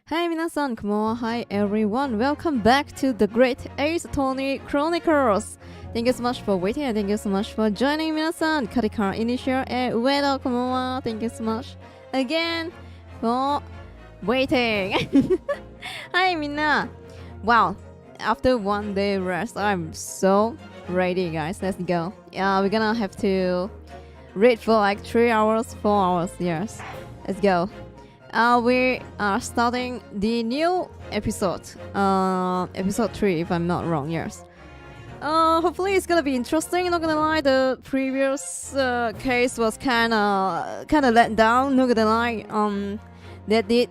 Hi minasan, konbanwa. Hi everyone. Welcome back to the Great Ace Attorney Chronicles. Thank you so much for waiting and thank you so much for joining minasan. Karikara initial and uedo konbanwa. Thank you so much again for waiting. Hi minna. Wow. After one day rest, I'm so ready guys. Let's go. We're gonna have to read for like 3 hours, 4 hours. Yes. Let's go. We are starting the new episode, episode 3 if I'm not wrong, yes. Hopefully it's gonna be interesting, not gonna lie. The previous case was kinda let down, not gonna lie. They did,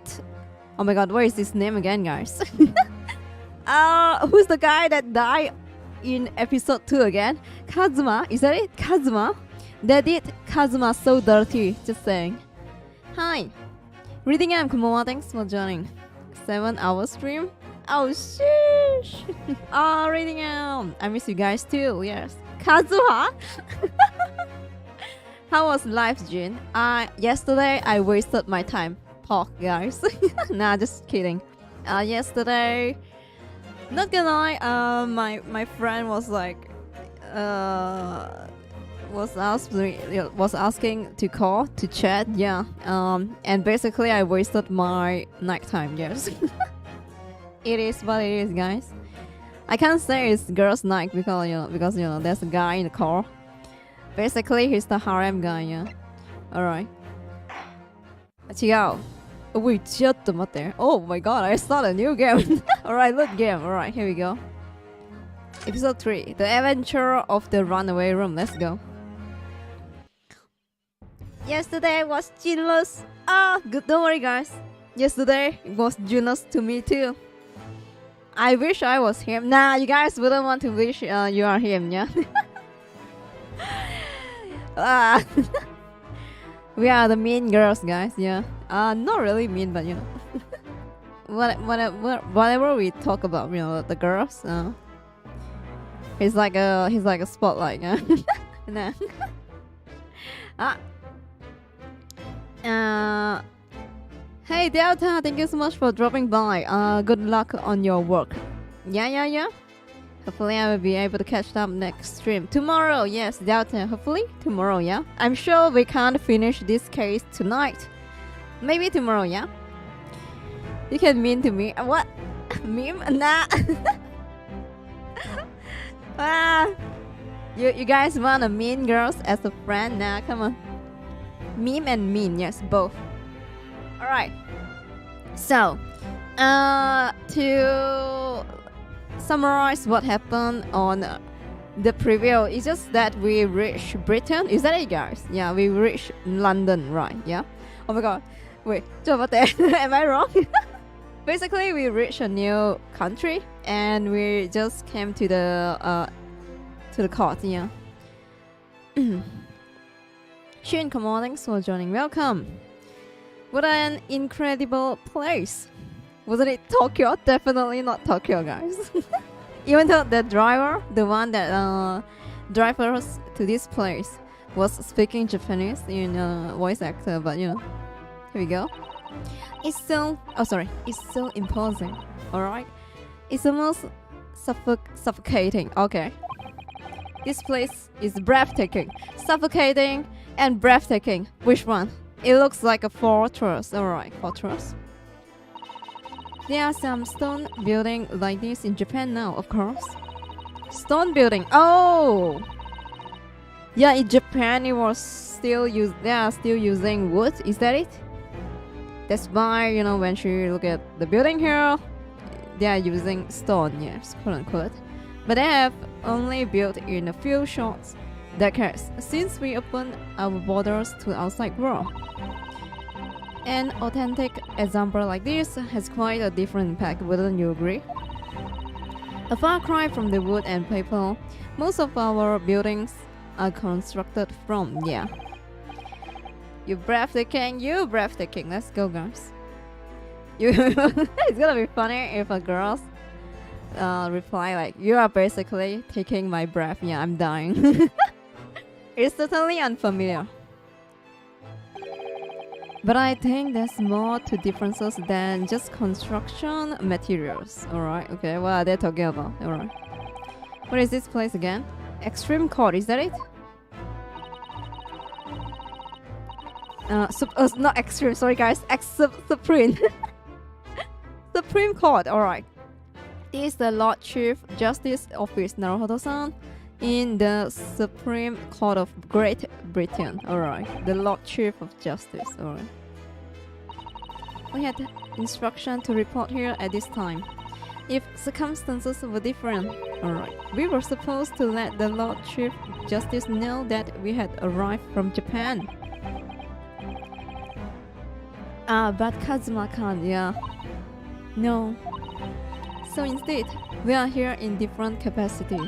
oh my god, what is his name again guys? Who's the guy that died in episode 2 again? Kazuma, is that it? Kazuma? They did Kazuma so dirty, just saying. Hi. Reading M, konbanwa, thanks for joining. 7-hour stream? Oh sheesh! Reading M, I miss you guys too, yes. Kazuha? How was life, Jin? Yesterday I wasted my time. Pork, guys. Nah, just kidding. Yesterday, not gonna lie, my friend was like, was asking to call to chat, yeah. And basically I wasted my nighttime, yes. It is what it is, guys. I can't say it's girls' night because you know there's a guy in the car. Basically he's the harem guy, yeah. Alright. 違う. Wait, ちょっと待って. Oh my god, I started a new game. Alright, look game. Alright, here we go. Episode 3, The Adventure of the Runaway Room. Let's go. Yesterday was jealous. Good. Don't worry, guys. Yesterday was jealous to me too. I wish I was him. Nah, you guys wouldn't want to wish you are him, yeah. We are the mean girls, guys. Yeah. Not really mean, but you know, whatever we talk about, you know, the girls. He's like a spotlight. Yeah. Nah. Hey Delta, thank you so much for dropping by. Good luck on your work. Yeah. Hopefully I will be able to catch up next stream tomorrow. Yes, Delta. Hopefully tomorrow. Yeah. I'm sure we can't finish this case tonight. Maybe tomorrow. Yeah. You can mean to me. What? Meme? Nah. You guys want a mean girls as a friend? Nah, come on. Meme and mean, yes, both. Alright. So, to summarize what happened on the preview, it's just that we reached Britain. Is that it, guys? Yeah, we reached London, right? Yeah. Oh my god. Wait, am I wrong? Basically, we reached a new country and we just came to the court, yeah. Shin, come on, thanks for joining. Welcome. What an incredible place. Wasn't it Tokyo? Definitely not Tokyo, guys. Even though the driver, the one that drive us to this place, was speaking Japanese in voice actor, but you know, here we go. It's so imposing. Alright, it's almost suffocating. Okay, this place is breathtaking, suffocating, and breathtaking. Which one? It looks like a fortress. Alright, fortress. There are some stone building like this in Japan now, of course. Stone building. Oh, yeah. In Japan, they are still using wood. Is that it? That's why, you know, when you look at the building here, they are using stone, yes, quote unquote. But they have only built in a few short decades since we opened our borders to the outside world. An authentic example like this has quite a different impact, wouldn't you agree? A far cry from the wood and paper most of our buildings are constructed from, yeah. You breathtaking. Let's go, guys. It's gonna be funny if a girls reply like, you are basically taking my breath. Yeah, I'm dying. It's totally unfamiliar. But I think there's more to differences than just construction materials. Alright, okay, what are they talking about? Alright. What is this place again? Extreme Court, is that it? Not extreme, sorry guys. Supreme. Supreme Court, alright. This is the Lord Chief Justice Office, Naruhodo-san, in the Supreme Court of Great Britain. Alright, the Lord Chief of Justice. Alright. We had instruction to report here at this time. If circumstances were different, alright, we were supposed to let the Lord Chief Justice know that we had arrived from Japan. But Kazuma-kan, yeah. No. So instead, we are here in different capacity.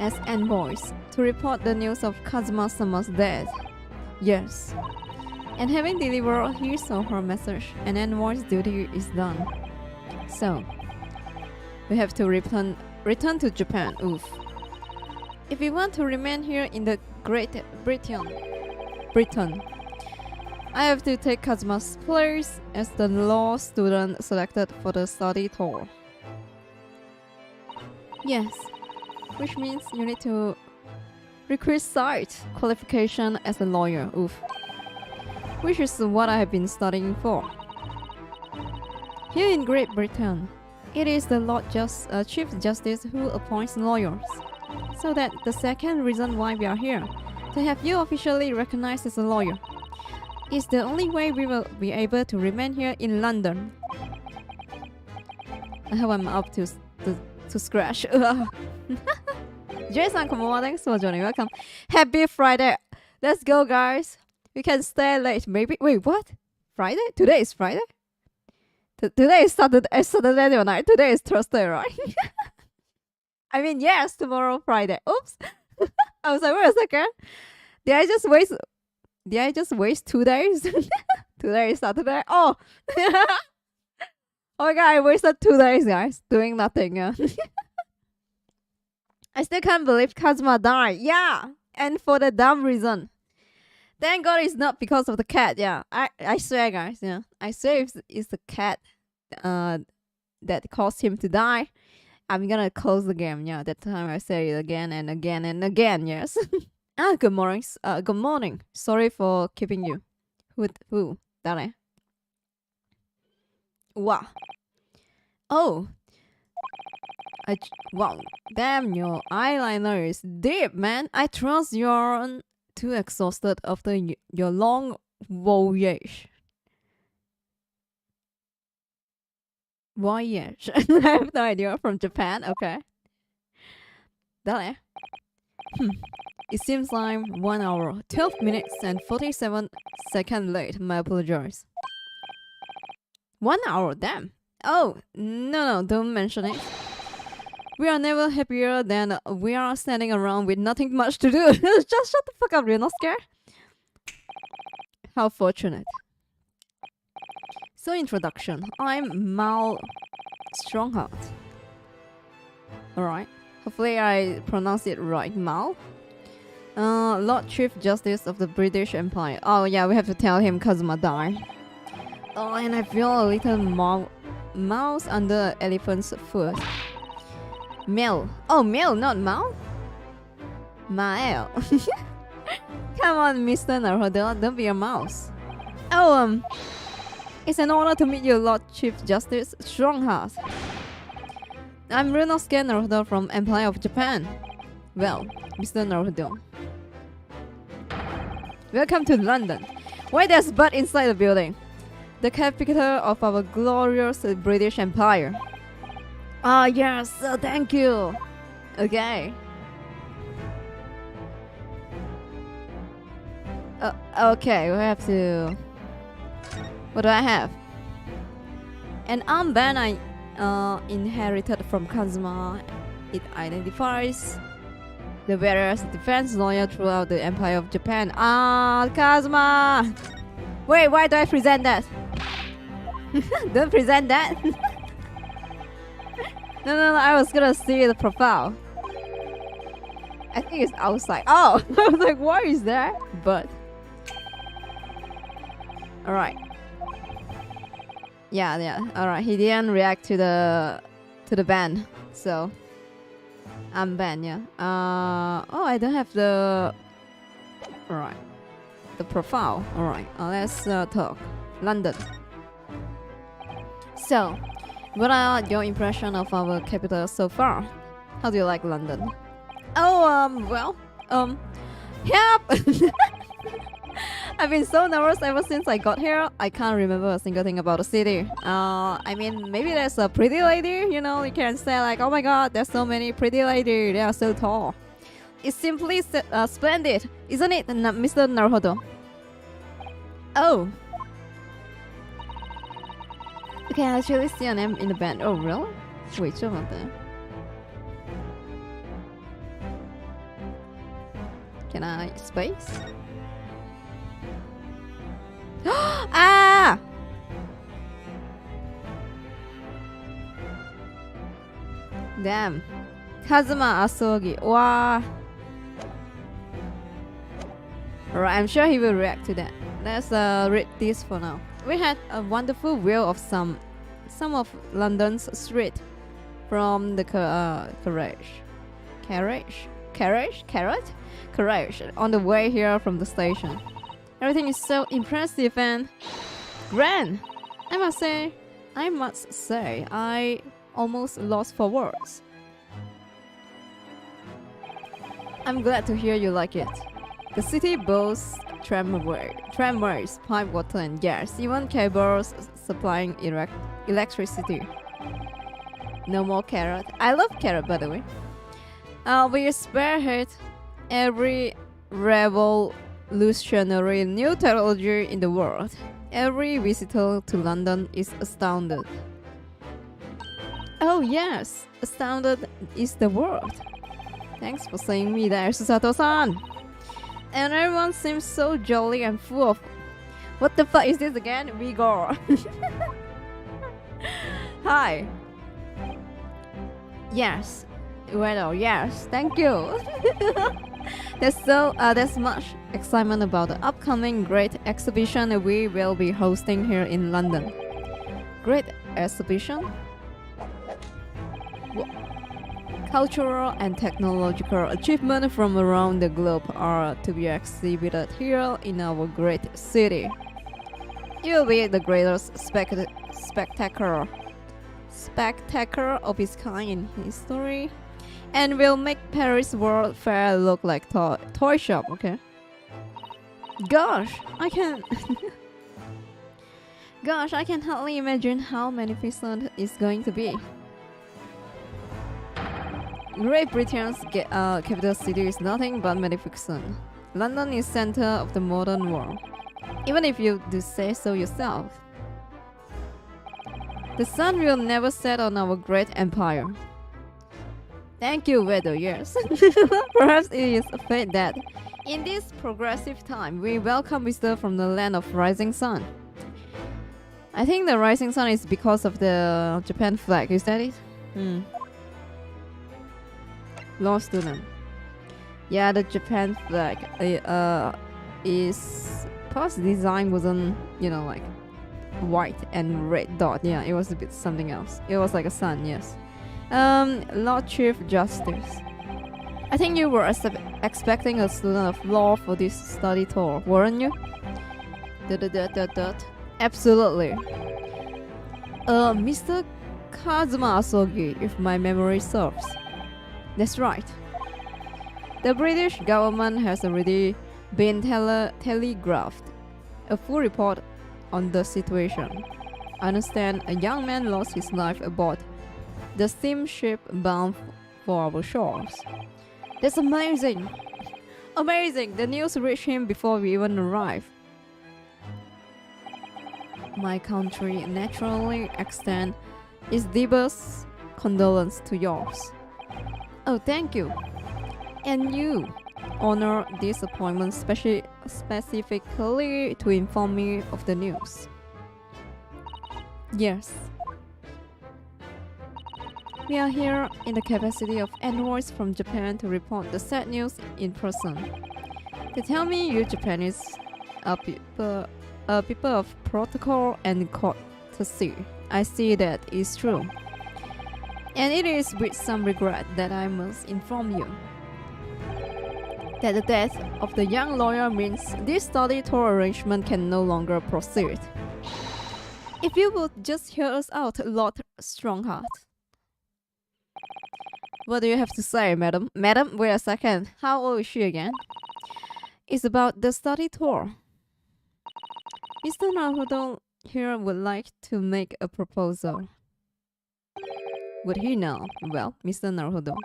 As envoys, to report the news of Kazuma-sama's death. Yes. And having delivered his or her message, an envoy's duty is done. So, we have to return to Japan. Oof. If we want to remain here in the Great Britain, I have to take Kazuma's place as the law student selected for the study tour. Yes, which means you need to requisite qualification as a lawyer. Oof. Which is what I have been studying for. Here in Great Britain, it is the Chief Justice who appoints lawyers. So that the second reason why we are here, to have you officially recognized as a lawyer, is the only way we will be able to remain here in London. I hope I'm up to scratch. Jason, thanks for joining. Welcome. Happy Friday. Let's go, guys. We can stay late. Maybe. Wait, what? Friday? Today is Friday? Today is Saturday night. Today is Thursday, right? I mean, yes, tomorrow Friday. Oops. I was like, wait a second. Did I just waste 2 days? Today is Saturday. Oh. Oh my god, I wasted 2 days, guys, doing nothing. I still can't believe Kazuma died. Yeah, and for the dumb reason. Thank God it's not because of the cat. Yeah, I swear, guys. Yeah, I swear if it's the cat that caused him to die, I'm gonna close the game. Yeah, that time I say it again and again and again. Yes. Good morning. Good morning. Sorry for keeping you. Who? Dale. Wow. Oh. Wow. Damn, your eyeliner is deep, man. I trust you're too exhausted after your long voyage. Voyage. I have no idea. From Japan. Okay. Dale. It seems I'm 1 hour, 12 minutes and 47 seconds late. My apologies. 1 hour, damn. Oh, no, don't mention it. We are never happier than we are standing around with nothing much to do. Just shut the fuck up, you're not scared? How fortunate. So introduction, I'm Mal Strongheart. Alright, hopefully I pronounced it right, Mal. Lord Chief Justice of the British Empire. Oh yeah, we have to tell him Kazuma died. Oh, and I feel a little mouse under elephant's foot. Mel. Oh, Mel, not Mal? Mael. Come on, Mr. Naruhodo, don't be a mouse. Oh, it's an honor to meet you, Lord Chief Justice Strongheart. I'm Ryunosuke Naruhodo from Empire of Japan. Well, Mr. Naruhodo. Welcome to London. Why there's butt inside the building? The capital of our glorious British Empire. Ah, yes, thank you. Okay. Okay, we have to... What do I have? An armband I inherited from Kazuma. It identifies the various defense lawyer throughout the Empire of Japan. Ah, Kazuma! Wait, why do I present that? Don't present that. No, I was gonna see the profile. I think it's outside. Oh, I was like, why is that? But Alright. Yeah. Alright, he didn't react to the ban, so I'm banned. Yeah. Oh, I don't have the. Alright. The profile. Alright. Let's talk. London. So, what are your impression of our capital so far? How do you like London? Oh, well, yep. I've been so nervous ever since I got here. I can't remember a single thing about the city. I mean, maybe there's a pretty lady, you know, you can say like, oh my god, there's so many pretty ladies, they are so tall. It's simply splendid, isn't it, Mr. Naruhodo? Oh. You can actually see an M in the band. Oh, really? Wait, show me that. Can I space? Ah! Damn. Kazuma Asogi. Wow. Alright, I'm sure he will react to that. Let's read this for now. We had a wonderful view of some of London's street from the carriage on the way here from the station. Everything is so impressive and grand. I must say, I almost lost for words. I'm glad to hear you like it. The city boasts tramways, pipe water and gas, even cables supplying electricity. No more carrot. I love carrot, by the way. We spearhead every revolutionary new technology in the world. Every visitor to London is astounded. Oh yes, astounded is the word. Thanks for saying me there, Susato-san. And everyone seems so jolly and full of... What the fuck is this again? Vigor. Hi. Yes. Well, yes. Thank you. There's much excitement about the upcoming great exhibition we will be hosting here in London. Great exhibition? Cultural and technological achievements from around the globe are to be exhibited here in our great city. It will be the greatest spectacle of its kind in history, and will make Paris World Fair look like toy shop. Okay. Gosh, I can hardly imagine how magnificent it's going to be. Great Britain's capital city is nothing but magnificent. London is center of the modern world, even if you do say so yourself. The sun will never set on our great empire. Thank you, Weather, yes. Perhaps it is a fate that, in this progressive time, we welcome visitors from the land of rising sun. I think the rising sun is because of the Japan flag, is that it? Law student. Yeah, the Japan flag is plus design wasn't, you know, like white and red dot. Yeah, it was a bit something else. It was like a sun, yes. Lord Chief Justice. I think you were expecting a student of law for this study tour, weren't you? Absolutely. Mr. Kazuma Asogi, if my memory serves. That's right. The British government has already been telegraphed a full report on the situation. I understand a young man lost his life aboard the steamship bound for our shores. That's amazing! Amazing! The news reached him before we even arrived. My country naturally extends its deepest condolence to yours. Oh, thank you. And you honor this appointment specifically to inform me of the news. Yes. We are here in the capacity of envoys from Japan to report the sad news in person. They tell me you Japanese people people of protocol and courtesy. I see that is true. And it is with some regret that I must inform you that the death of the young lawyer means this study tour arrangement can no longer proceed. If you would just hear us out, Lord Strongheart. What do you have to say, madam? Madam, wait a second. How old is she again? It's about the study tour. Mr. Naruto here would like to make a proposal. Would he know? Well, Mr. Naruto.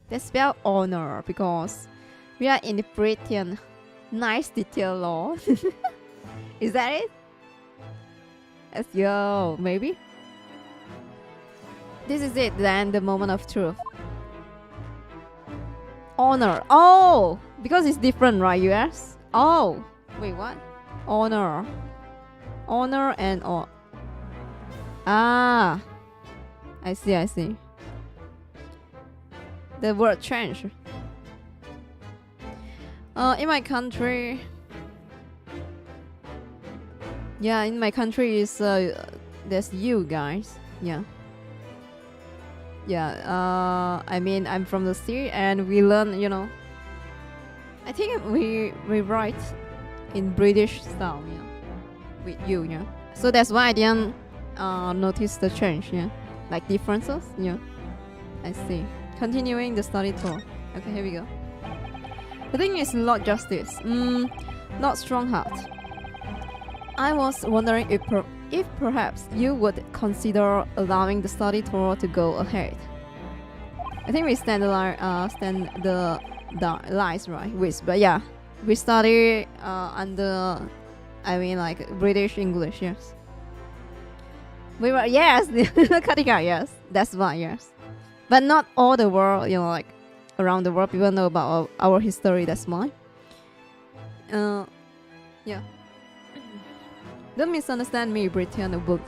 They spell honor because we are in the Britain. Nice detail law. Is that it? Let's go, maybe? This is it then, the moment of truth. Honor. Oh! Because it's different, right, US? Oh! Wait, what? Honor. Honor and ah! I see, I see. The word changed. In my country... Yeah, in my country is there's you guys. Yeah. Yeah, I mean I'm from the city and we learn, you know. I think we write in British style, yeah. With you, yeah. So that's why I didn't notice the change, yeah. Like differences, yeah. I see. Continuing the study tour. Okay, here we go. The thing is Lord Justice. Not Strongheart. I was wondering if perhaps you would consider allowing the study tour to go ahead. I think we stand the lies right with, but yeah, we study under, I mean like British English, yes. We were yes, Katika, yes, that's why, yes, but not all the world, you know, like around the world people know about our history. That's why. Yeah. Don't misunderstand me, Britain would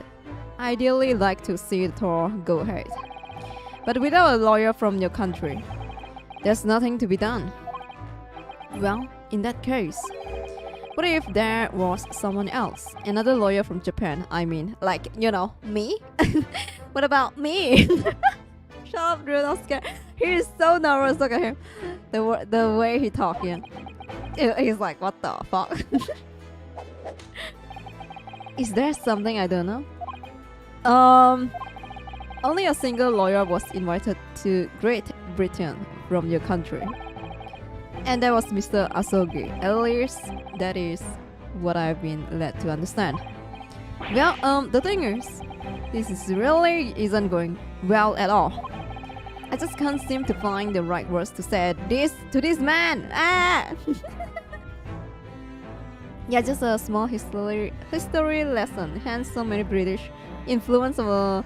ideally like to see the tour go ahead. But without a lawyer from your country, there's nothing to be done. Well, in that case, what if there was someone else? Another lawyer from Japan, I mean, like, you know, me? What about me? Shut up, dude, I'm scared. He is so nervous, look at him. The way he talks, yeah. He's like, what the fuck? Is there something I don't know? Only a single lawyer was invited to Great Britain from your country. And that was Mr. Asogi. At least that is what I've been led to understand. Well, the thing is, this really isn't going well at all. I just can't seem to find the right words to say this to this man. Ah! Yeah, just a small history lesson. Hence, so many British influence of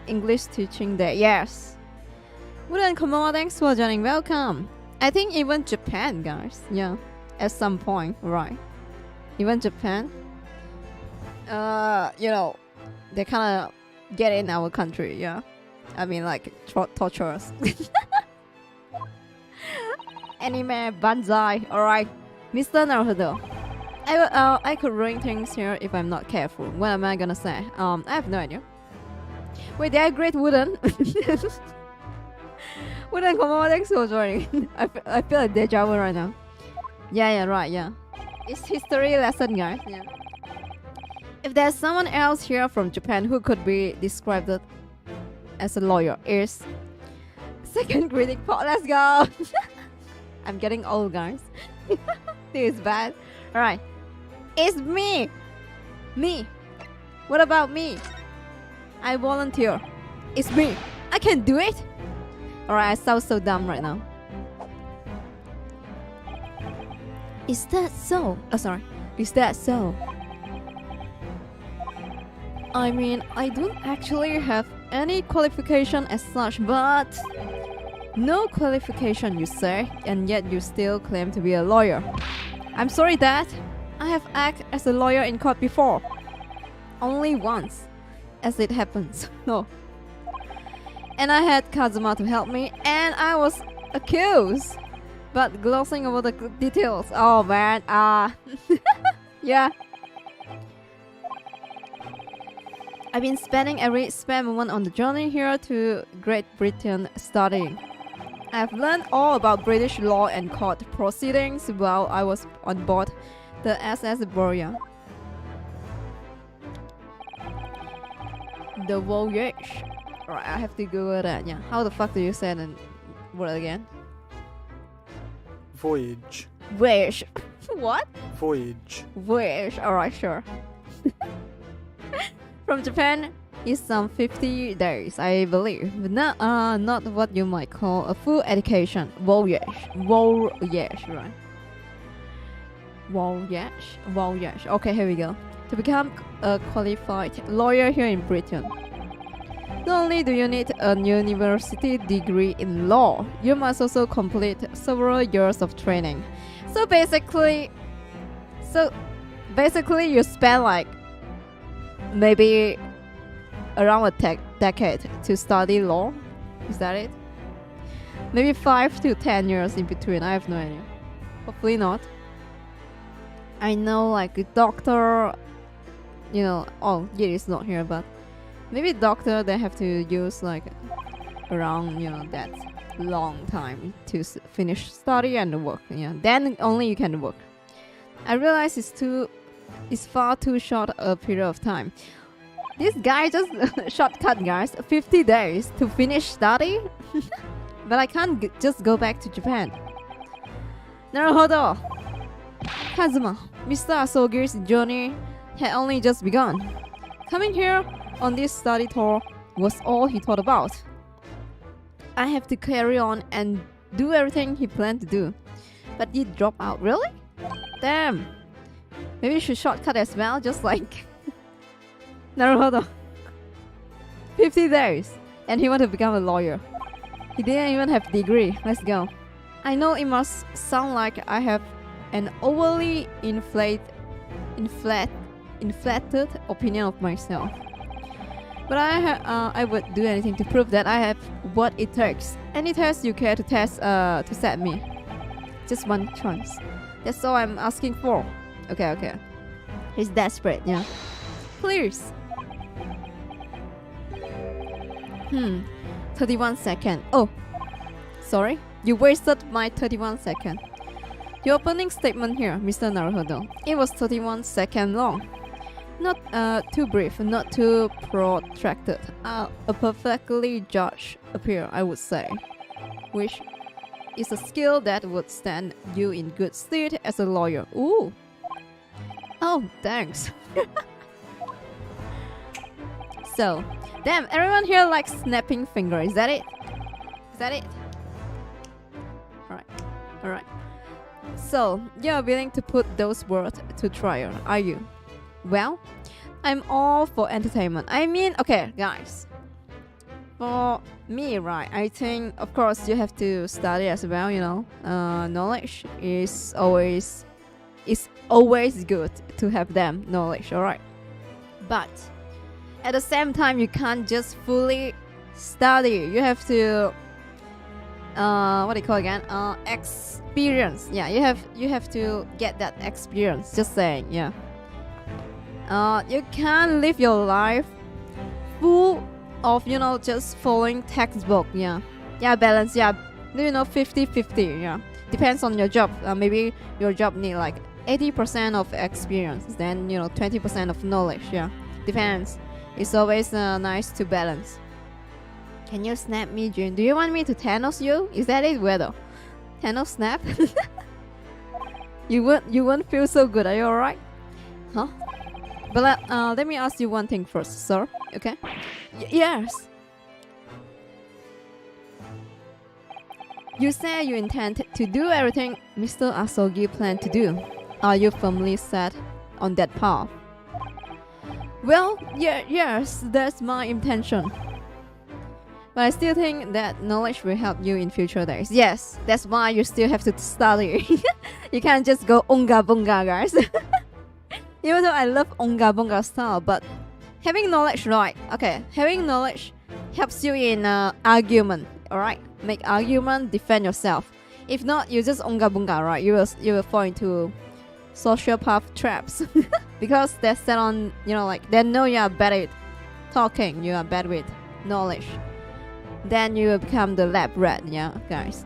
English teaching there. Yes. Wooden Komoa, thanks for joining. Welcome. I think even Japan, guys. Yeah, at some point, right? Even Japan. You know, they kind of get in our country. Yeah, I mean, like torture us. Anime banzai. All right, Mr. Naruto. I could ruin things here if I'm not careful. What am I gonna say? I have no idea. Wait, they are great Wooden. Wooden, come on, thanks for joining. I feel like deja vu right now. Yeah, right, yeah. It's history lesson, guys. Yeah. If there's someone else here from Japan who could be described as a lawyer, is second critic pot. Let's go. I'm getting old, guys. This is bad. All right. It's me! Me! What about me? I volunteer. It's me! I can do it! Alright, I sound so dumb right now. Is that so? Oh, sorry. Is that so? I mean, I don't actually have any qualification as such, but... No qualification, you say, and yet you still claim to be a lawyer. I'm sorry, Dad. I have acted as a lawyer in court before. Only once, as it happens. No. And I had Kazuma to help me, and I was accused. but glossing over the details. Oh man, yeah. I've been spending every spare moment on the journey here to Great Britain studying. I've learned all about British law and court proceedings while I was on board the SS Warrior. The voyage. Right, I have to Google that. Yeah, how the fuck do you say that word again? Voyage. Voyage. What? Voyage. Voyage. Alright, sure. From Japan is some 50 days, I believe. Not what you might call a full education. Voyage. Voyage, right? Voyage. Okay, here we go. To become a qualified lawyer here in Britain, not only do you need a university degree in law, you must also complete several years of training. So basically you spend like maybe around a decade to study law. Is that it? Maybe 5 to 10 years in between. I have no idea. Hopefully not. I know like a doctor, oh, yeah, it's not here, but maybe doctor, they have to use like around, that long time to finish study and work. Yeah, then only you can work. I realize it's far too short a period of time. This guy just shortcut, guys. 50 days to finish study? But I can't just go back to Japan. Naruhodo. Kazuma, Mr. Asogi's journey had only just begun. Coming here on this study tour was all he thought about. I have to carry on and do everything he planned to do. But he dropped out, really? Damn. Maybe you should shortcut as well, just like Naruhodo. 50 days, and he wanted to become a lawyer. He didn't even have a degree. Let's go. I know it must sound like I have an overly inflated opinion of myself, but I would do anything to prove that I have what it takes. Any test you care to set me. Just one chance. That's all I'm asking for. Okay. He's desperate, yeah. Please. 31 seconds. Oh, sorry. You wasted my 31 seconds. Your opening statement here, Mr. Naruhodo. It was 31 seconds long. Not too brief, not too protracted. A perfectly judged appeal, I would say. Which is a skill that would stand you in good stead as a lawyer. Ooh. Oh, thanks. So, damn, everyone here likes snapping finger. Is that it? Alright. So, you're willing to put those words to trial, are you? Well, I'm all for entertainment. I mean, okay, guys. For me, right, I think, of course, you have to study as well, knowledge is always good to have them, knowledge, alright? But at the same time, you can't just fully study. You have to what do you call again? Experience. Yeah, you have to get that experience. Just saying, yeah. You can't live your life full of just following textbook. Yeah, balance. Yeah, 50-50. Yeah, depends on your job. Maybe your job need like 80% of experience, then 20% of knowledge. Yeah, depends. It's always nice to balance. Can you snap me, Jin? Do you want me to Thanos you? Is that it, Weather? Thanos snap? You won't feel so good. Are you alright? Huh? But let me ask you one thing first, sir. Okay? Yes. You say you intend to do everything Mr. Asogi planned to do. Are you firmly set on that path? Well, yes, that's my intention. But I still think that knowledge will help you in future days. Yes, that's why you still have to study. You can't just go onga bonga, guys. Even though I love onga bonga style, but having knowledge, right? Okay, having knowledge helps you in argument, alright? Make argument, defend yourself. If not, you just unga bunga, right? You will fall into sociopath traps because they're set on, you know, like they know you are bad at talking, you are bad with knowledge. Then you will become the lab rat, yeah, guys.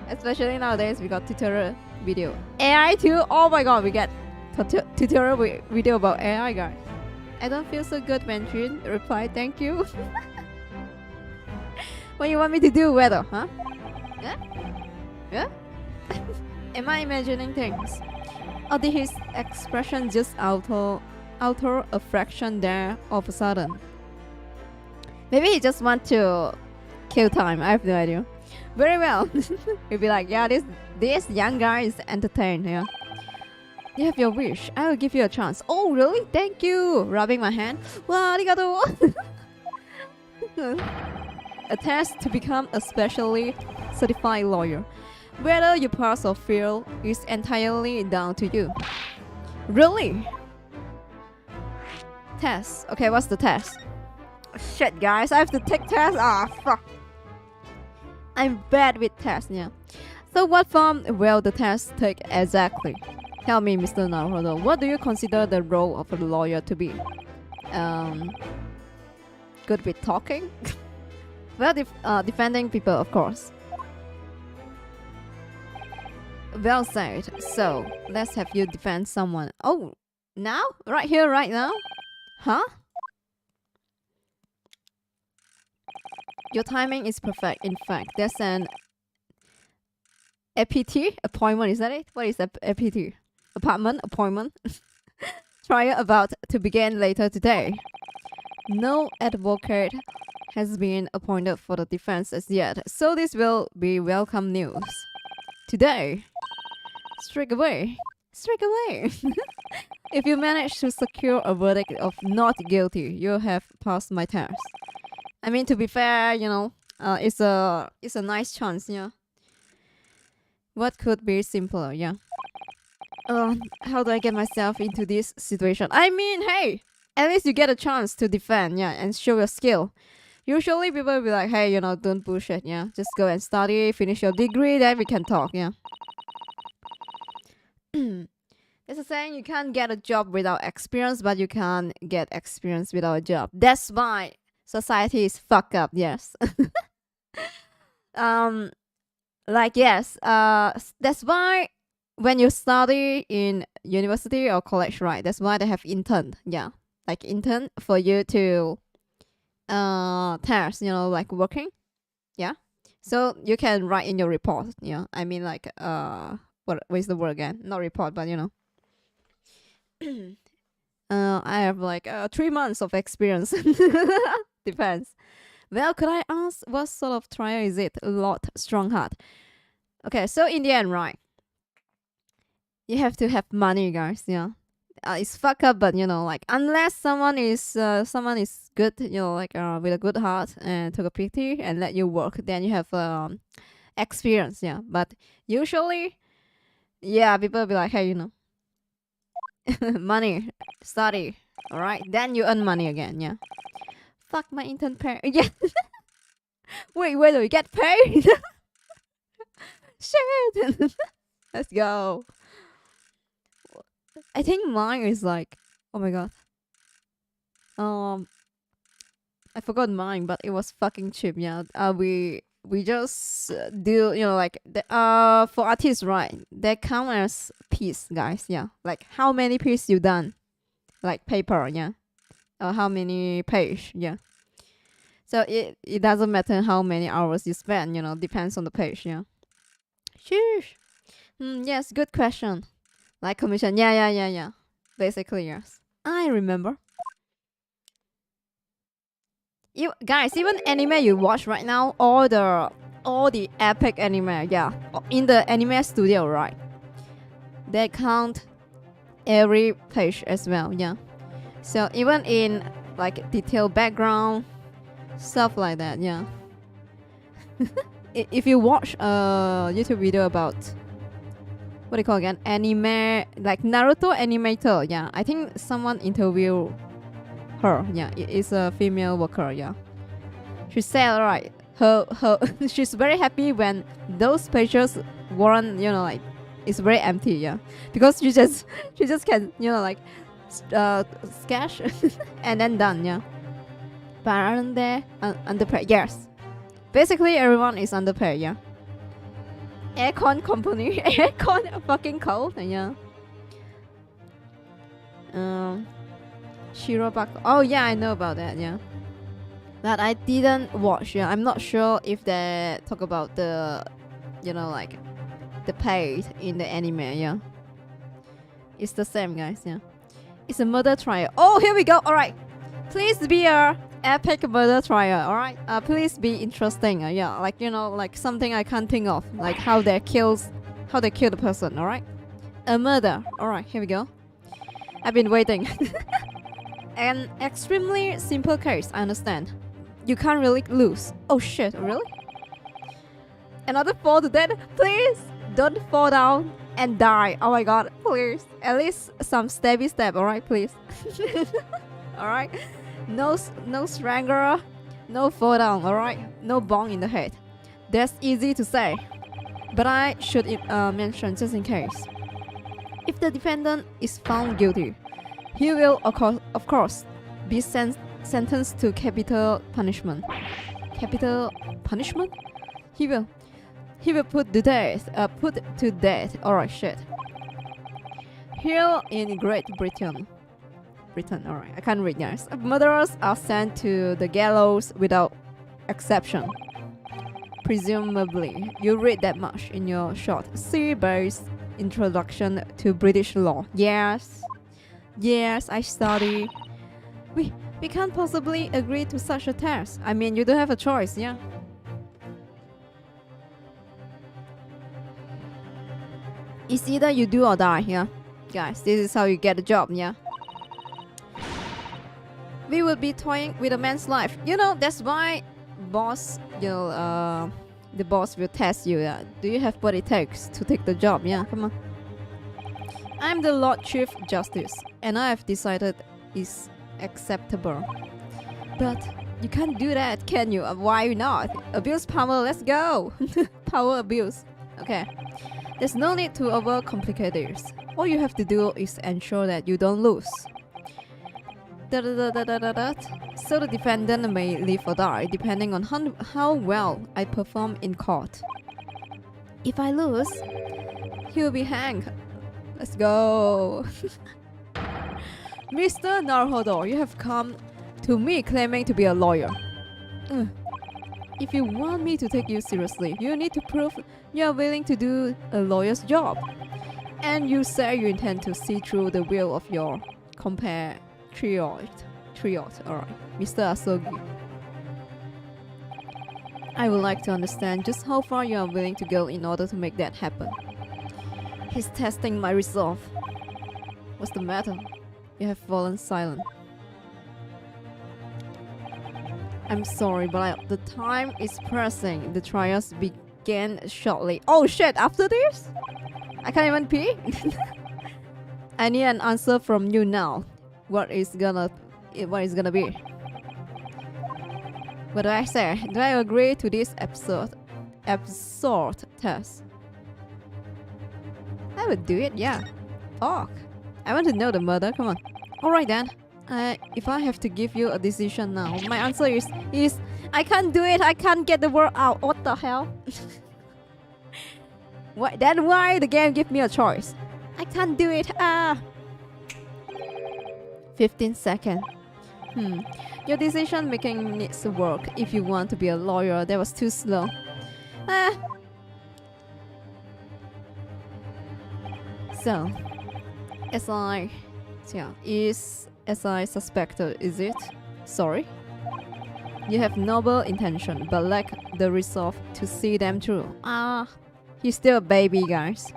Especially nowadays, we got tutorial video. AI too. Oh my god, we get tutorial video about AI, guys. I don't feel so good when Jin replied, thank you. What you want me to do, weather, huh? Yeah? Yeah? Am I imagining things? Or did his expression just alter a fraction there all of a sudden? Maybe he just want to kill time, I have no idea. Very well. He'll be like, yeah, this young guy is entertained, yeah. You have your wish. I will give you a chance. Oh, really? Thank you. Rubbing my hand. Wow, arigato. A test to become a specially certified lawyer. Whether you pass or fail is entirely down to you. Really? Test. Okay, what's the test? Shit, guys, I have to take tests. Ah, fuck. I'm bad with tests, yeah. So what form will the test take exactly? Tell me, Mr. Naruhodo, what do you consider the role of a lawyer to be? Good with talking? Well, defending people, of course. Well said. So, let's have you defend someone. Oh, now? Right here, right now? Huh? Your timing is perfect. In fact, there's an APT appointment. Is that it? What is APT? Apartment appointment. Trial about to begin later today. No advocate has been appointed for the defense as yet, so this will be welcome news. Today, straight away. If you manage to secure a verdict of not guilty, you have passed my test. I mean, to be fair, you know, it's a nice chance, yeah. What could be simpler, yeah. How do I get myself into this situation? I mean, hey, at least you get a chance to defend, yeah, and show your skill. Usually people will be like, hey, you know, don't bullshit, yeah. Just go and study, finish your degree, then we can talk, yeah. There's a saying, you can't get a job without experience, but you can get experience without a job. That's why society is fucked up, yes. That's why when you study in university or college, right, that's why they have intern, yeah. Like intern for you to test, you know, like working, yeah. So you can write in your report, yeah. I mean, like what is the word again? Not report, but you know. I have like 3 months of experience. Depends. Well, could I ask what sort of trial is it? A lot, strong heart. Okay, so in the end, right, you have to have money, guys. Yeah, it's fuck up, but you know, like unless someone is good, you know, like with a good heart and took a pity and let you work, then you have experience. Yeah, but usually, yeah, people will be like, hey, you know, money, study, all right, then you earn money again. Yeah. Fuck my intern pay. Yeah. Wait, where do we get paid? Shit. Let's go. I think mine is like, oh my god. I forgot mine, but it was fucking cheap. Yeah. We just do, you know, like for artists, right? They count as piece, guys. Yeah. Like how many pieces you done, like paper. Yeah. Or how many page, yeah. So it doesn't matter how many hours you spend, you know, depends on the page, yeah. Sheesh. Yes, good question. Like commission, yeah. Basically, yes. I remember. You guys, even anime you watch right now, all the epic anime, yeah, in the anime studio, right? They count every page as well, yeah. So even in like detailed background, stuff like that, yeah. If you watch a YouTube video about what do you call again, anime, like Naruto animator, yeah, I think someone interviewed her, yeah, it is a female worker, yeah. She said, right, her she's very happy when those pages weren't, you know, like it's very empty, yeah, because she just can, you know, like sketch and then done, yeah. But aren't they underpaid? Yes, basically everyone is underpaid, yeah. Aircon company, aircon fucking cold, yeah. Shirobako. Oh yeah, I know about that, yeah. That I didn't watch, yeah. I'm not sure if they talk about the, you know, like the paid in the anime, yeah. It's the same, guys, yeah. It's a murder trial. Oh, here we go. All right, please be a epic murder trial. All right, please be interesting. Yeah, like, you know, like something I can't think of, like how they kill the person. All right, a murder. All right, here we go. I've been waiting. An extremely simple case, I understand. You can't really lose. Oh shit, really? Another fall to death? Please don't fall down and die. Oh my god, please. At least some stabby stab, alright, please. Alright? No strangler, no fall down, alright? No bong in the head. That's easy to say. But I should mention just in case. If the defendant is found guilty, he will, of course, be sentenced to capital punishment. Capital punishment? He will put to death. Alright, shit. Here in Great Britain, alright, I can't read, guys. Murderers are sent to the gallows without exception. Presumably, you read that much in your short C-based introduction to British law. Yes, I study. We can't possibly agree to such a test. I mean, you don't have a choice, yeah. It's either you do or die, yeah. Guys, this is how you get a job, yeah. We will be toying with a man's life. You know, that's why boss, you know, the boss will test you, yeah. Do you have what it takes to take the job, yeah? Come on. I'm the Lord Chief Justice, and I have decided it's acceptable. But you can't do that, can you? Why not? Abuse power, let's go! Power abuse. Okay. There's no need to overcomplicate this. All you have to do is ensure that you don't lose. So the defendant may live or die depending on how well I perform in court. If I lose, he will be hanged. Let's go. Mr. Naruhodo, you have come to me claiming to be a lawyer. If you want me to take you seriously, you need to prove you are willing to do a lawyer's job. And you say you intend to see through the will of your compatriot. Alright, Mr. Asogi. I would like to understand just how far you are willing to go in order to make that happen. He's testing my resolve. What's the matter? You have fallen silent. I'm sorry, but the time is pressing. The trials begin shortly. Oh shit, after this? I can't even pee? I need an answer from you now. What is gonna be? What do I say? Do I agree to this absurd test? I would do it, yeah. Fuck. I want to know the murder, come on. Alright then. If I have to give you a decision now, my answer is I can't do it, I can't get the word out. What the hell? Then why the game give me a choice? I can't do it. 15 seconds. Your decision making needs to work if you want to be a lawyer. That was too slow. So, as I suspected, is it? Sorry? You have noble intention, but lack the resolve to see them through. He's still a baby, guys.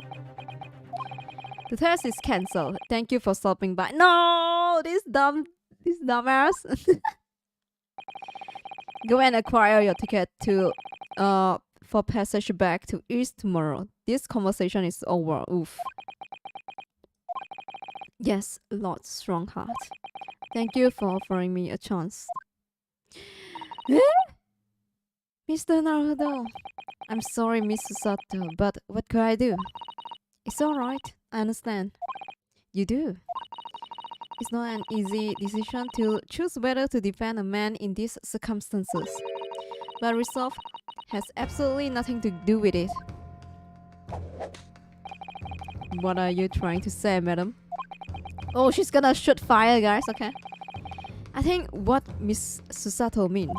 The test is cancelled. Thank you for stopping by. No! This dumbass. Go and acquire your ticket for passage back to East tomorrow. This conversation is over. Oof. Yes, Lord Strongheart. Thank you for offering me a chance. Mr. Naruto, I'm sorry, Miss Susato, but what could I do? It's alright, I understand. You do. It's not an easy decision to choose whether to defend a man in these circumstances, but resolve has absolutely nothing to do with it. What are you trying to say, madam? Oh, she's gonna shoot fire, guys, okay? I think what Miss Susato means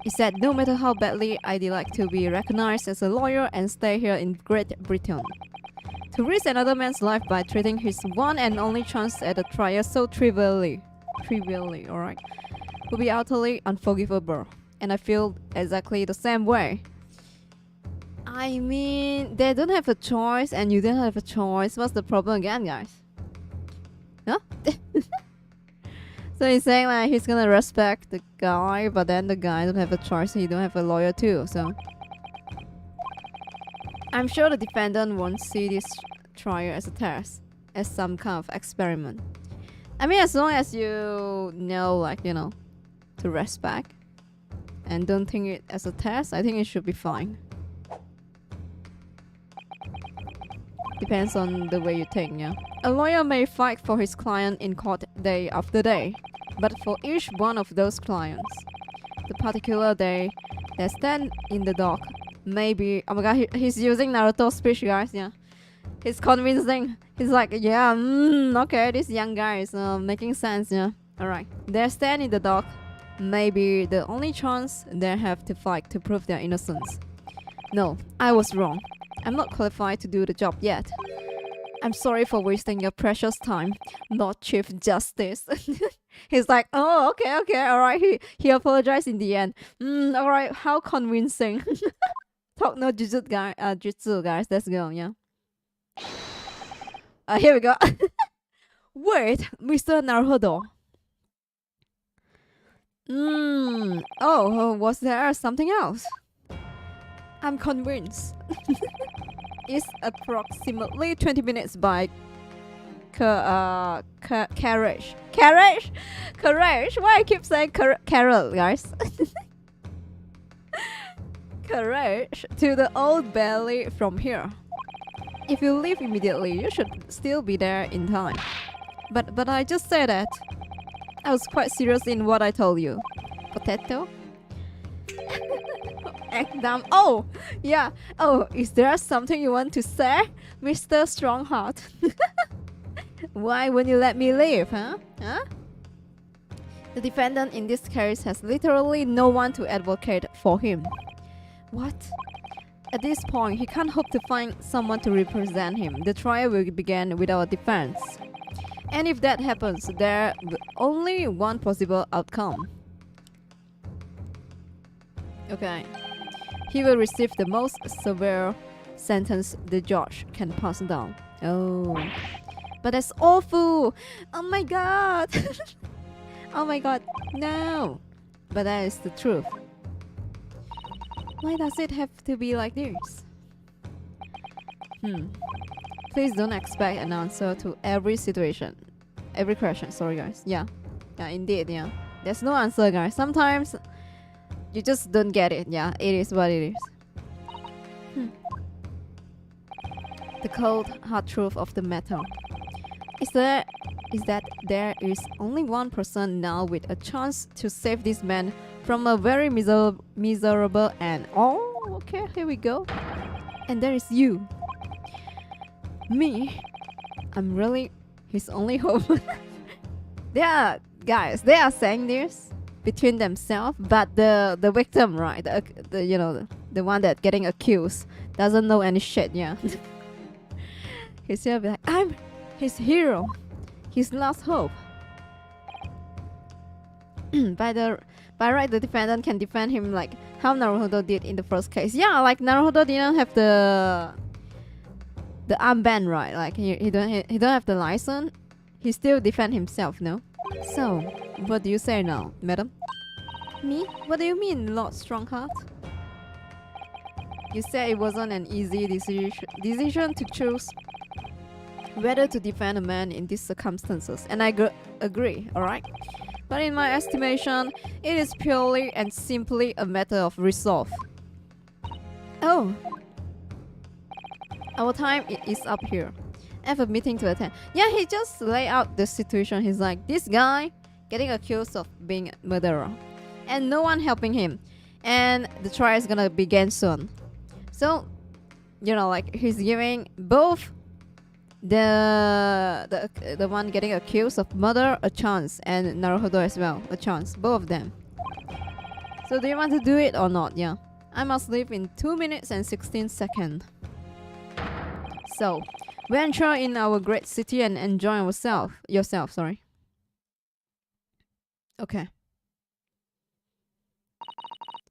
is that no matter how badly I'd like to be recognized as a lawyer and stay here in Great Britain, to risk another man's life by treating his one and only chance at a trial so trivially, alright, would be utterly unforgivable. And I feel exactly the same way. I mean, they don't have a choice and you don't have a choice. What's the problem again, guys? Huh? So he's saying like he's gonna respect the guy, but then the guy don't have a choice. He don't have a lawyer too, so I'm sure the defendant won't see this trial as a test, as some kind of experiment. I mean, as long as you know, like, you know, to respect and don't think it as a test, I think it should be fine. Depends on the way you think, yeah. A lawyer may fight for his client in court day after day, but for each one of those clients, the particular day they stand in the dock may be... Oh my god, he's using Naruto speech, guys, yeah. He's convincing. He's like, yeah, okay, this young guy is making sense, yeah. Alright, they stand in the dock may be the only chance they have to fight to prove their innocence. No, I was wrong. I'm not qualified to do the job yet. I'm sorry for wasting your precious time, Lord Chief Justice. He's like, oh, okay, alright. He apologized in the end. Alright, how convincing. Talk no jutsu, guys. Let's go, yeah. Here we go. Wait, Mr. Naruto. Oh, was there something else? I'm convinced. It's approximately 20 minutes by carriage. Carriage? Why I keep saying carol, guys? Carriage to the Old Bailey from here. If you leave immediately, you should still be there in time. But I just said that. I was quite serious in what I told you. Potato? Act dumb. Oh, yeah. Oh, is there something you want to say, Mr. Strongheart? Why won't you let me leave, huh? The defendant in this case has literally no one to advocate for him. What? At this point, he can't hope to find someone to represent him. The trial will begin without defense. And if that happens, there's only one possible outcome. Okay. He will receive the most severe sentence the judge can pass down. Oh. But that's awful! Oh my god! Oh my god, no! But that is the truth. Why does it have to be like this? Please don't expect an answer to every situation. Every question, sorry guys. Yeah, indeed, yeah. There's no answer, guys. Sometimes you just don't get it. Yeah, it is what it is. The cold, hard truth of the matter is that there is only one person now with a chance to save this man from a very miserable end. Oh, okay, here we go. And there is you. Me. I'm really his only hope. They are saying this between themselves, but the victim, right? The one that getting accused doesn't know any shit, yeah. He's here be like, I'm his hero, his last hope. By right, the defendant can defend him like how Naruto did in the first case. Yeah, like Naruto didn't have the armband, right? Like he don't have the license. He still defend himself, no? So, what do you say now, madam? Me? What do you mean, Lord Strongheart? You said it wasn't an easy decision to choose whether to defend a man in these circumstances, and I agree, alright? But in my estimation, it is purely and simply a matter of resolve. Oh. Our time is up here. I have a meeting to attend. Yeah, he just laid out the situation. He's like, this guy getting accused of being a murderer. And no one helping him. And the trial is gonna begin soon. So, you know, like, he's giving both the one getting accused of murder a chance, and Naruhodo as well a chance, both of them. So do you want to do it or not? Yeah, I must leave in 2 minutes and 16 seconds. So venture in our great city and enjoy yourself, sorry. Okay,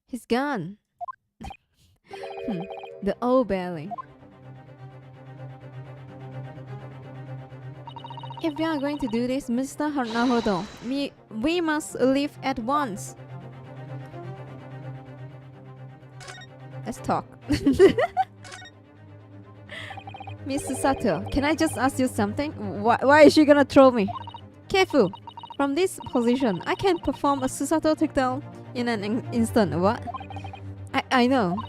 he's gone. The old belly. If we are going to do this, Mr. Naruhodo, we must leave at once. Let's talk. Miss Susato, can I just ask you something? Why is she gonna throw me? Careful! From this position, I can perform a Susato takedown in an instant. What? I know.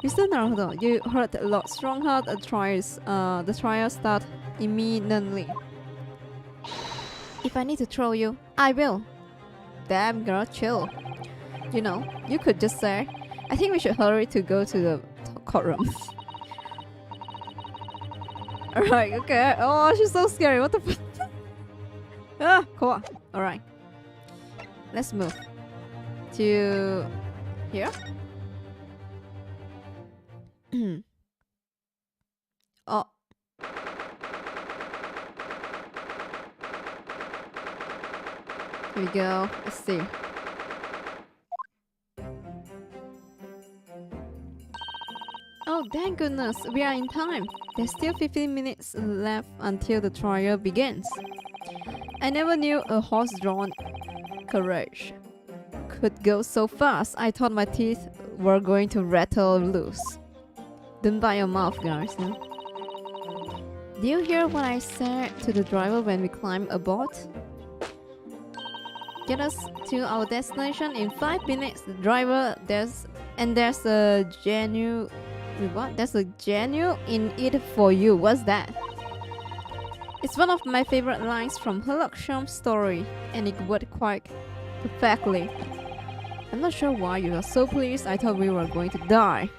Mr. Naruhodo, you hurt a lot. Strong heart trials. The trial start imminently. If I need to throw you, I will. Damn girl, chill. You know, you could just say, I think we should hurry to go to the courtroom. Alright, okay. Oh, she's so scary. What the fuck? Ah, cool. Alright. Let's move to here. Oh. Here we go. Let's see. Oh, thank goodness, we are in time. There's still 15 minutes left until the trial begins. I never knew a horse-drawn carriage could go so fast. I thought my teeth were going to rattle loose. Don't bite your mouth, guys. No? Do you hear what I said to the driver when we climbed aboard? Get us to our destination in 5 minutes. The driver, there's a genuine. What? There's a genuine in it for you. What's that? It's one of my favorite lines from Herlock Sholmes' story, and it worked quite perfectly. I'm not sure why you are so pleased. I thought we were going to die,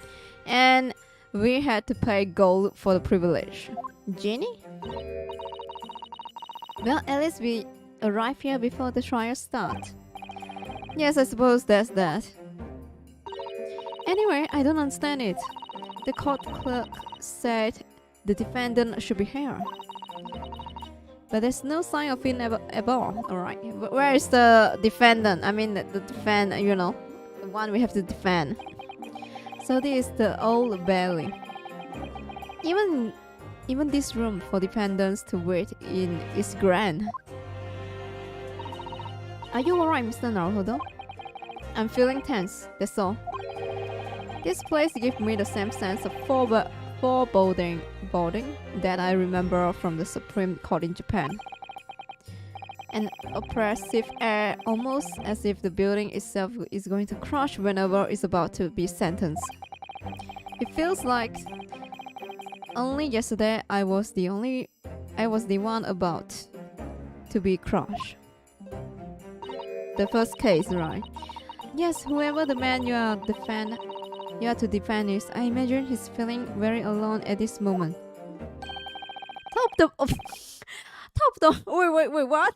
and we had to pay gold for the privilege. Genie? Well, at least we arrive here before the trial starts. Yes, I suppose that's that. Anyway, I don't understand it. The court clerk said the defendant should be here, but there's no sign of him at all. Alright, where is the defendant? I mean, the defend, you know, the one we have to defend. So this is the old belly. Even this room for defendants to wait in is grand. Are you alright, Mr. Naruhodo? I'm feeling tense, that's all. This place gives me the same sense of foreboding that I remember from the Supreme Court in Japan. An oppressive air, almost as if the building itself is going to crush whenever it's about to be sentenced. It feels like only yesterday I was the one about to be crushed. The first case, right? Yes, whoever the man you are to defend is, I imagine he's feeling very alone at this moment. Wait, what?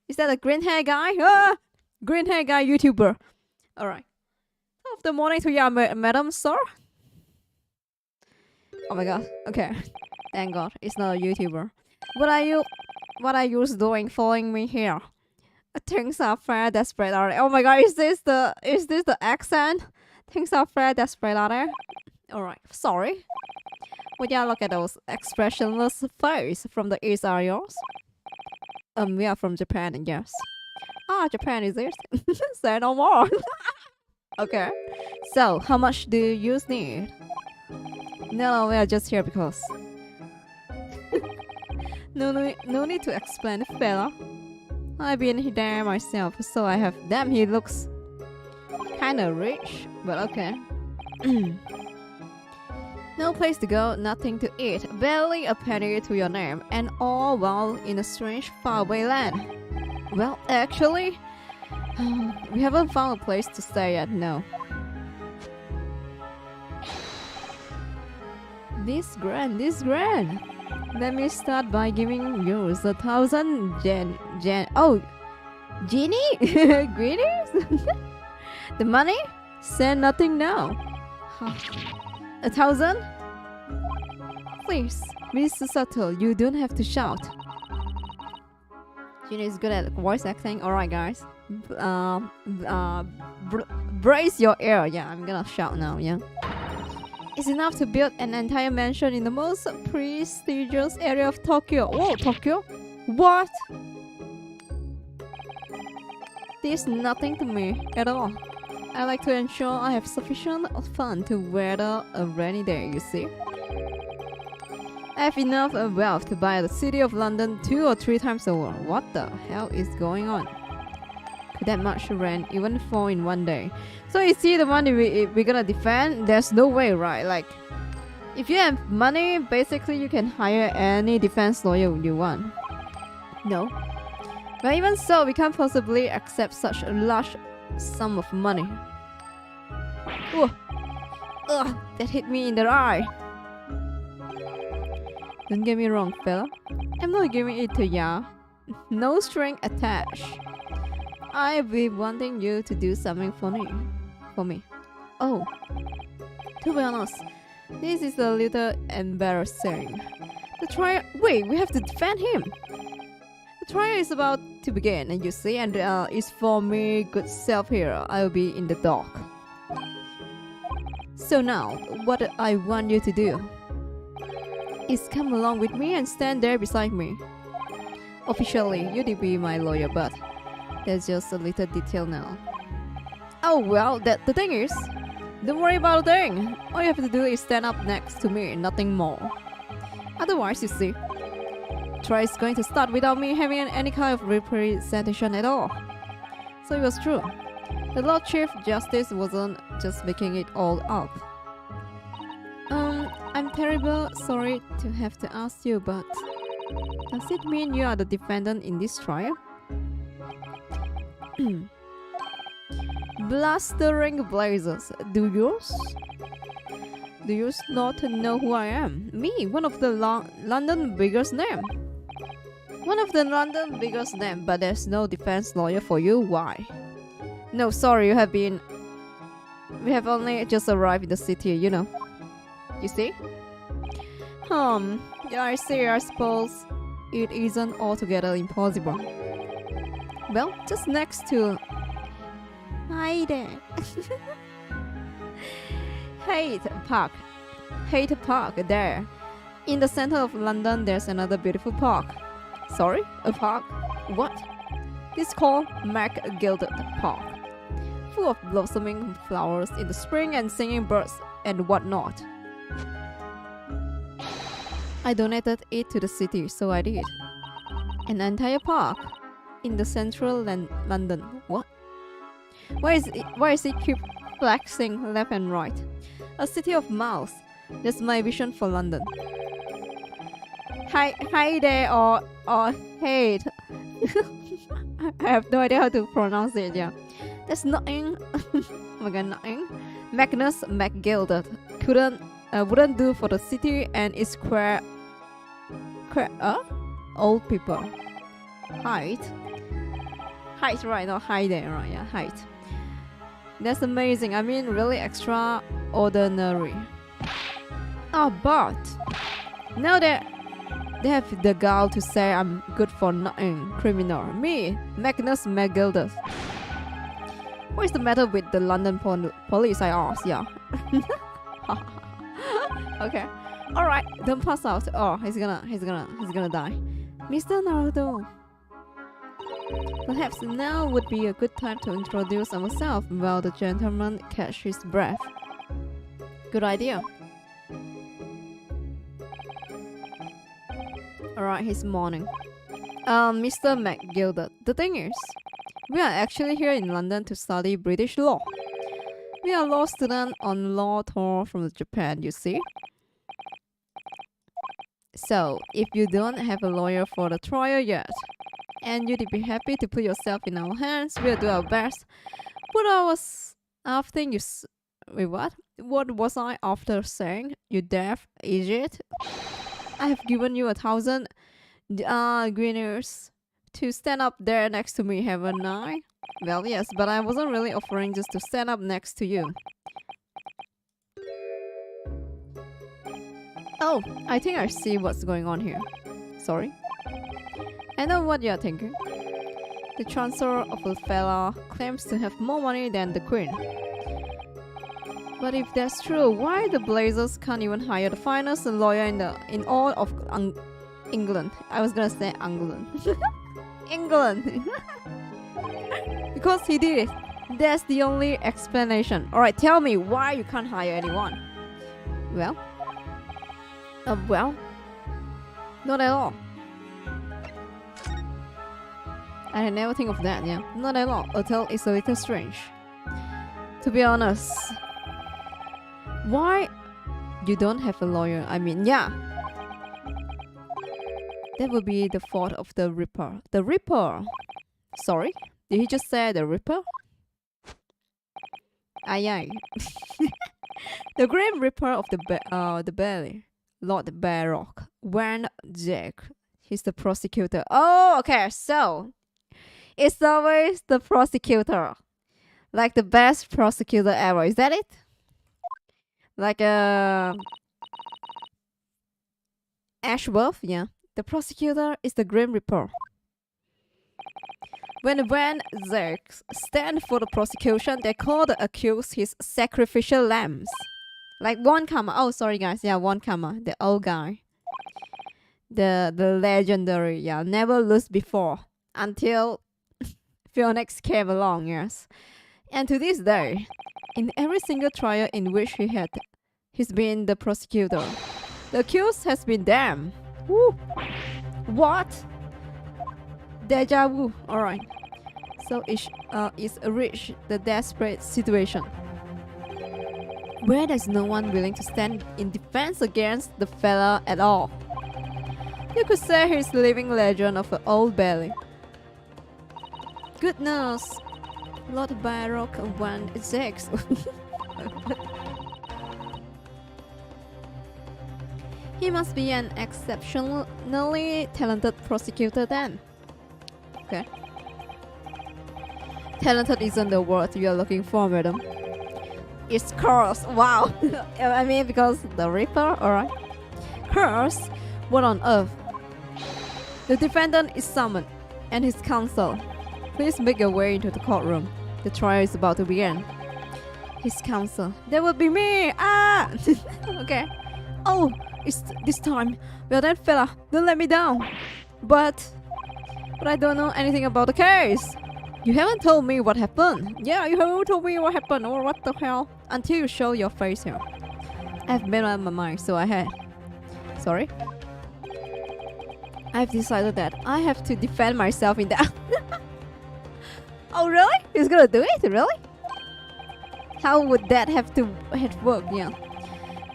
Is that a green hair guy? Ah! Green hair guy YouTuber. Alright. Top of the morning to you, madam, sir? Oh my god. Okay. Thank god, it's not a YouTuber. What are you doing following me here? Things are fair, desperate are they? Oh my god, is this the accent? Things are fair, desperate are they? Alright, sorry. Would you look at those expressionless face from the east are yours? We are from Japan, yes. Ah, Japan is it? Say no more. Okay. So, how much do you need? No, we are just here because. No need to explain, fella. I've been there myself, so I have. Damn, he looks kinda rich, but okay. No place to go, nothing to eat, barely a penny to your name, and all while in a strange, faraway land. Well, actually, we haven't found a place to stay yet, no. This grand. Let me start by giving you 1,000 oh, genie? Greenies? The money? Say nothing now. 1,000? Please, Mr. Subtle, you don't have to shout. Genie is good at voice acting. Alright, guys. Brace your ear. Yeah, I'm gonna shout now, yeah. It's enough to build an entire mansion in the most prestigious area of Tokyo. Whoa, Tokyo? What? This is nothing to me at all. I like to ensure I have sufficient fun to weather a rainy day, you see. I have enough wealth to buy the city of London 2 or 3 times over. What the hell is going on? Could that much rain even fall in one day? So you see the one we're gonna defend, there's no way, right? Like, if you have money, basically you can hire any defense lawyer you want. No. But even so, we can't possibly accept such a large sum of money. Ugh, that hit me in the eye. Don't get me wrong, fella. I'm not giving it to ya. No string attached. I've been wanting you to do something for me. Oh, to be honest, this is a little embarrassing. The trial. Wait, we have to defend him. The trial is about to begin, and you see, and it's for me, good self here. I'll be in the dock. So now, what I want you to do is come along with me and stand there beside me. Officially, you'd be my lawyer, but there's just a little detail now. Oh well, the thing is, don't worry about a thing. All you have to do is stand up next to me, nothing more. Otherwise, you see, trial is going to start without me having any kind of representation at all. So it was true. The Lord Chief Justice wasn't just making it all up. I'm terribly sorry to have to ask you, but does it mean you are the defendant in this trial? Blustering blazes. Do you not know who I am? Me, one of the London biggest name. One of the London biggest name, but there's no defense lawyer for you. Why? No, sorry, we have only just arrived in the city, you know. You see? Yeah, I see, I suppose it isn't altogether impossible. Well, just next to... Hi there. Hyde Park, there. In the center of London, there's another beautiful park. Sorry? A park? What? It's called Gilded Park. Full of blossoming flowers in the spring and singing birds and whatnot. I donated it to the city, so I did. An entire park in the central London. What? Why is it keep flexing left and right? A city of mouths. That's my vision for London. Hi there or hate. I have no idea how to pronounce it. Yeah, that's nothing. Oh my god, nothing. Magnus McGilded wouldn't do for the city and its old people. Height, right? Not high there, right? Yeah, height. That's amazing. I mean, really extraordinary. Oh, but now they have the gall to say I'm good for nothing, criminal. Me, Magnus McGilded. What is the matter with the London police? I asked. Yeah. Okay. All right. Don't pass out. Oh, he's gonna die. Mr. Naruto. Perhaps now would be a good time to introduce ourselves while the gentleman catches his breath. Good idea. Alright, it's morning. Mr. McGilded, the thing is, we are actually here in London to study British law. We are law students on law tour from Japan, you see. So, if you don't have a lawyer for the trial yet, and you'd be happy to put yourself in our hands, we'll do our best. What I was after you... Wait, what? What was I after saying? You deaf idiot? I have given you 1,000 guineas to stand up there next to me, haven't I? Well, yes, but I wasn't really offering just to stand up next to you. Oh, I think I see what's going on here. Sorry. I know what you're thinking. The Chancellor of the fella claims to have more money than the Queen. But if that's true, why the Blazers can't even hire the finest lawyer in all of England? I was gonna say England. England! Because he did it. That's the only explanation. Alright, tell me why you can't hire anyone. Well, not at all. I had never think of that, yeah. Not at all. Although it's a little strange. To be honest. Why you don't have a lawyer? I mean, yeah. That would be the fault of the Ripper. The Ripper? Sorry? Did he just say the Ripper? Aye aye. The Grim Reaper of the Belly. Lord Baroque. Van Jack. He's the prosecutor. Oh, okay, so it's always the prosecutor. Like the best prosecutor ever. Is that it? Like Ashworth, yeah. The prosecutor is the Grim Reaper. When Van Zerks stand for the prosecution, they call the accused his sacrificial lambs. Like one comma. Oh, sorry guys. Yeah, one comma. The old guy. The legendary, yeah. Never lose before. Until Phoenix came along, yes. And to this day, in every single trial in which he's been the prosecutor, the accused has been damned. Woo. What? Deja vu. Alright. So it's reached the desperate situation where there's no one willing to stand in defense against the fella at all. You could say he's the living legend of the Old Bailey. Goodness. Lord Baroque Van Zerks. He must be an exceptionally talented prosecutor then. Okay. Talented isn't the word you're looking for, madam. It's curse. Wow. I mean, because the Reaper, alright. Curse? What on earth? The defendant is summoned, and his counsel. Please make your way into the courtroom. The trial is about to begin. His counsel. That would be me! Ah! Okay. Oh! It's this time. Well, that fella, don't let me down. But I don't know anything about the case. You haven't told me what happened. Yeah, you haven't told me what happened or what the hell until you show your face here. I've made up my mind, so I had. Sorry? I've decided that I have to defend myself in that. Oh, really? He's gonna do it? Really? How would that have worked? Yeah.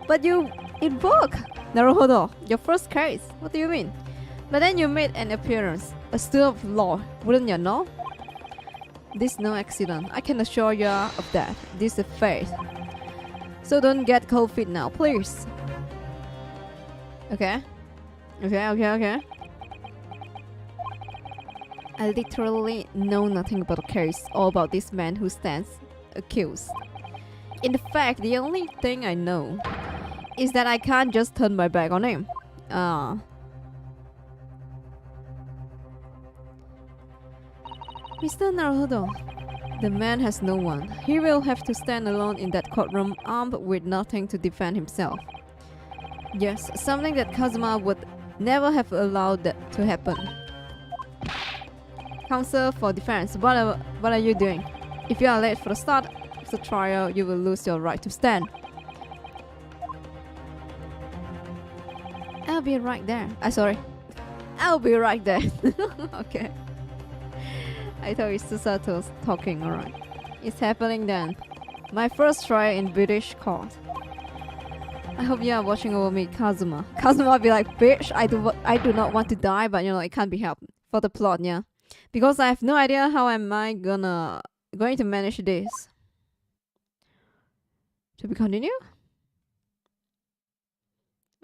But you invoke Naruhodo, your first case. What do you mean? But then you made an appearance, a student of law, wouldn't you know? This is no accident. I can assure you of that. This is fate. So don't get cold feet now, please. Okay. Okay. I literally know nothing about the case or about this man who stands accused. In fact, the only thing I know is that I can't just turn my back on him. Mr. Naruhodo, the man has no one. He will have to stand alone in that courtroom armed with nothing to defend himself. Yes, something that Kazuma would never have allowed that to happen. Counsel for defense, what are you doing? If you are late for the start of the trial, you will lose your right to stand. I'll be right there. Sorry. I'll be right there. Okay. I thought it's Susato talking, alright. It's happening then. My first trial in British court. I hope you are watching over me, Kazuma. Kazuma will be like, bitch, I do not want to die, but you know, it can't be helped. For the plot, yeah. Because I have no idea how am I going to manage this. Should we continue?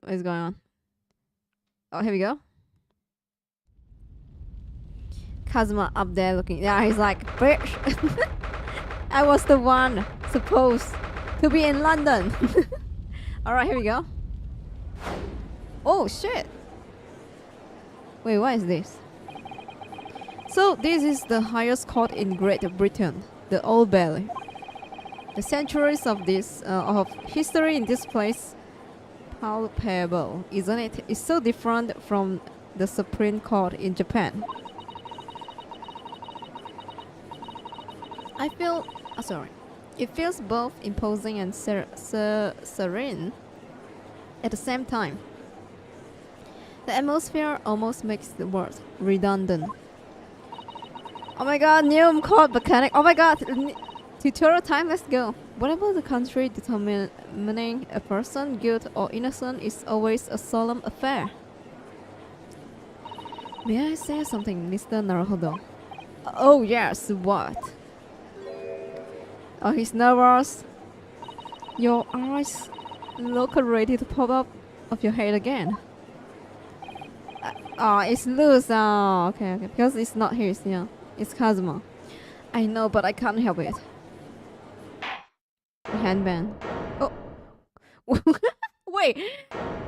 What is going on? Oh, here we go. Kazuma up there looking. Yeah, he's like, bitch. I was the one supposed to be in London. Alright, here we go. Oh, shit. Wait, what is this? So, this is the highest court in Great Britain, the Old Bailey. The centuries of history in this place palpable, isn't it? It's so different from the Supreme Court in Japan. It feels both imposing and serene at the same time. The atmosphere almost makes the word redundant. Oh my god, new court mechanic. Oh my god, tutorial time, let's go. Whatever the country determining a person guilty or innocent is always a solemn affair. May I say something, Mr. Naruhodo? Oh yes, what? Oh, he's nervous. Your eyes look ready to pop up of your head again. Oh, it's loose. Oh, okay. Because it's not his, yeah. It's Kazuma. I know, but I can't help it. Handband. Oh. wait,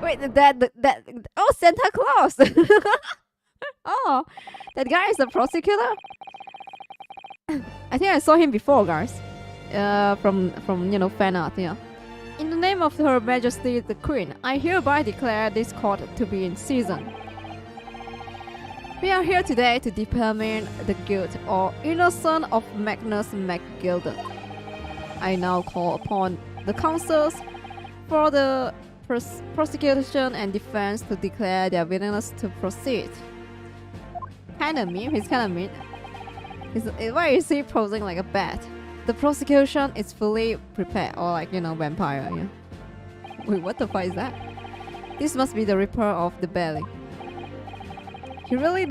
that. Oh, Santa Claus. Oh, that guy is the prosecutor. I think I saw him before, guys. From Fanart, yeah. In the name of Her Majesty the Queen, I hereby declare this court to be in session. We are here today to determine the guilt or innocence of Magnus MacGilded. I now call upon the counsels for the prosecution and defense to declare their willingness to proceed. Kinda mean, he's kinda mean. Why is he posing like a bat? The prosecution is fully prepared, or like, vampire, yeah. Wait, what the fuck is that? This must be the Reaper of the Belly. He really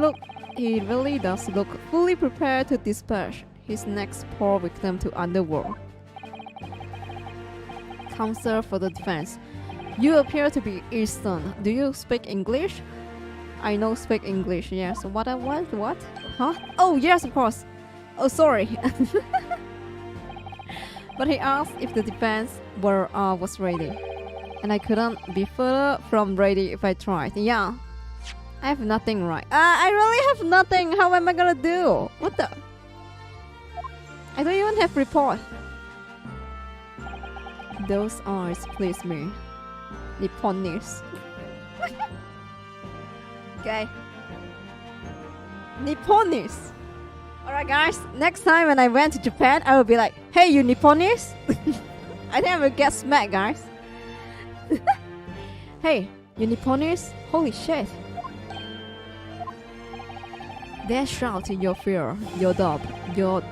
does look fully prepared to dispatch his next poor victim to underworld. Counsel for the defense. You appear to be Eastern. Do you speak English? I know speak English, yes. What? Huh? Oh, yes, of course. Oh, sorry. But he asked if the defense was ready. And I couldn't be further from ready if I tried. Yeah. I have nothing right. I really have nothing. How am I gonna do? What the? I don't even have report. Those eyes please me. Nipponese. Okay. Nipponese. Alright guys, next time when I went to Japan, I will be like, hey you Nipponese? I think I will get smacked, guys. Hey, you Nipponese? Holy shit. They shout your fear, your doubt, your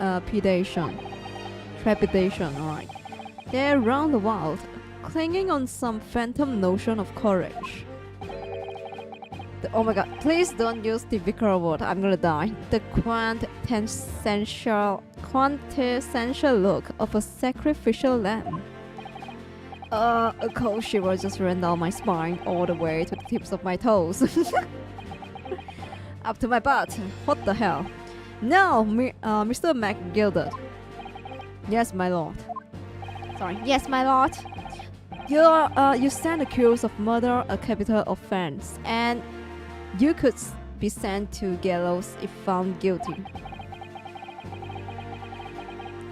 trepidation, alright. They're around the world, clinging on some phantom notion of courage. Oh my god, please don't use the vicar word, I'm gonna die. The quintessential look of a sacrificial lamb. A cold shiver just ran down my spine all the way to the tips of my toes. Up to my butt. What the hell? Now, Mr. MacGilded. Yes, my lord. Sorry. Yes, my lord. You stand accused of murder, a capital offense, and you could be sent to gallows if found guilty.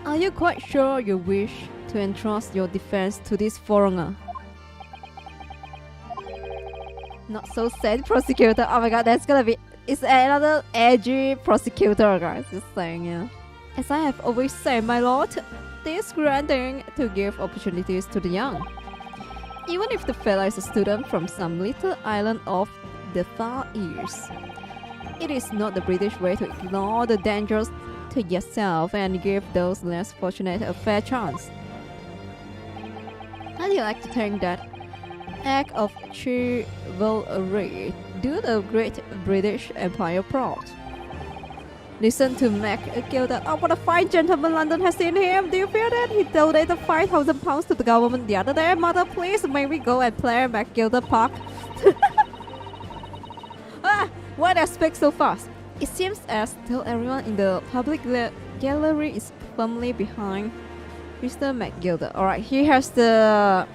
Are you quite sure you wish to entrust your defense to this foreigner? Not so sad, prosecutor. Oh my god, that's gonna be... It's another edgy prosecutor, guys. Just saying, yeah. As I have always said, my lord, this granting to give opportunities to the young. Even if the fella is a student from some little island off the Far East. It is not the British way to ignore the dangers to yourself and give those less fortunate a fair chance. How do you like to think that act of chivalry do the Great British Empire proud? Listen to MacGilda. Oh, what a fine gentleman London has seen him. Do you feel that? He donated £5,000 to the government the other day. Mother, please, may we go and play MacGilda Park? Why do I speak so fast? It seems as though everyone in the public gallery is firmly behind Mr. MacGilda. Alright, he has the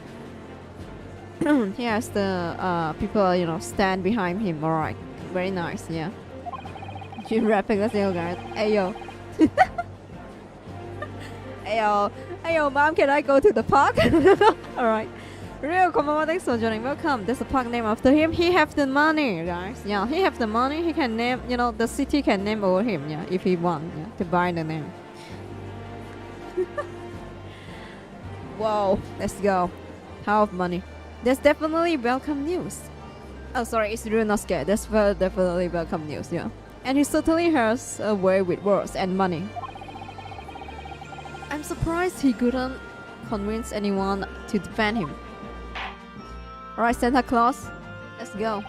people, stand behind him. Alright, very nice, yeah. Jin rapping, let's go, guys. Ayo. Ayo, mom, can I go to the park? Alright. Real, come on, thanks for joining. Welcome. There's a park named after him. He have the money, guys. Yeah, he have the money. He can name, the city can name over him, yeah, if he want, yeah, to buy the name. Whoa, let's go. Power of money. That's definitely welcome news. Oh, sorry, it's really not scared. That's definitely welcome news, yeah. And he certainly has a way with words and money. I'm surprised he couldn't convince anyone to defend him. Alright, Santa Claus, let's go.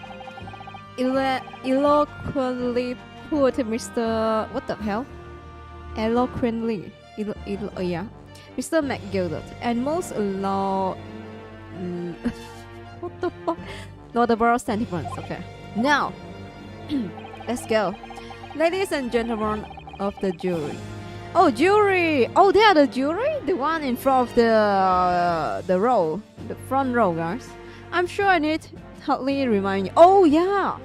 Eloquently put Mr. What the hell? Eloquently. Yeah. Mr. MacGilda. And most what the fuck? Laudable sentiments, okay. Now, let's go. Ladies and gentlemen of the jury. Oh, jury! Oh, they are the jury? The one in front of the row. The front row, guys. I'm sure I need hardly remind you. Oh, yeah!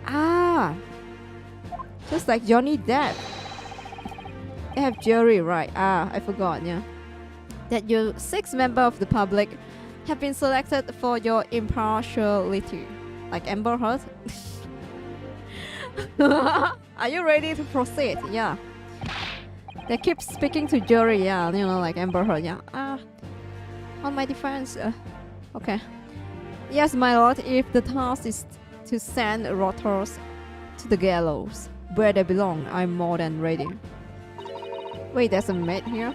Ah! Just like Johnny Depp. They have jury, right? Ah, I forgot, yeah. That you 6 members of the public have been selected for your impartiality. Like Amber Heard. Are you ready to proceed? Yeah. They keep speaking to jury, yeah, like Amber Heard, yeah. On my defense, okay. Yes, my lord, if the task is to send rotters to the gallows, where they belong, I'm more than ready. Wait, there's a maid here?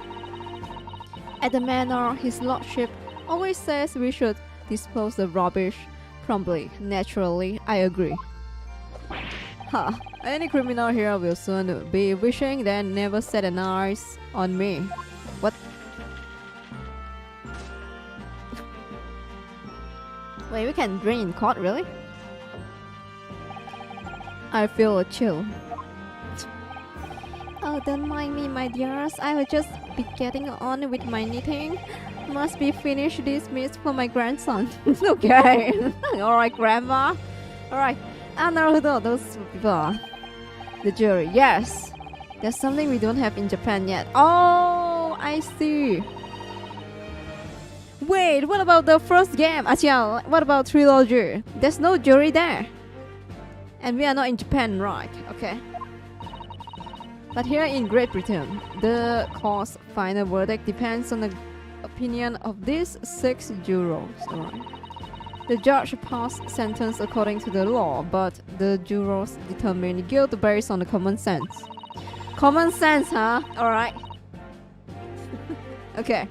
At the manor, his lordship always says we should dispose the rubbish promptly. Naturally, I agree. Huh. Any criminal here will soon be wishing they never set an eyes on me. What? Wait, we can drink in court, really? I feel a chill. Oh, don't mind me, my dears. I will just be getting on with my knitting. Must be finished this miss for my grandson. Okay. Alright, grandma. Alright. Naruto, those people are. The jury. Yes. There's something we don't have in Japan yet. Oh, I see. Wait, what about the first game? Achia, what about trilogy? There's no jury there. And we are not in Japan, right? Okay. But here in Great Britain, the court's final verdict depends on the opinion of these 6 jurors. Right. The judge passed sentence according to the law, but the jurors determined guilt based on the common sense. Common sense, huh? Alright. Okay.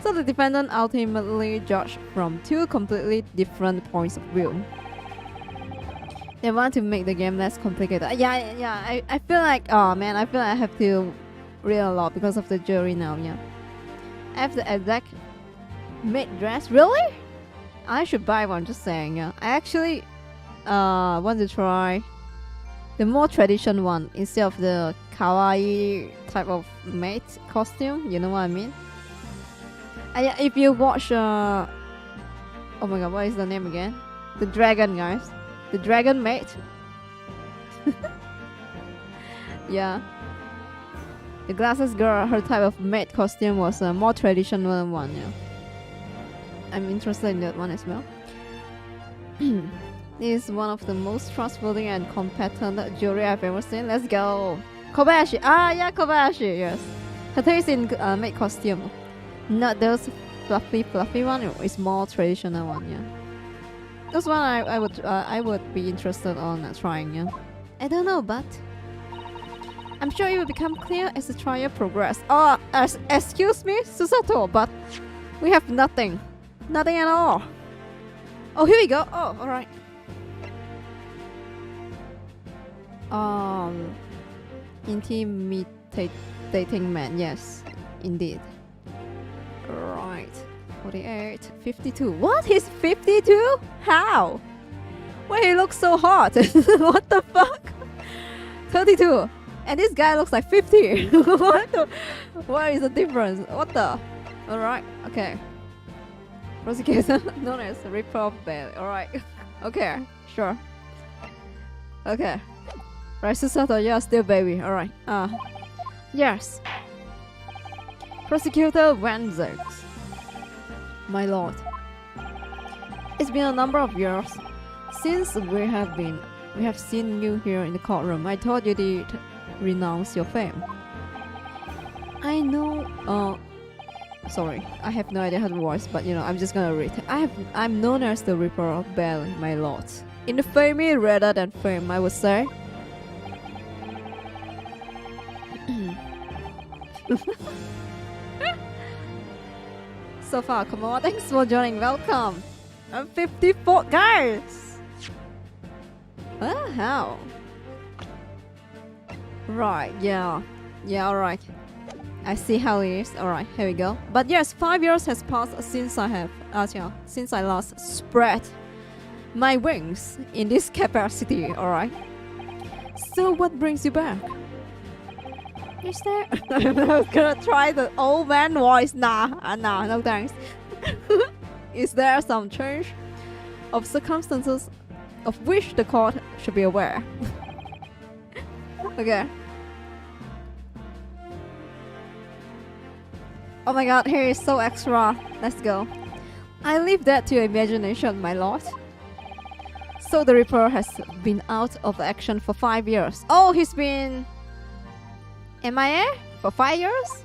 So the defendant ultimately judged from 2 completely different points of view. They want to make the game less complicated. Yeah. I feel like, oh man, I feel like I have to read a lot because of the jury now, yeah. I have the exact maid dress. Really? I should buy one, just saying, yeah. I actually want to try the more traditional one instead of the kawaii type of maid costume, you know what I mean? If you watch, oh my god, what is the name again? The dragon, guys. The dragon maid. Yeah. The glasses girl, her type of maid costume was a more traditional one, yeah. I'm interested in that one as well. This is one of the most trustworthy and competent jury I've ever seen. Let's go. Kobayashi. Ah, yeah, Kobayashi, yes. Her taste in maid costume. Not those fluffy one. It's more traditional one, yeah. Those one I would be interested on trying, yeah. I don't know, but I'm sure it will become clear as the trial progresses. Oh, excuse me, Susato, but We have nothing. Nothing at all. Oh, here we go. Oh, alright. Intimidating man. Yes, indeed. Right. 48. 52. What? He's 52? How? Why he looks so hot? What the fuck? 32. And this guy looks like 50. What is the difference? What the? Alright, okay. Prosecutor known as Ripper Bailey. Alright. Okay, sure. Okay. Right, Susato, you're still baby. Alright. Yes. Prosecutor Wenzix. My lord. It's been a number of years since we have seen you here in the courtroom. I thought you did renounce your fame. I know, sorry, I have no idea how to voice, but you know, I'm just gonna read. I'm known as the Ripper of Bailey, my lord. Infamy rather than fame, I would say. So far, come on, thanks for joining, welcome. I'm 54, guys. How? Right, yeah, alright. I see how it is. Alright, here we go. But yes, 5 years has passed since I last spread my wings in this capacity. Alright. So what brings you back? Is there? I'm gonna try the old man voice. Nah, no thanks. Is there some change of circumstances of which the court should be aware? Okay. Oh my god, here is so extra. Let's go. I leave that to your imagination, my lord. So the Reaper has been out of action for 5 years. Oh, he's been MIA for 5 years?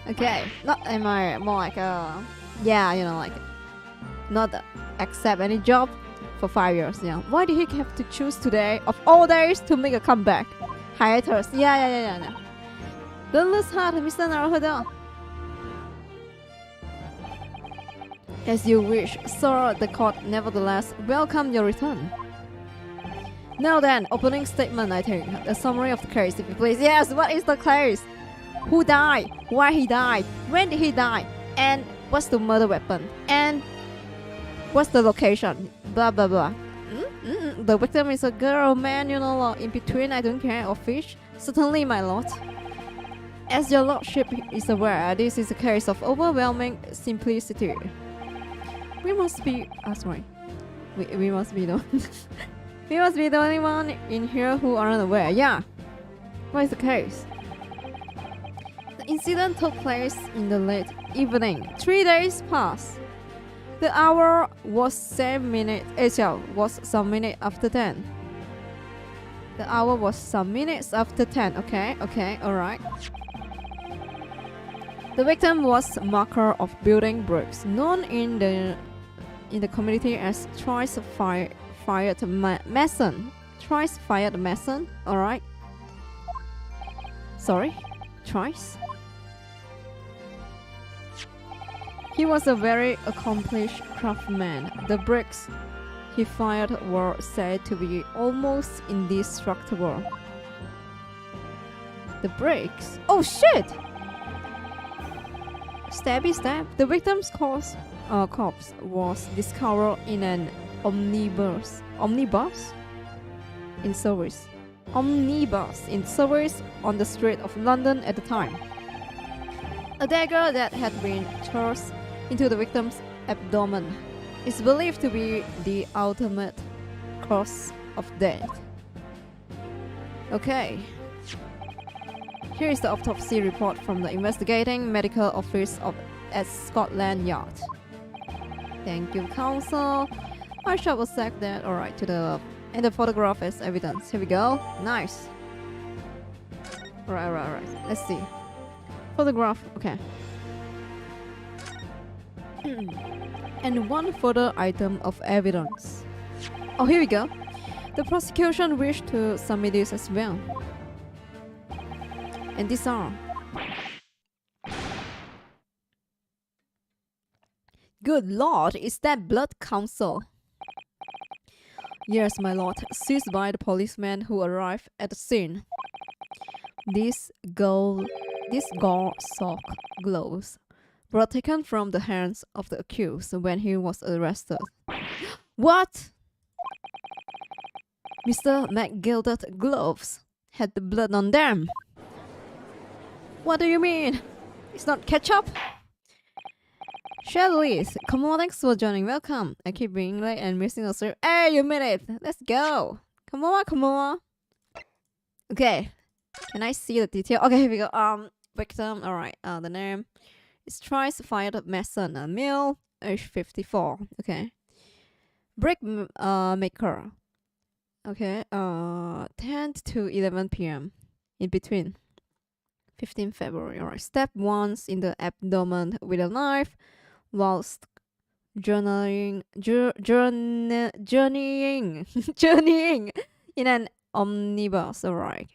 Okay, not MIA, more like yeah, you know, like not accept any job for 5 years. Yeah. Why did he have to choose today of all days to make a comeback? Hiatus. Yeah. No. Don't lose heart, Mr. Naruhodo. As you wish, sir, the court nevertheless welcome your return. Now then, opening statement, I think. The summary of the case, if you please. Yes, what is the case? Who died? Why he died? When did he die? And what's the murder weapon? And what's the location? Blah, blah, blah. The victim is a girl, man, you know, in between, I don't care, or fish. Certainly, my lord. As your lordship is aware, this is a case of overwhelming simplicity. We must be... sorry. We must be the... we must be the only one in here who aren't aware. Yeah. What is the case? The incident took place in the late evening. 3 days passed. The hour was some minute after 10. The hour was some minutes after 10. Okay, alright. The victim was a marker of building bricks, known in the community as thrice-fired mason. Thrice-fired mason, alright. Sorry? Thrice? He was a very accomplished craftsman. The bricks he fired were said to be almost indestructible. The bricks? Oh shit! Stabby stab. The victim's corpse was discovered in an omnibus in service on the street of London at the time. A dagger that had been thrust into the victim's abdomen is believed to be the ultimate cause of death. Okay. Here is the autopsy report from the investigating medical office at Scotland Yard. Thank you, counsel. I shall accept that. Alright, and the photograph as evidence. Here we go. Nice. Alright. Let's see. Photograph. Okay. And one further item of evidence. Oh, here we go. The prosecution wished to submit this as well. And these are Good lord, is that blood council? Yes, my lord, seized by the policeman who arrived at the scene. These gore sock gloves were taken from the hands of the accused when he was arrested. What? Mr. McGilded gloves had the blood on them. What do you mean? It's not ketchup? Shellys, come on, thanks for joining. Welcome. I keep being late and missing the surf. Hey, you made it. Let's go. Come on, come on. Okay. Can I see the detail? Okay, here we go. Victim. All right. The name is Trice Fired Mason, a male, age 54. Okay. Brick maker. Okay. 10 to 11 p.m. in between. 15 February. All right. Stabbed once in the abdomen with a knife whilst journeying journeying in an omnibus. All right.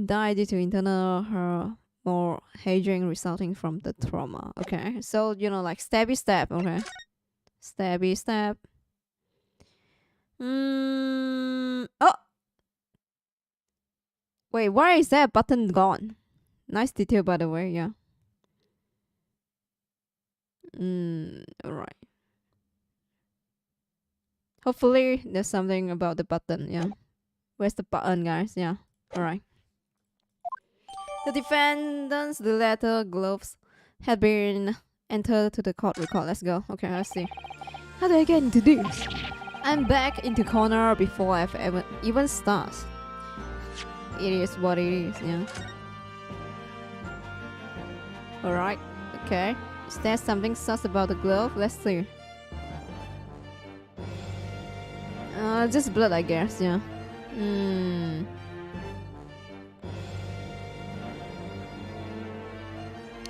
Died due to internal hemorrhaging resulting from the trauma. Okay, so you know, like stabby stab. Okay, stabby stab. Oh, wait, why is that button gone? Nice detail, by the way. Yeah. All right. Hopefully, there's something about the button. Yeah. Where's the button, guys? Yeah. All right. The defendants, the leather gloves, had been entered to the court record. Let's go. Okay, let's see. How do I get into this? I'm back into corner before I've even started. It is what it is, yeah. Alright, okay. Is there something sus about the glove? Let's see. Just blood, I guess, yeah.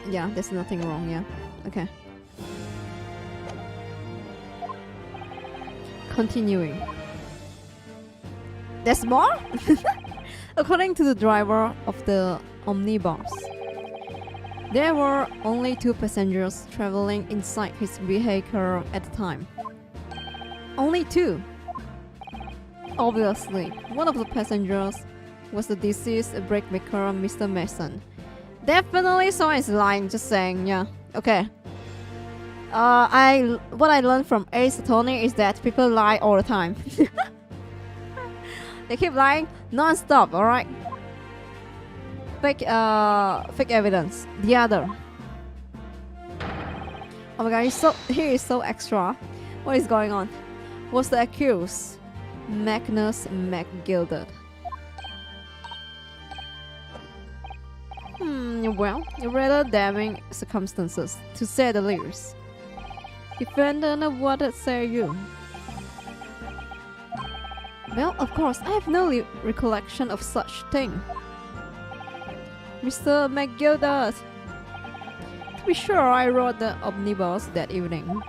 Yeah, there's nothing wrong, yeah. Okay. Continuing. There's more? According to the driver of the omnibus, there were only 2 passengers traveling inside his vehicle at the time. Only 2. Obviously, one of the passengers was the deceased brickmaker, Mr. Mason. Definitely someone is lying, just saying, yeah. Okay. What I learned from Ace Attorney is that people lie all the time. They keep lying non-stop, alright? Fake evidence. The other. Oh my god, he is so extra. What is going on? Was the accused Magnus McGilded? Well, rather damning circumstances, to say the least. Defendant, what say you? Well, of course, I have no recollection of such thing. Mr. McGilded. To be sure, I rode the omnibus that evening.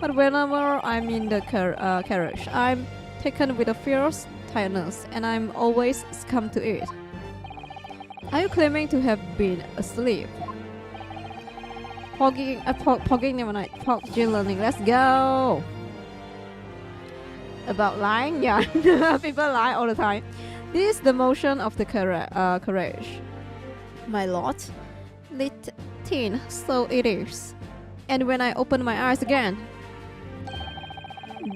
But whenever I'm in the carriage, I'm taken with a fierce tiredness, and I'm always succumb to it. Are you claiming to have been asleep? Pogging never night. Pog Jin learning. Let's go. About lying, yeah. People lie all the time. This is the motion of the carriage. My lord, lit tin, so it is. And when I opened my eyes again,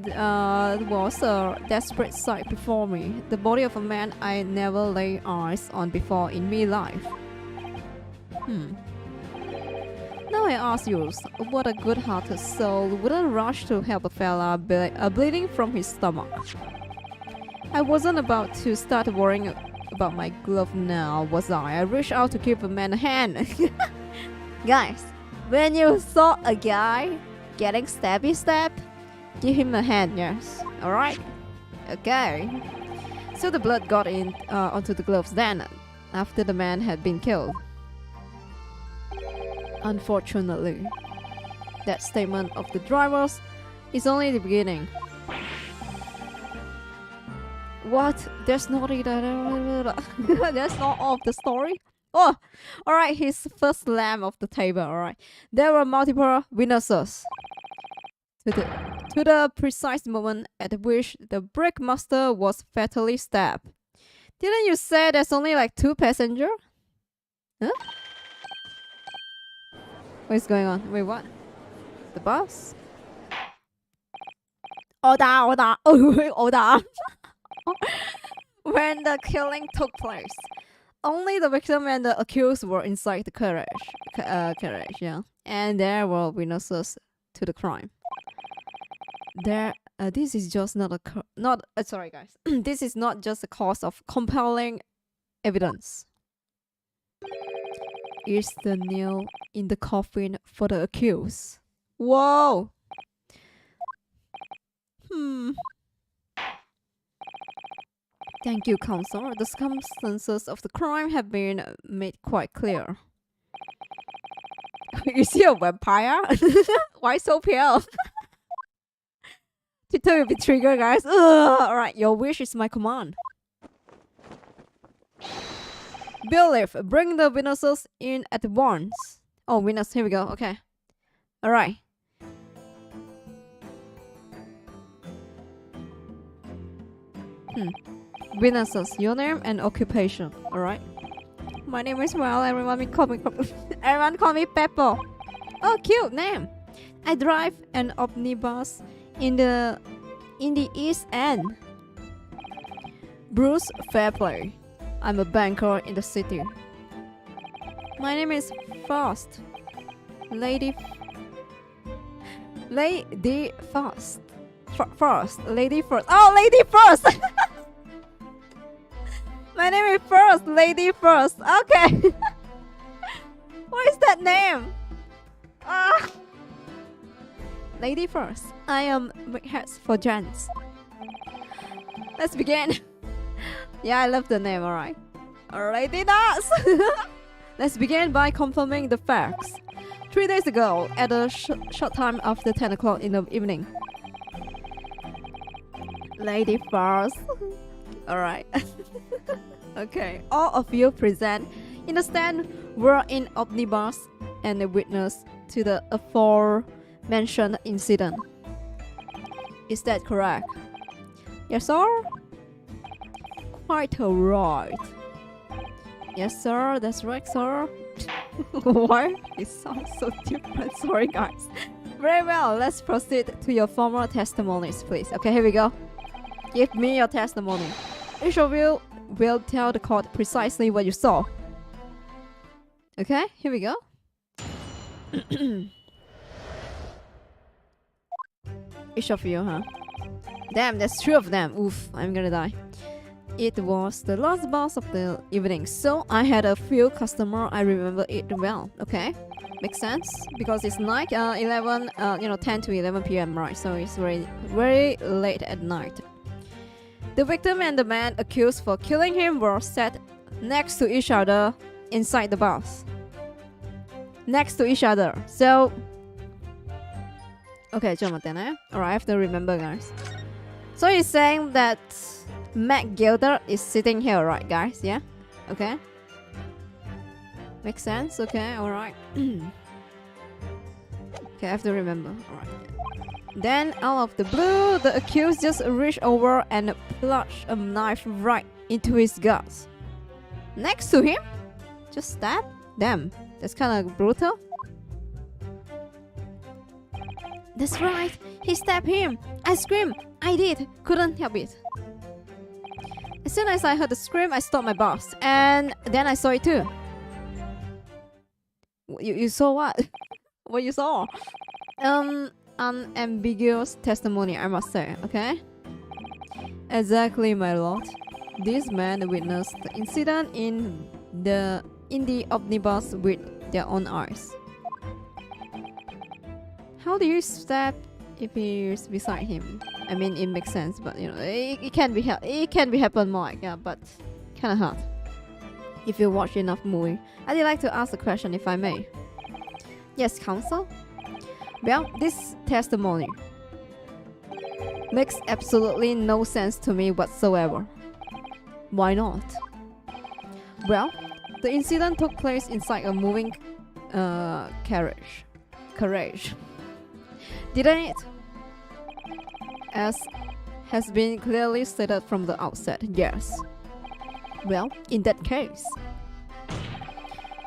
was a desperate sight before me. The body of a man I never laid eyes on before in me life. Now I ask you, what a good-hearted soul wouldn't rush to help a fella bleeding from his stomach? I wasn't about to start worrying about my glove now, was I? I reached out to give a man a hand. Guys, when you saw a guy getting stabbed, give him a hand, yes. Alright? Okay. So the blood got in onto the gloves then, after the man had been killed. Unfortunately, that statement of the drivers is only the beginning. What? That's not it. That's not all of the story. Oh, alright, his first lamb of the table, alright. There were multiple witnesses. to the precise moment at which the brickmaster was fatally stabbed. Didn't you say there's only like 2 passengers? Huh? What's going on? Wait, what? The bus? Oda! Oda! When the killing took place, only the victim and the accused were inside the carriage, yeah. And there were witnesses to the crime. This is just not a sorry guys. This is not just a cause of compelling evidence. Is the nail in the coffin for the accused? Whoa. Thank you, counsel. The circumstances of the crime have been made quite clear. Is he a vampire? Why so pale? Twitter will be triggered, guys. Alright, your wish is my command. Believe, bring the witnesses in at once. Oh, witness, here we go. Okay. Alright. Witnesses, your name and occupation. Alright. My name is Well. Everyone call me Pepper. Oh, cute name. I drive an omnibus in the East End. Bruce Fairplay. I'm a banker in the city. My name is Frost. Lady Frost. Lady First. Oh, Lady First. My name is First. Lady First. Okay. What is that name? Lady First. I am heads for gents. Let's begin. Yeah, I love the name. Alright. Alrighty, does. Let's begin by confirming the facts. 3 days ago, at a short time after 10 o'clock in the evening. Lady First. Alright. Okay. All of you present in the stand were in omnibus and a witness to the aforementioned incident. Is that correct? Yes, sir? Quite right. Yes, sir. That's right, sir. Why? It sounds so different. Sorry, guys. Very well. Let's proceed to your formal testimonies, please. Okay, here we go. Give me your testimony. Each of you will tell the court precisely what you saw. Okay, here we go. Each of you, huh? Damn, there's 3 of them. Oof, I'm gonna die. It was the last bus of the evening, so I had a few customers. I remember it well. Okay, makes sense because it's night, 11, 10 to 11 p.m. right? So it's very, very late at night. The victim and the man accused for killing him were sat next to each other inside the bus. Next to each other. So, okay, Alright, I have to remember, guys. So he's saying that Matt Gilder is sitting here, right, guys? Yeah? Okay. Makes sense? Okay, alright. Okay, I have to remember. Alright. Then, out of the blue, the accused just reached over and plunged a knife right into his guts. Next to him? Just stab? Damn, that's kind of brutal. That's right, he stabbed him. I screamed. I did. Couldn't help it. As soon as I heard the scream, I stopped my bus. And then I saw it too. You saw what? What you saw? Unambiguous testimony, I must say, okay? Exactly, my lord. This man witnessed the incident in the omnibus with their own eyes. How do you stab if he is beside him? I mean, it makes sense, but you know, it can be happen more like, yeah, but kind of hard. If you watch enough movie, I'd like to ask a question, if I may. Yes, counsel. Well, this testimony makes absolutely no sense to me whatsoever. Why not? Well, the incident took place inside a moving carriage. Didn't it? as has been clearly stated from the outset. Yes. Well, in that case,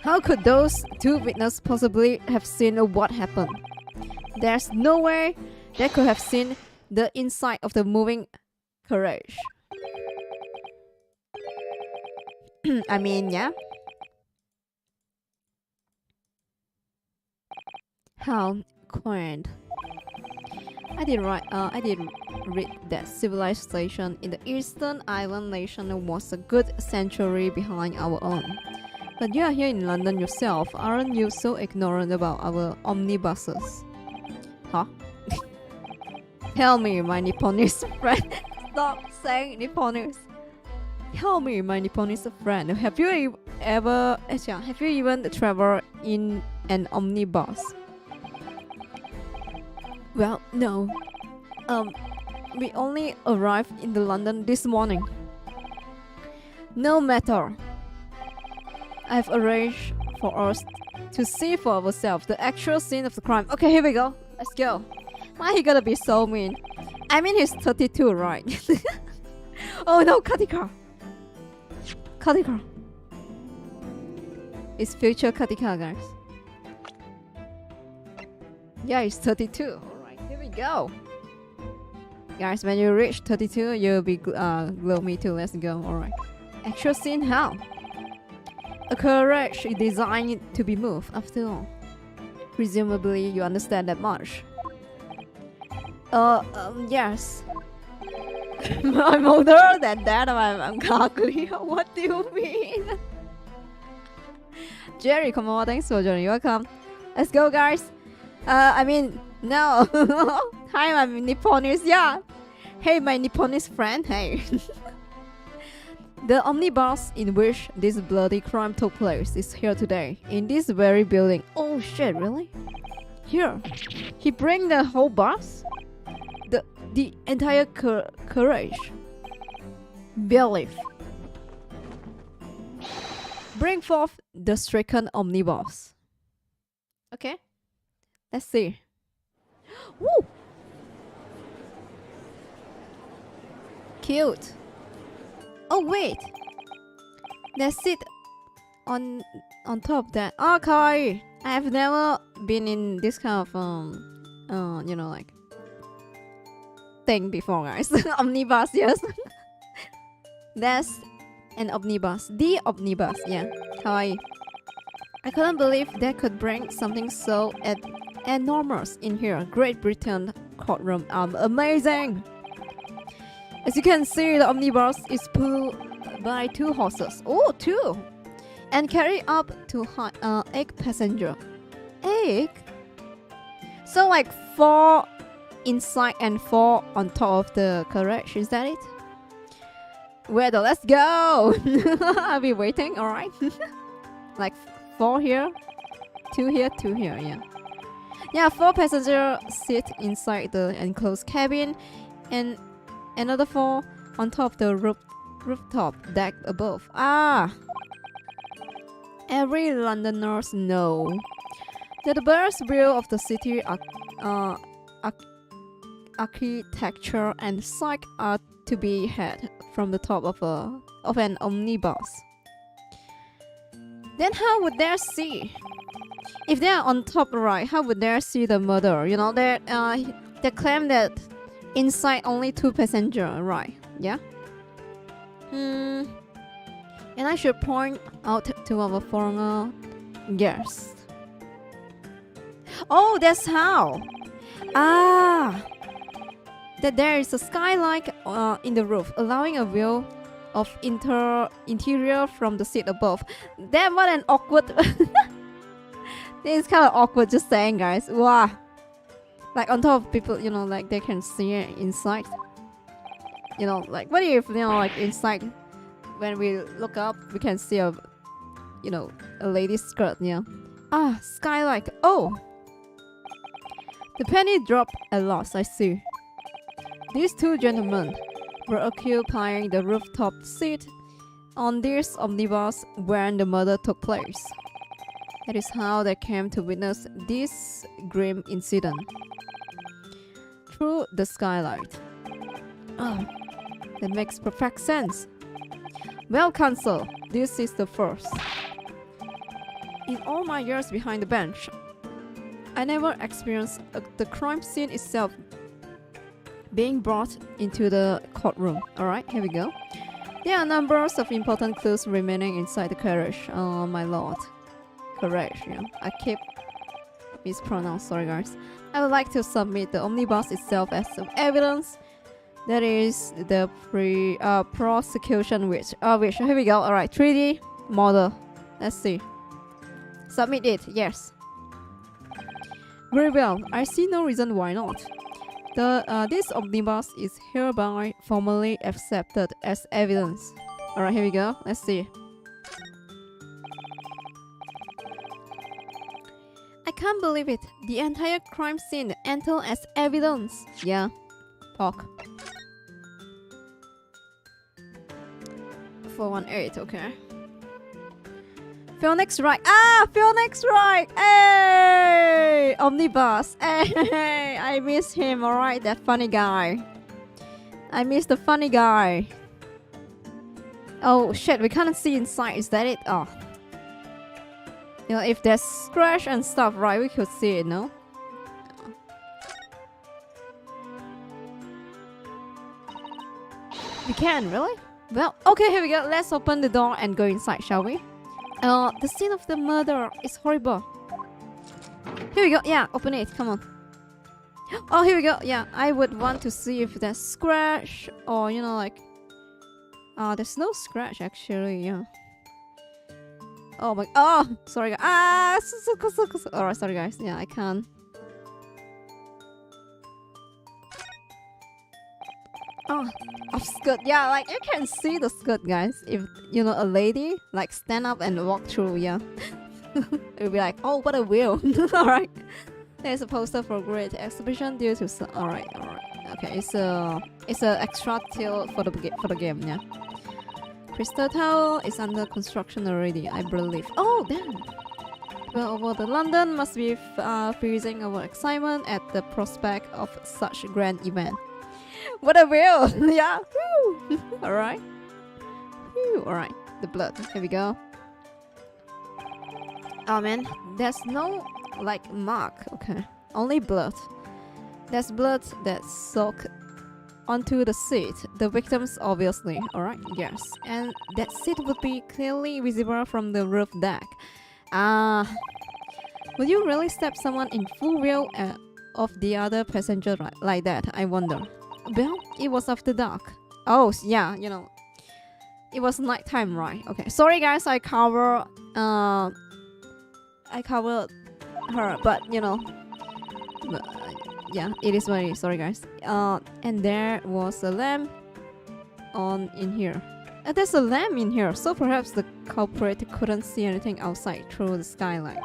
how could those two witnesses possibly have seen what happened? There's no way they could have seen the inside of the moving carriage. I mean, yeah. How quaint. I did read that civilization in the eastern island nation was a good century behind our own. But you are here in London yourself, aren't you so ignorant about our omnibuses? Huh? Tell me, my Nipponese friend. Stop saying Nipponese. Tell me, my Nipponese friend. Have you even traveled in an omnibus? Well, no. We only arrived in the London this morning. No matter. I've arranged for us to see for ourselves the actual scene of the crime. Okay, here we go. Let's go. Why he gotta be so mean? I mean, he's 32, right? Oh no, Katika. Katika. It's future Katika, guys. Yeah, he's 32. Here we go. Guys, when you reach 32, you'll be gloomy too. Let's go. Alright. Actual scene how? A carriage is designed to be moved, after all. Presumably, you understand that much. Yes. I'm older than that. I'm ugly. What do you mean? Jerry, come on. Thanks for joining. Welcome. Let's go, guys. No. Hi, my Nipponese. Yeah. Hey, my Nipponese friend. Hey. The omnibus in which this bloody crime took place is here today, in this very building. Oh shit, really? Here. He bring the whole bus? The entire carriage. Belief. Bring forth the stricken omnibus. Okay. Let's see. Woo! Cute. Oh wait. Let's sit on top of that. Oh, kawaii. I have never been in this kind of like thing before, guys. Omnibus, yes. That's an omnibus. The omnibus, yeah. Kawaii. I couldn't believe they could bring something so enormous in here. Great Britain courtroom. Amazing. As you can see, the omnibus is pulled by 2 horses. Oh, 2. And carry up to 8 passengers. 8? So like 4 inside and 4 on top of the carriage. Is that it? Well, let's go. I'll be waiting. All right. Like 4 here, 2 here, 2 here. Yeah. Yeah, 4 passengers sit inside the enclosed cabin, and another 4 on top of the rooftop deck above. Ah! Every Londoners know that the best view of the city architecture and sight are to be had from the top of an omnibus. Then how would they see? If they are on top right, how would they see the murder? You know, they claim that inside only 2 passengers, right? Yeah? And I should point out to our foreigner guests. Oh, that's how! Ah! That there is a skylight in the roof, allowing a view of interior from the seat above. Damn, what an awkward... This is kind of awkward just saying, guys. Wow. Like on top of people, you know, like they can see it inside. You know, like what if, you know, like inside, when we look up, we can see a lady's skirt, yeah. Ah, skylight. Oh! The penny dropped at last, I see. These 2 gentlemen were occupying the rooftop seat on this omnibus when the murder took place. That is how they came to witness this grim incident. Through the skylight. Oh, that makes perfect sense. Well, Counsel, this is the first. In all my years behind the bench, I never experienced the crime scene itself being brought into the courtroom. Alright, here we go. There are numbers of important clues remaining inside the carriage. Oh my lord. Carriage, yeah. I keep mispronounced, sorry guys. I would like to submit the omnibus itself as evidence. That is the prosecution which here we go. Alright, 3D model. Let's see. Submit it, yes. Very well, I see no reason why not. This omnibus is hereby formally accepted as evidence. Alright, here we go. Let's see. I can't believe it. The entire crime scene entered as evidence. Yeah. Talk. 418, okay. Phoenix Wright. Ah! Phoenix Wright! Hey! Omnibus. Hey! I miss him, alright? That funny guy. I miss the funny guy. Oh shit, we can't see inside. Is that it? Oh. You know, if there's scratch and stuff, right, we could see it, no? We can, really? Well, okay, here we go. Let's open the door and go inside, shall we? The scene of the murder is horrible. Here we go. Yeah, open it. Come on. Oh, here we go. Yeah, I would want to see if there's scratch or, you know, like... there's no scratch, actually, yeah. Oh my... Oh! Sorry, guys. Ah! Alright, sorry, guys. Yeah, I can't. Oh, of skirt. Yeah, like you can see the skirt, guys. If you know a lady like stand up and walk through, yeah, it'll be like, oh, what a wheel. All right. There's a poster for great exhibition due to. All right. Okay, it's a extra till for the game, yeah. Crystal Tower is under construction already, I believe. Oh, damn. Well, over the London must be freezing over excitement at the prospect of such a grand event. What a wheel! Yeah. Woo. Alright. Alright. The blood. Here we go. Oh man, there's no like mark. Okay. Only blood. There's blood that soaked onto the seat. The victims obviously. Alright. Yes. And that seat would be clearly visible from the roof deck. Would you really stab someone in full view of the other passenger like that? I wonder. Well, it was after dark. Oh, yeah, you know. It was nighttime, right? Okay. Sorry, guys, I covered her, but, you know. Yeah, it is what it is. Sorry, guys. And there was a lamp in here. There's a lamp in here, so perhaps the culprit couldn't see anything outside through the skylight.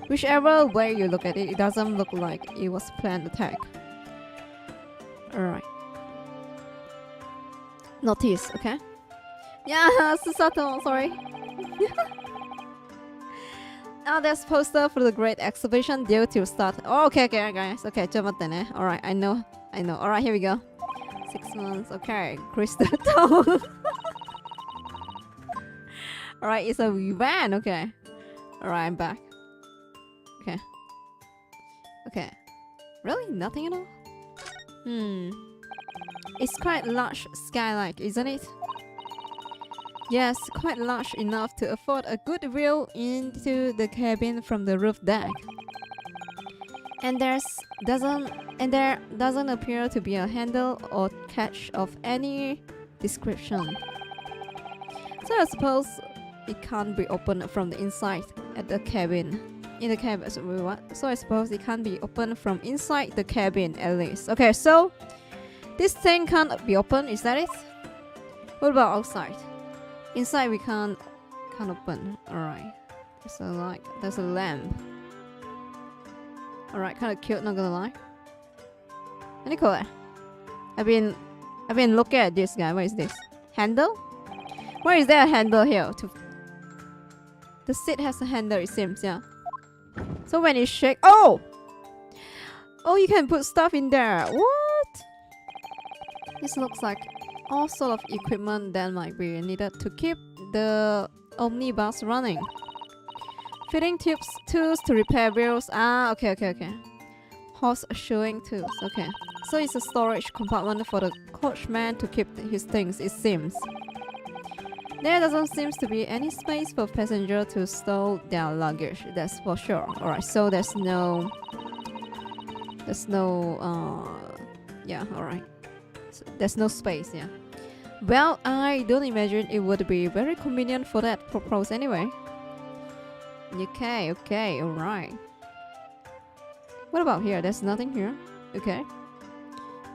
Whichever way you look at it, it doesn't look like it was planned attack. Alright. Notice, okay? Yeah, Susato, sorry. Now there's poster for the great exhibition due to start. Oh, okay, guys. Okay, alright, I know. Alright, here we go. 6 months, okay. Crystal Town. Alright, it's a van, okay. Alright, I'm back. Okay. Really? Nothing at all? It's quite large skylight, isn't it? Yes, quite large enough to afford a good view into the cabin from the roof deck. And there doesn't appear to be a handle or catch of any description. So I suppose it can't be opened from the inside at the cabin. In the cabin, so I suppose it can't be opened from inside the cabin at least. Okay, so this thing can't be opened, is that it? What about outside? Inside we can't open. Alright. There's a lamp. Alright, kinda cute, not gonna lie. Any cool. I've been looking at this guy. What is this? Handle? Why is there a handle here? The seat has a handle, it seems, yeah. So when you shake, oh, you can put stuff in there. What? This looks like all sort of equipment that might be needed to keep the omnibus running. Fitting tubes, tools to repair wheels. Ah, okay. Horse shoeing tools. Okay. So it's a storage compartment for the coachman to keep his things, it seems. There doesn't seem to be any space for passengers to store their luggage, that's for sure. Alright, so there's no... yeah, alright. So there's no space, yeah. Well, I don't imagine it would be very convenient for that purpose anyway. Okay, alright. What about here? There's nothing here. Okay.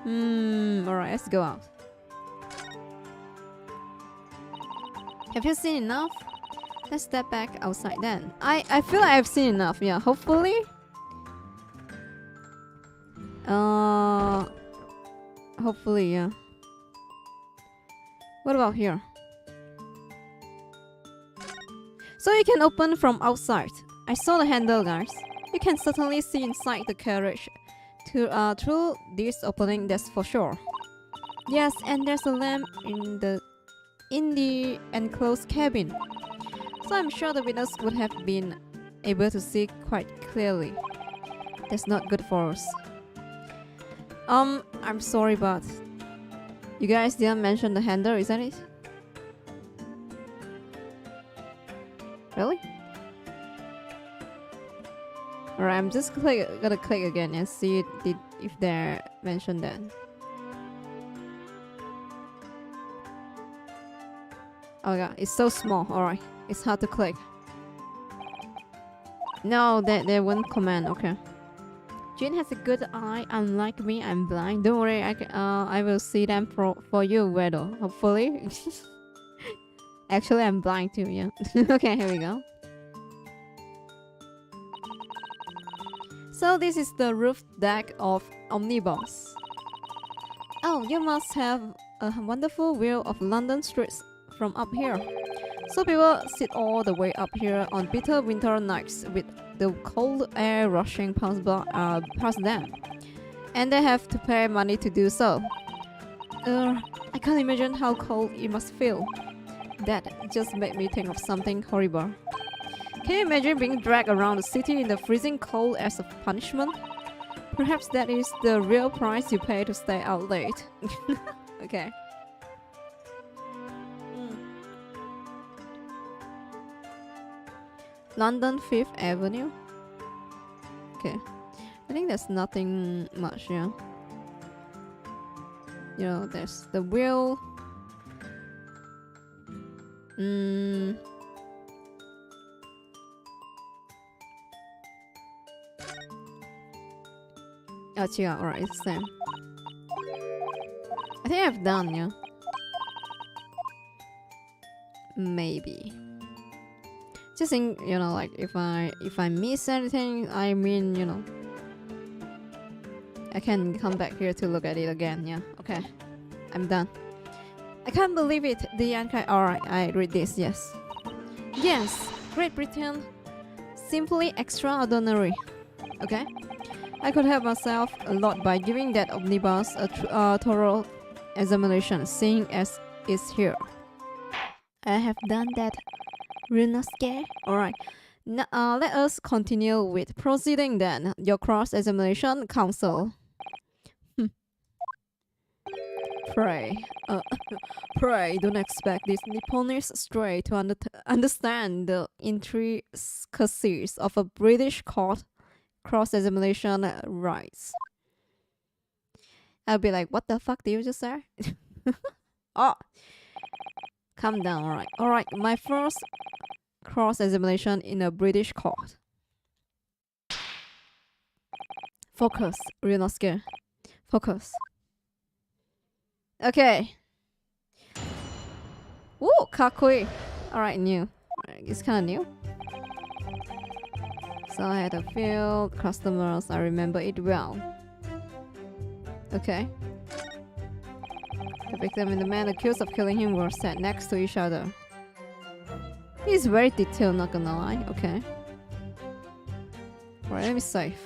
Alright, let's go out. Have you seen enough? Let's step back outside then. I feel like I've seen enough, yeah, hopefully. Hopefully, yeah. What about here? So you can open from outside. I saw the handle, guys. You can certainly see inside the carriage through this opening, that's for sure. Yes, and there's a lamp in the enclosed cabin. So I'm sure the witness would have been able to see quite clearly. That's not good for us. I'm sorry, but you guys didn't mention the handle, is that it? Really? Alright, I'm just gonna click again and see if they mentioned that. Oh yeah, it's so small. Alright, it's hard to click. No, they won't comment. Okay. Jin has a good eye. Unlike me, I'm blind. Don't worry, I will see them for you, Wedo. Hopefully. Actually, I'm blind too. Yeah. Okay, here we go. So this is the roof deck of Omnibus. Oh, you must have a wonderful view of London streets from up here. So people sit all the way up here on bitter winter nights with the cold air rushing past them. And they have to pay money to do so. I can't imagine how cold it must feel. That just made me think of something horrible. Can you imagine being dragged around the city in the freezing cold as a punishment? Perhaps that is the real price you pay to stay out late. Okay. London 5th Avenue. Okay. I think there's nothing much, yeah. You know, there's the wheel. Oh, yeah, alright, it's the same. I think I've done, yeah. Maybe. Just think, you know, like if I miss anything, I mean, you know, I can come back here to look at it again. Yeah, okay, I'm done. I can't believe it. The anchor. Alright, I read this. Yes, Great Britain, simply extraordinary. Okay, I could help myself a lot by giving that omnibus a thorough examination, seeing as it's here. I have done that. Runaway. Alright. Let us continue with proceeding then. Your cross-examination, counsel. Pray. Pray don't expect this Nipponese stray to understand the intricacies of a British court cross-examination rights. I'll be like, what the fuck did you just say? Oh. Calm down, alright. Alright, my first cross-examination in a British court. Focus, Ryunosuke. Focus. Okay. Woo, kakui. Alright, new. It's kinda new. So I had a few customers, I remember it well. Okay. The victim and the man accused of killing him were sat next to each other. He's very detailed, not gonna lie. Okay. Alright, let me save.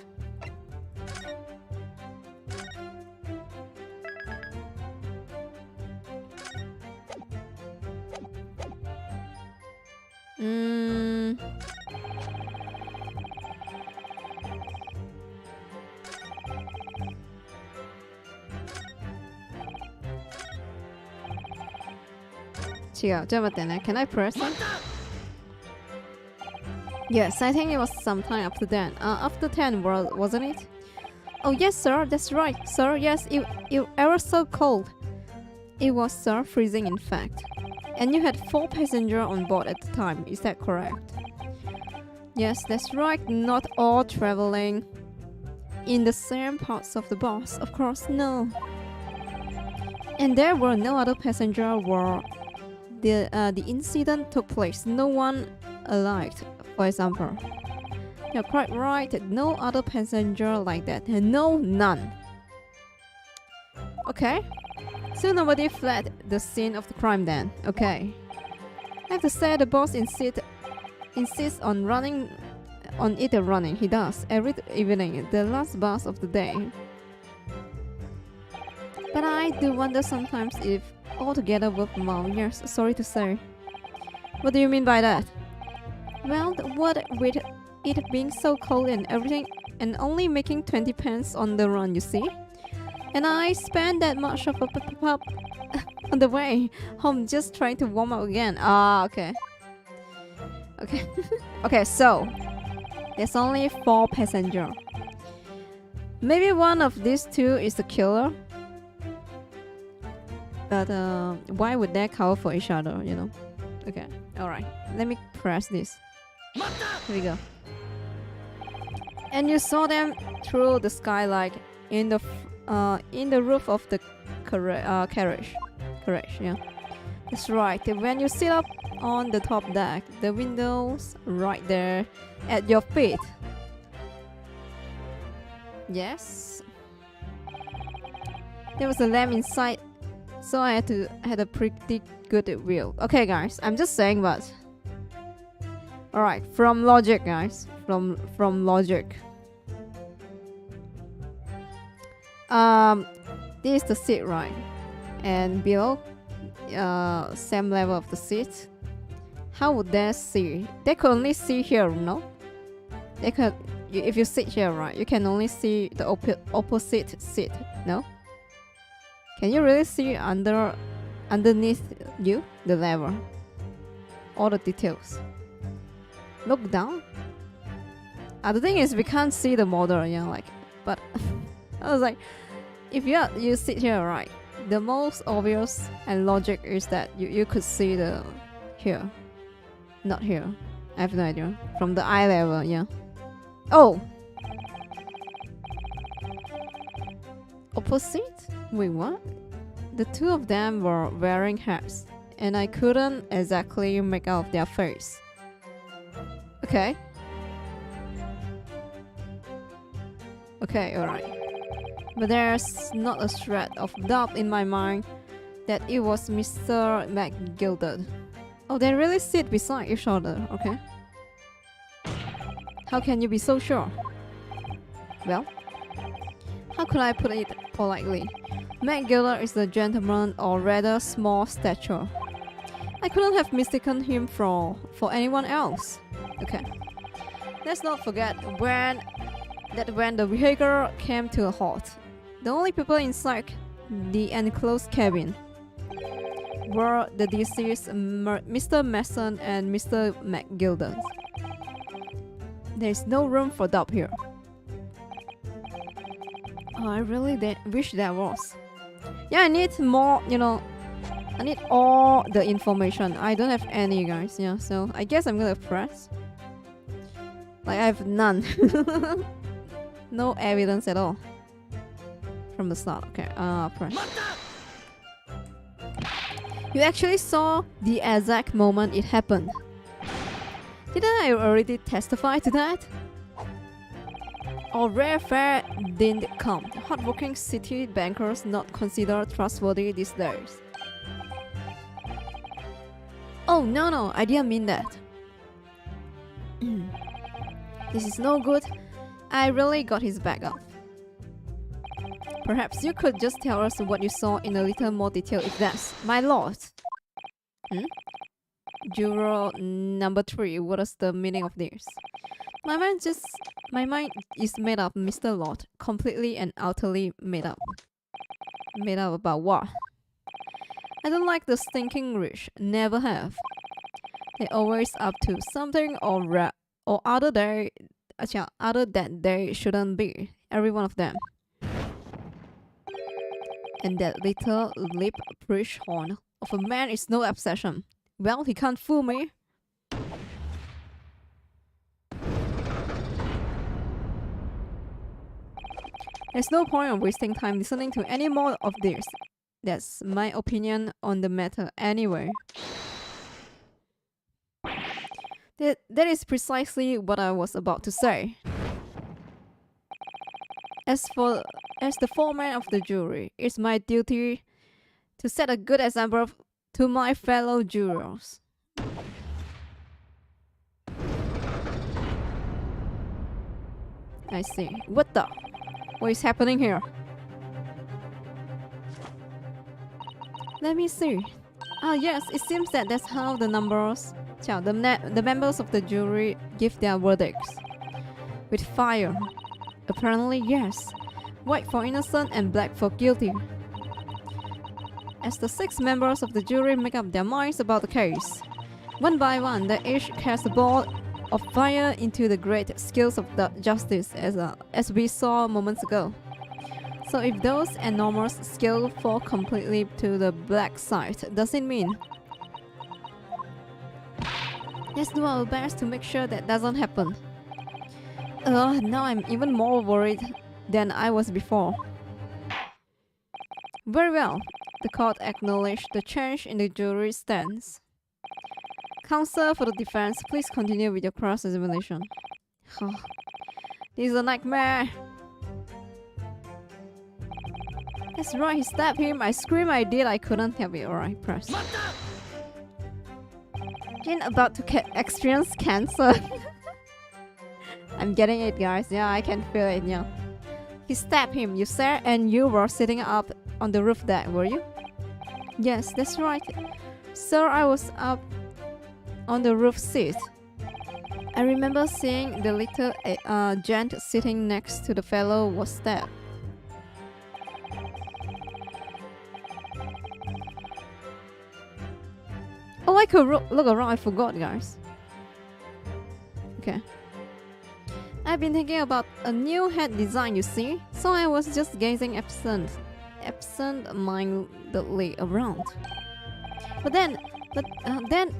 違う。ちょっと待ってね。Can I press it? Yes, I think it was sometime after then. After 10, wasn't it? Oh yes, sir. That's right, sir. Yes, it ever so cold. It was, sir, freezing in fact. And you had 4 passengers on board at the time. Is that correct? Yes, that's right. Not all traveling in the same parts of the bus. Of course, no. And there were no other passengers where the incident took place. No one alive, for example. You're quite right. No other passenger like that. No, none. Okay. So nobody fled the scene of the crime then. Okay. I have to say the boss insists on running. He does every evening, the last bus of the day. But I do wonder sometimes if altogether worthwhile. Yes, sorry to say. What do you mean by that? Well, what with it being so cold and everything, and only making 20 pence on the run, you see? And I spent that much of a pop on the way home just trying to warm up again. Ah, okay. Okay. Okay, so there's only 4 passengers. Maybe one of these 2 is the killer. But why would they cover for each other, you know? Okay, alright. Let me press this. Here we go. And you saw them through the skylight in the roof of the carriage. Yeah. That's right. When you sit up on the top deck, the windows right there at your feet. Yes. There was a lamp inside, so I had a pretty good view. Okay, guys, I'm just saying, but alright, from logic, guys, from logic. This is the seat, right? And below, same level of the seat. How would they see? They could only see here, no? They could, if you sit here, right? You can only see the opposite seat, no? Can you really see underneath you the level? All the details. Look down. The thing is, we can't see the model, yeah, like. But I was like, if you sit here, right? The most obvious and logic is that you could see the here, not here. I have no idea. From the eye level, yeah. Oh, opposite? Wait, what? The 2 of them were wearing hats, and I couldn't exactly make out their face. Okay. Okay, alright. But there's not a shred of doubt in my mind that it was Mr. McGilded. Oh, they really sit beside each other, okay? How can you be so sure? Well, how could I put it politely? McGilded is a gentleman of rather small stature. I couldn't have mistaken him for anyone else. Okay. Let's not forget when the vehicle came to a halt, the only people inside the enclosed cabin were the deceased Mr. Mason and Mr. McGilded. There is no room for doubt here. Oh, I really wish there was. Yeah, I need more, you know, I need all the information. I don't have any, guys, yeah, so I guess I'm gonna press. Like, I have none. No evidence at all. From the start, okay, press. You actually saw the exact moment it happened. Didn't I already testify to that? Or rare fare didn't come. Hardworking city bankers not considered trustworthy these days. Oh, no, I didn't mean that. This is no good. I really got his back up. Perhaps you could just tell us what you saw in a little more detail if that's my lord. Juror number 3, what is the meaning of this? My mind is made up, Mr. Lord. Completely and utterly made up. Made up about what? I don't like the stinking rich. Never have. They're always up to something or other that they shouldn't be. Every one of them. And that little lip prish horn of a man is no obsession. Well, he can't fool me. There's no point of wasting time listening to any more of this. That's my opinion on the matter anyway. That is precisely what I was about to say. As the foreman of the jury, it's my duty to set a good example to my fellow jurors. I see. What is happening here? Let me see. Yes, it seems that that's how the members of the jury give their verdicts. With fire. Apparently, yes. White for innocent and black for guilty. As the 6 members of the jury make up their minds about the case, one by one, they each cast a ball of fire into the great skills of the justice as we saw moments ago. So if those enormous skills fall completely to the black side, does it mean? Let's do our best to make sure that doesn't happen. Now I'm even more worried than I was before. Very well. The court acknowledged the change in the jury's stance. Counsel for the defense, please continue with your cross-examination. This is a nightmare. That's right, he stabbed him. I screamed, I did. I couldn't help it. Alright, press. Jin about to experience cancer. I'm getting it, guys. Yeah, I can feel it. Yeah. He stabbed him, you said, and you were sitting up on the roof deck, were you? Yes, that's right. Sir, I was up on the roof seat. I remember seeing the little gent sitting next to the fellow was stabbed. Oh, I could look around. I forgot, guys. Okay. I've been thinking about a new head design, you see. So I was just gazing absent-mindedly around. But then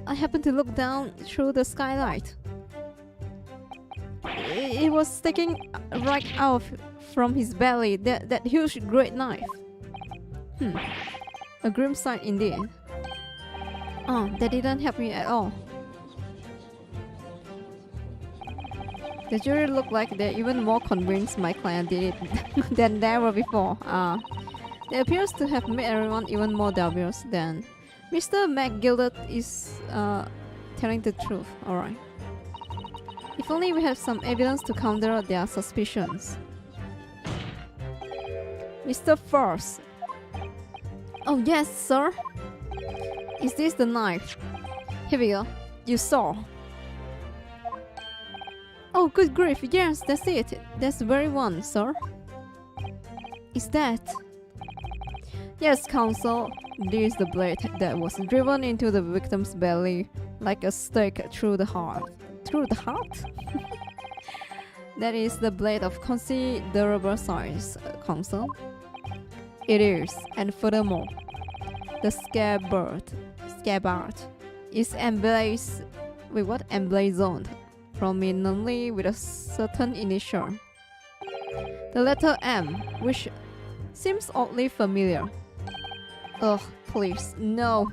I happened to look down through the skylight. It was sticking right out from his belly, that huge great knife. A grim sight indeed. Oh, that didn't help me at all. The jury looked like they're even more convinced my client did it than they were before. It appears to have made everyone even more dubious than Mr. McGilded is telling the truth. Alright. If only we have some evidence to counter their suspicions. Mr. Force. Oh yes, sir. Is this the knife? Here we go. You saw. Oh, good grief. Yes, that's it. That's the very one, sir. Is that? Yes, counsel. This is the blade that was driven into the victim's belly like a stake through the heart. Through the heart? That is the blade of considerable size, counsel. It is, and furthermore, the scabbard is emblazoned prominently with a certain initial. The letter M, which seems oddly familiar. Ugh, please, no.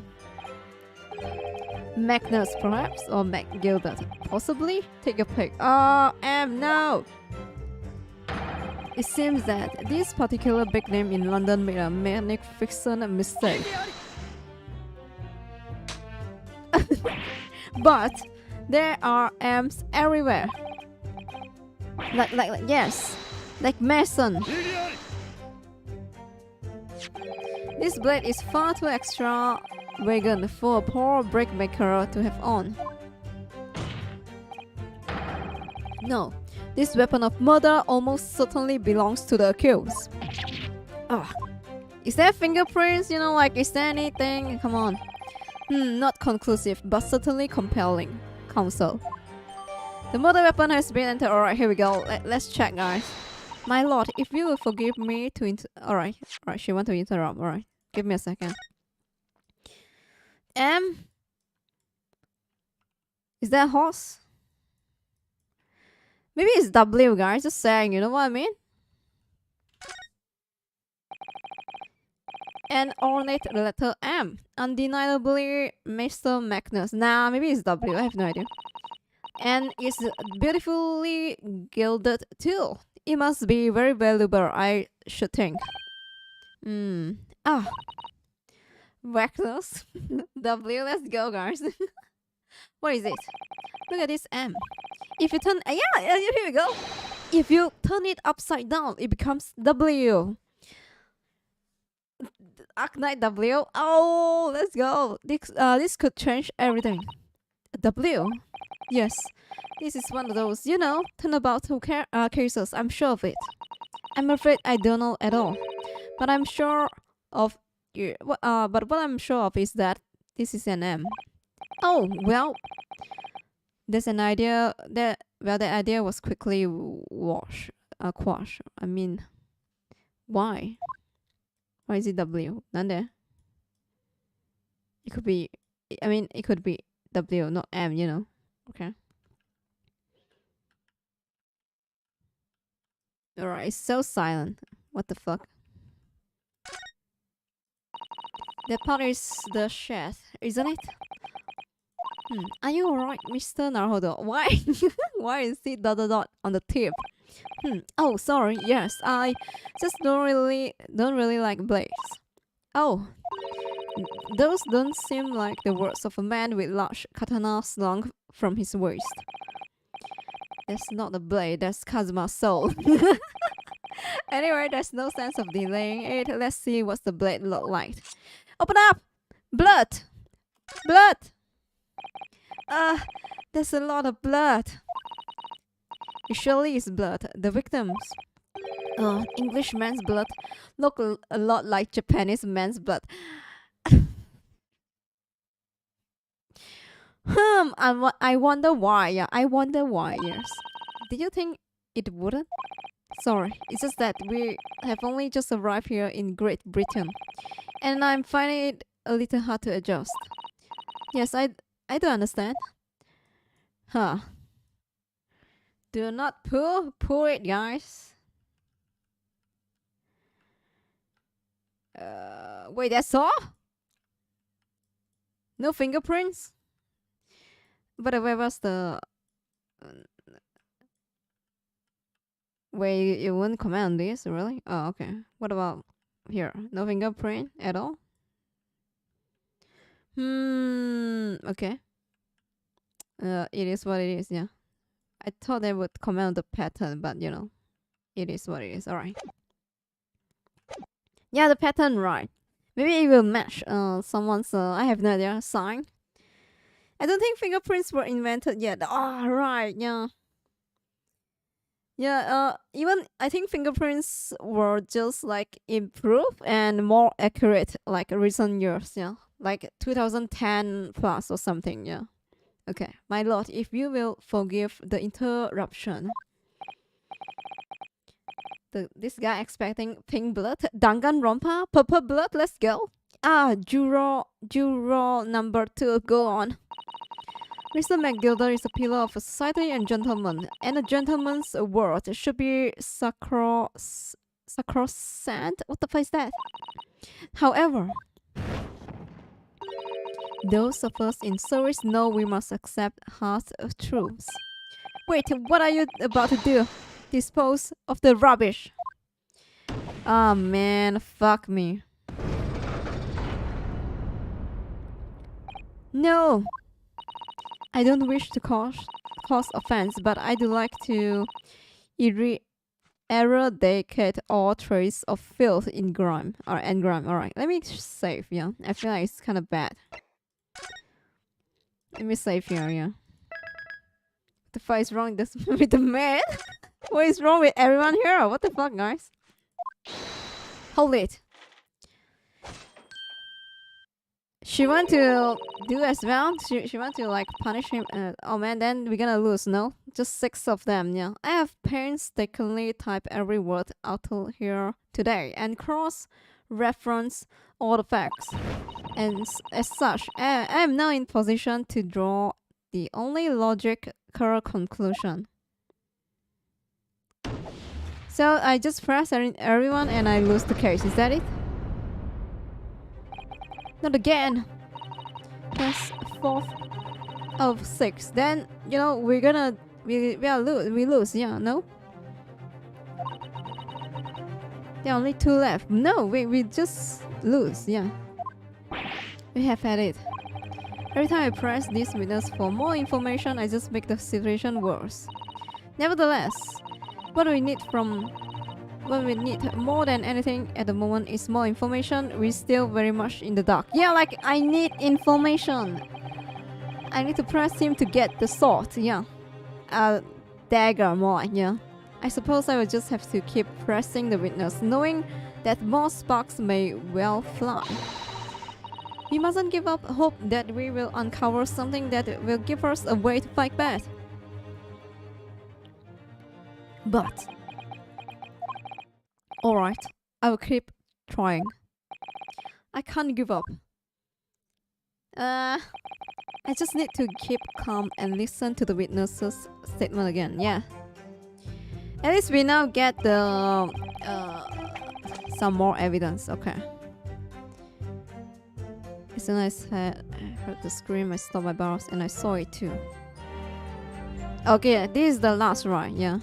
Magnus, perhaps? Or McGilded? Possibly? Take a pick. Oh, M, no! It seems that this particular big name in London made a magnificent mistake. But there are M's everywhere. Yes, like Mason. This blade is far too extravagant for a poor brickmaker to have on. No, this weapon of murder almost certainly belongs to the accused. Is there fingerprints? You know, like, is there anything? Come on. Not conclusive, but certainly compelling. Counsel. The murder weapon has been entered. Alright, here we go. Let's check, guys. My lord, if you will forgive me to Alright, she want to interrupt. Alright, give me a second. Is that a horse? Maybe it's W, guys. Just saying, you know what I mean? An ornate letter M. Undeniably Mr. Magnus. Nah, maybe it's W. I have no idea. And it's beautifully gilded too. It must be very valuable, I should think. Magnus. W, let's go, guys. What is it? Look at this M. If you turn... yeah, here we go. If you turn it upside down, it becomes W. Arcnight W. Oh, let's go. This could change everything. W. Yes. This is one of those, you know, turnabout cases. I'm sure of it. I'm afraid I don't know at all. But I'm sure of... but what I'm sure of is that this is an M. Oh, well... There's an idea that... Well, the idea was quickly quashed. I mean... Why? Why is it W? None there. It could be... I mean, it could be W, not M, you know. Okay. Alright, it's so silent. What the fuck? That part is the shed, isn't it? Are you alright, Mr. Naruhodo? Why? Why is it ... on the tip? Oh, sorry. Yes, I just don't really like blades. Oh, those don't seem like the words of a man with large katana slung from his waist. That's not a blade. That's Kazuma's soul. Anyway, there's no sense of delaying it. Let's see what's the blade look like. Open up! Blood! Blood! There's a lot of blood. It surely is blood. The victims. English man's blood look a lot like Japanese man's blood. I wonder why. Yeah, I wonder why. Yes. Did you think it wouldn't? Sorry, it's just that we have only just arrived here in Great Britain, and I'm finding it a little hard to adjust. Yes, I do understand. Huh. Do not pull it, guys. Wait, that's all? No fingerprints? But where was the... Wait, you wouldn't comment on this, really? Oh, okay. What about here? No fingerprint at all? Okay. It is what it is, yeah. I thought they would comment on the pattern, but you know, it is what it is. Alright. Yeah, the pattern, right. Maybe it will match someone's, I have no idea, sign. I don't think fingerprints were invented yet. Oh, right, yeah. Yeah, even I think fingerprints were just like improved and more accurate like recent years, yeah. Like 2010 plus or something, yeah. Okay, my lord, if you will forgive the interruption. This guy expecting pink blood, Danganronpa, purple blood, let's go. Juror number 2, go on. Mr. McGilder is a pillar of society and gentleman, and a gentleman's word should be sacrosanct. What the fuck is that? However, those of us in service know we must accept harsh truths. Wait, what are you about to do? Dispose of the rubbish. Oh man, fuck me. No! I don't wish to cause offense, but I do like to eradicate all trace of filth in grime. Alright, let me save, yeah. I feel like it's kind of bad. Let me save here, yeah. What the fuck is wrong with the man? What is wrong with everyone here? What the fuck, guys? Hold it. She want to do as well. She want to like punish him. Oh man, then we're gonna lose. No, just 6 of them. Yeah, I have painstakingly typed every word out here today and cross-reference all the facts. And as such, I am now in position to draw the only logical conclusion. So I just press everyone and I lose the case. Is that it? Not again. That's 4th of 6. Then you know we lose. Yeah, no. There are only 2 left. No, we just lose. Yeah, we have had it. Every time I press this witness for more information, I just make the situation worse. Nevertheless, what we need more than anything at the moment is more information. We're still very much in the dark. Yeah, like I need information. I need to press him to get the sword. Yeah, dagger more. Yeah, I suppose I will just have to keep pressing the witness, knowing that more sparks may well fly. We mustn't give up hope that we will uncover something that will give us a way to fight back. But alright, I will keep trying. I can't give up. I just need to keep calm and listen to the witness's statement again. Yeah. At least we now get the some more evidence. Okay. As soon as I heard the scream, I stopped my barrels and I saw it too. Okay, this is the last, right? Yeah.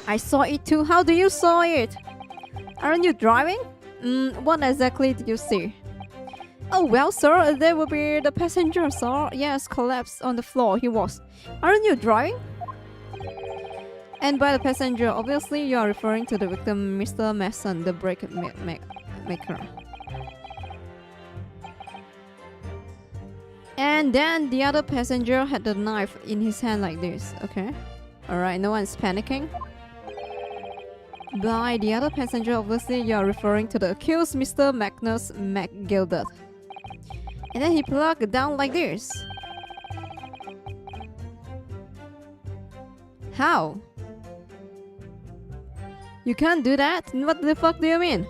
I saw it too. How do you saw it? Aren't you driving? What exactly did you see? Oh well, sir, there will be the passenger, sir. Yes, collapsed on the floor. He was. Aren't you driving? And by the passenger, obviously you are referring to the victim, Mr. Mason, the brake maker. And then the other passenger had the knife in his hand like this. Okay. Alright, no one's panicking. By the other passenger, obviously you are referring to the accused, Mr. Magnus McGilded. And then he plugged down like this. How? You can't do that? What the fuck do you mean?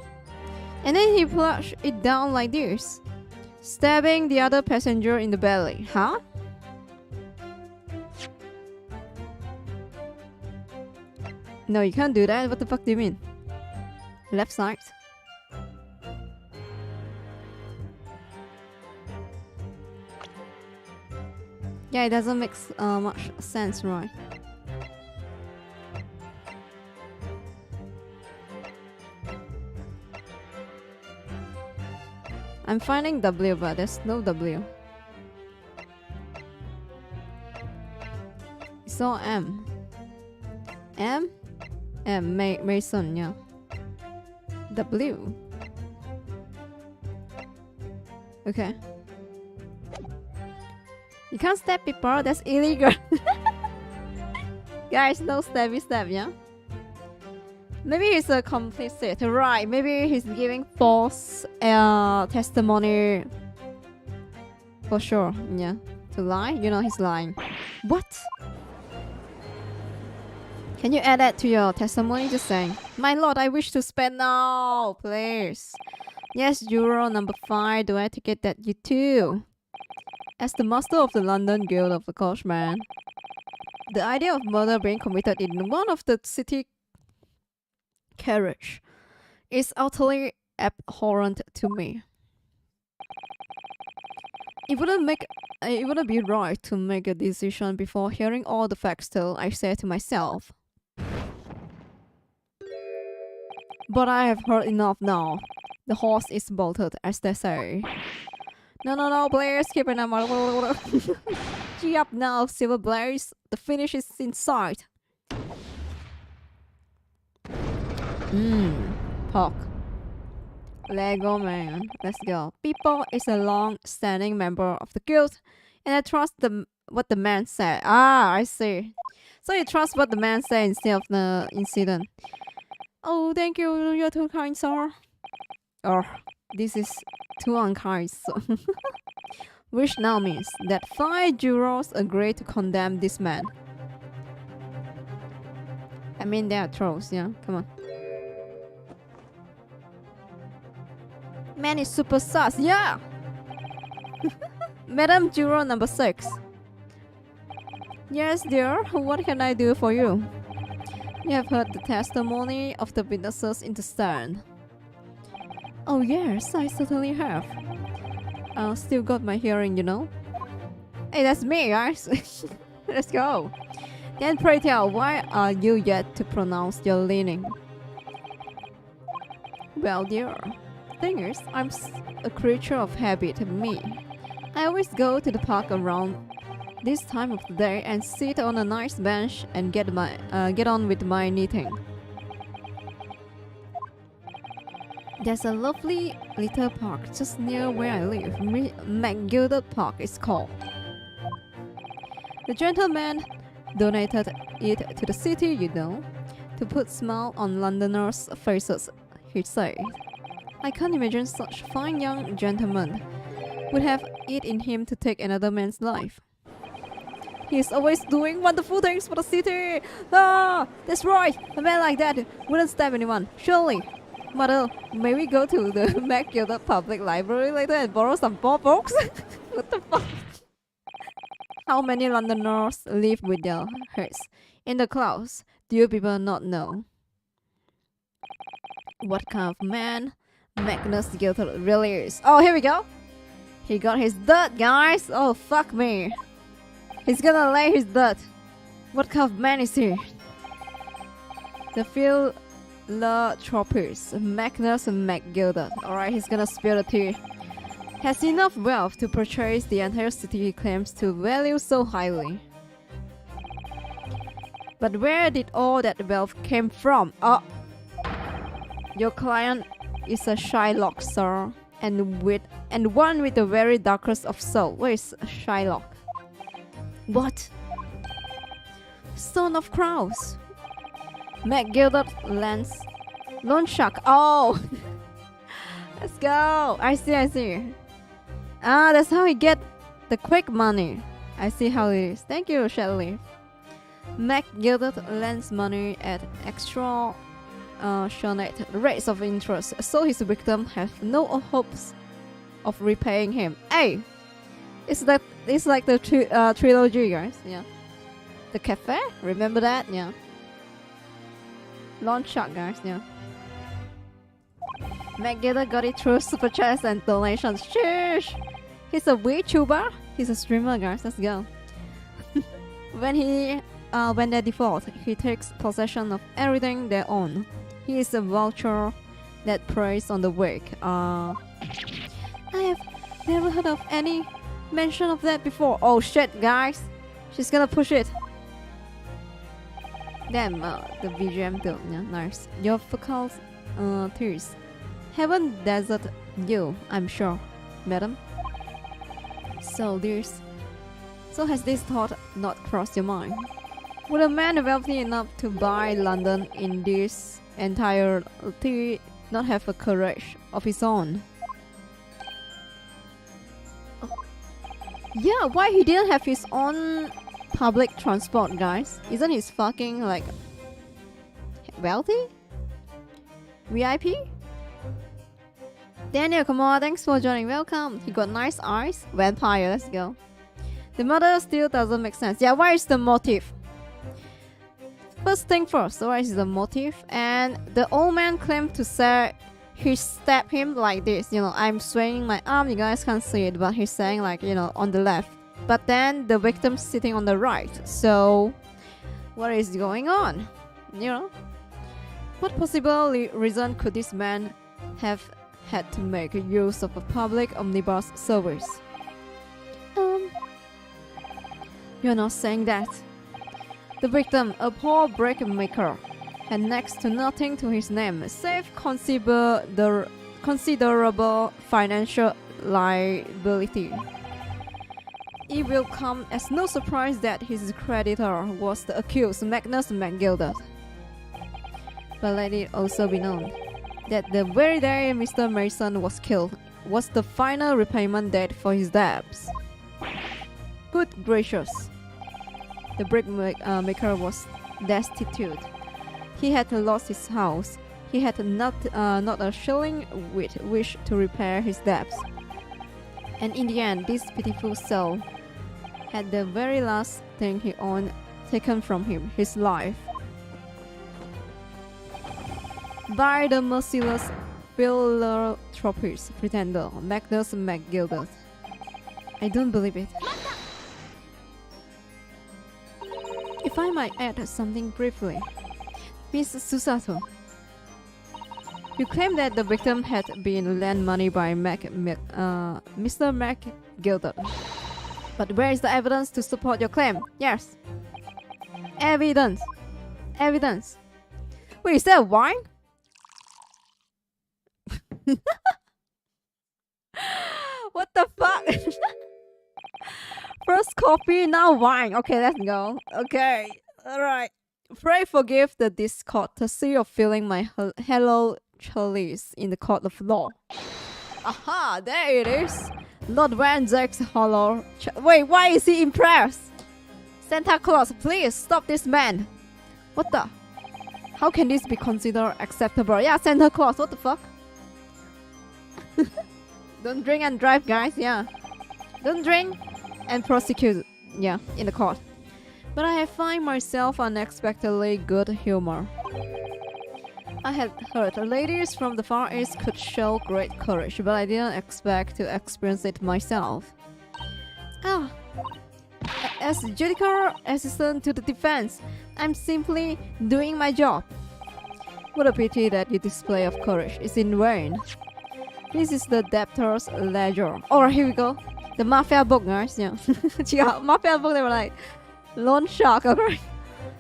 And then he plugged it down like this, stabbing the other passenger in the belly. Huh? No, you can't do that. What the fuck do you mean? Left side. Yeah, it doesn't make much sense, right? I'm finding W, but there's no W. So M. M? M, Mason, yeah. W. Okay. You can't stab people, that's illegal. Guys, no stabby stab, yeah? Maybe he's a complicit, right? Maybe he's giving false testimony. For sure, yeah. To lie? You know he's lying. What? Can you add that to your testimony? Just saying. My lord, I wish to spend now, please. Yes, juror number 5. Do I take it that you too? As the master of the London Guild of the Coachman, the idea of murder being committed in one of the city carriage is utterly abhorrent to me. It wouldn't be right to make a decision before hearing all the facts till I say to myself. But I have heard enough now. The horse is bolted, as they say. No, please keep it up. Gee up now, Silver Blaze. The finish is in sight. Pork. Lego man. Let's go. People is a long-standing member of the guild, and I trust what the man said. Ah, I see. So you trust what the man said instead of the incident. Oh, thank you. You're too kind, sir. This is too unkind. So which now means that 5 jurors agree to condemn this man. I mean, they are trolls, yeah? Come on. Man is super sus, yeah! Madam Juror number 6. Yes, dear, what can I do for you? You have heard the testimony of the witnesses in the stand. Oh yes, I certainly have. I still got my hearing, you know. Hey, that's me, guys. Let's go. Then pray tell, why are you yet to pronounce your leaning? Well, dear, thing is, I'm a creature of habit, me. I always go to the park around this time of the day and sit on a nice bench and get on with my knitting. There's a lovely little park just near where I live. McGilded Park is called. The gentleman donated it to the city, you know, to put smile on Londoners' faces, he said. I can't imagine such fine young gentleman would have it in him to take another man's life. He's always doing wonderful things for the city. Ah, that's right. A man like that wouldn't stab anyone, surely. Mother, may we go to the McGilded Public Library later and borrow some more books? What the fuck? How many Londoners live with their heads in the clouds? Do you people not know? What kind of man Magnus Gilder really is? Oh, here we go. He got his dirt, guys. Oh, fuck me. He's gonna lay his dirt. What kind of man is he? The philanthropist Magnus McGilded. Alright, he's gonna spill the tea. Has enough wealth to purchase the entire city he claims to value so highly. But where did all that wealth came from? Oh, your client is a Shylock, sir, and one with the very darkest of soul. Where is Shylock? What? Son of crows. McGilded lands. Loan shark. Oh, let's go. I see. Ah, that's how he get the quick money. I see how it is. Thank you, Shelley. McGilded lends money at extortionate rates of interest, so his victim have no hopes of repaying him. Hey, it's like the trilogy, guys. Yeah, the cafe. Remember that? Yeah. Launch shot, guys. Yeah. McGilded got it through super chats and donations. Sheesh. He's a Vtuber. He's a streamer, guys. Let's go. When they default, he takes possession of everything they own. He is a vulture that preys on the weak. I have never heard of any mention of that before. Oh shit, guys. She's gonna push it. Damn, the BGM too. Yeah, nice. Your focal tears haven't dazzled you, I'm sure, madam. So has this thought not crossed your mind? Would a man wealthy enough to buy London in this entirety not have a courage of his own? Oh. Yeah, why he didn't have his own public transport, guys? Isn't he fucking like wealthy? VIP? Daniel, come on, thanks for joining. Welcome. He got nice eyes. Vampire, let's go. The murder still doesn't make sense. Yeah, why is the motive? First thing first, what is the motive? And the old man claimed to say he stabbed him like this. You know, I'm swinging my arm, you guys can't see it, but he's saying like, you know, on the left. But then the victim's sitting on the right. So, what is going on? You know? What possible reason could this man have had to make use of a public omnibus service? You're not saying that. The victim, a poor brick maker, had next to nothing to his name, save considerable financial liability. It will come as no surprise that his creditor was the accused Magnus McGilded. But let it also be known that the very day Mr. Mason was killed was the final repayment date for his debts. Good gracious. The brick maker was destitute. He had lost his house. He had not a shilling with which to repair his debts. And in the end, this pitiful soul had the very last thing he owned taken from him, his life. By the merciless philanthropist pretender Magnus McGilded. I don't believe it. If I might add something briefly, Miss Susato, you claim that the victim had been lent money by Mr. McGilded. But where is the evidence to support your claim? Yes. Evidence. Evidence. Wait, is that wine? What the fuck? First coffee, now wine. Okay, let's go. Okay, alright. Pray forgive the discourtesy of filling my hello chalice in the court of law. Aha, there it is. Lord Wanzak's hollow. Wait, why is he impressed? Santa Claus, please stop this man. What the? How can this be considered acceptable? Yeah, Santa Claus, what the fuck? Don't drink and drive, guys, yeah. Don't drink and prosecute, yeah, in the court. But I find myself unexpectedly good humor. I had heard ladies from the Far East could show great courage, but I didn't expect to experience it myself. Ah, as judicial assistant to the defense, I'm simply doing my job. What a pity that your display of courage is in vain. This is the debtor's ledger. Alright, here we go. The mafia book, guys. Yeah. Mafia book, they were like, loan shark, alright.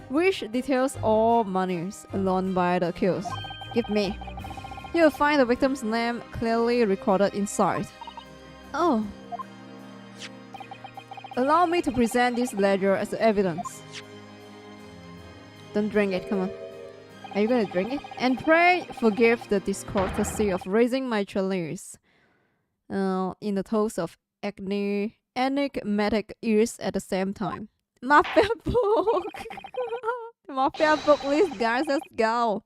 Which details all monies loaned by the accused. Give me. You'll find the victim's name clearly recorded inside. Oh. Allow me to present this ledger as evidence. Don't drink it, come on. Are you gonna drink it? And pray forgive the discourtesy of raising my chalice in the toast of enigmatic ears at the same time. Mafia book! Mafia book list, guys, let's go!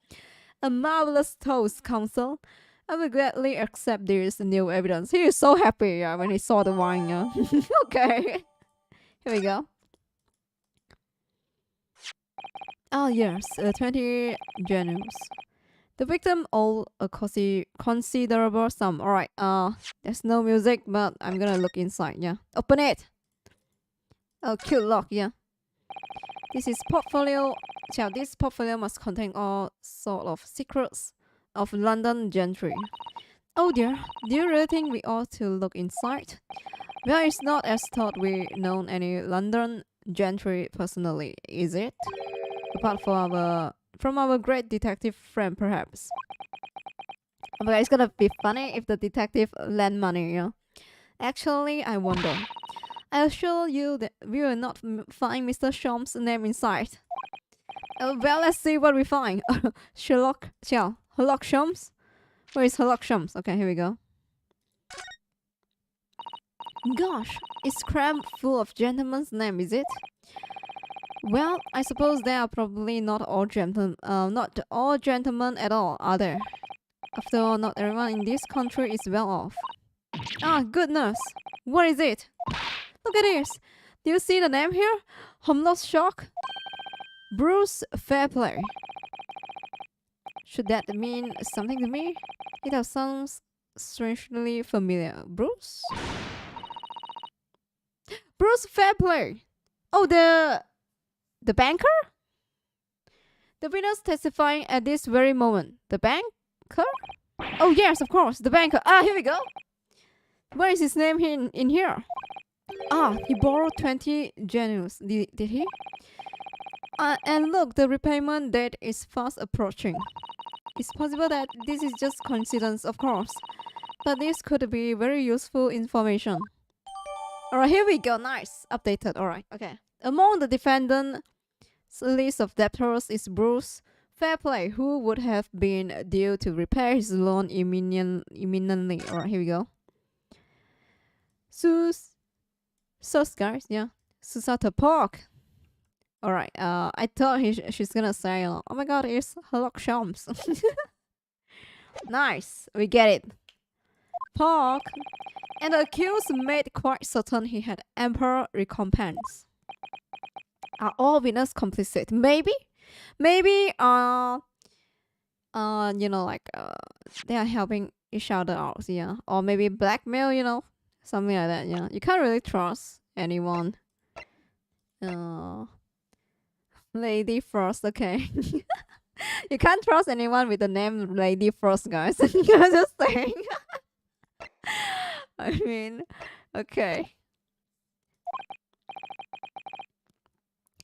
A marvelous toast, counsel. I will gladly accept this new evidence. He is so happy when he saw the wine. Okay. Here we go. Ah yes, 20 genus. The victim owed a considerable sum. Alright, there's no music, but I'm gonna look inside, yeah. Open it! Oh, cute lock, yeah. This is portfolio. Yeah, this portfolio must contain all sort of secrets of London gentry. Oh dear, do you really think we ought to look inside? Well, it's not as thought we know any London gentry personally, is it? Apart from our great detective friend, perhaps. But it's gonna be funny if the detective lend money, you know? Actually, I wonder. I assure you that we will not find Mr. Sholmes' name inside. Well, let's see what we find. Sherlock Sholmes? Where is Sherlock Sholmes? Okay, here we go. Gosh, it's crammed full of gentlemen's names, is it? Well, I suppose they are probably not all gentlemen at all, are there? After all, not everyone in this country is well off. Ah, goodness! What is it? Look at this! Do you see the name here? Homeless Shock? Bruce Fairplay. Should that mean something to me? It sounds strangely familiar. Bruce? Bruce Fairplay! Oh, the banker? The witness testifying at this very moment. The banker? Oh yes, of course, the banker. Ah, here we go. Where is his name in here? Ah, he borrowed 20 genus. Did he? And look, the repayment date is fast approaching. It's possible that this is just coincidence, of course. But this could be very useful information. Alright, here we go. Nice. Updated. Alright, okay. Among the defendant's list of debtors is Bruce Fair play. Who would have been due to repay his loan imminently? Alright, here we go. Sus, guys, yeah. Susata Park. Alright, I thought she's gonna say, oh my god, it's Herlock Sholmes. Nice, we get it. Park. And the accused made quite certain he had ample recompense. Are all winners complicit? Maybe, you know, like they are helping each other out, yeah. Or maybe blackmail, you know, something like that, yeah. You can't really trust anyone. Lady Frost, okay. You can't trust anyone with the name Lady Frost, guys. I'm just saying. I mean, okay.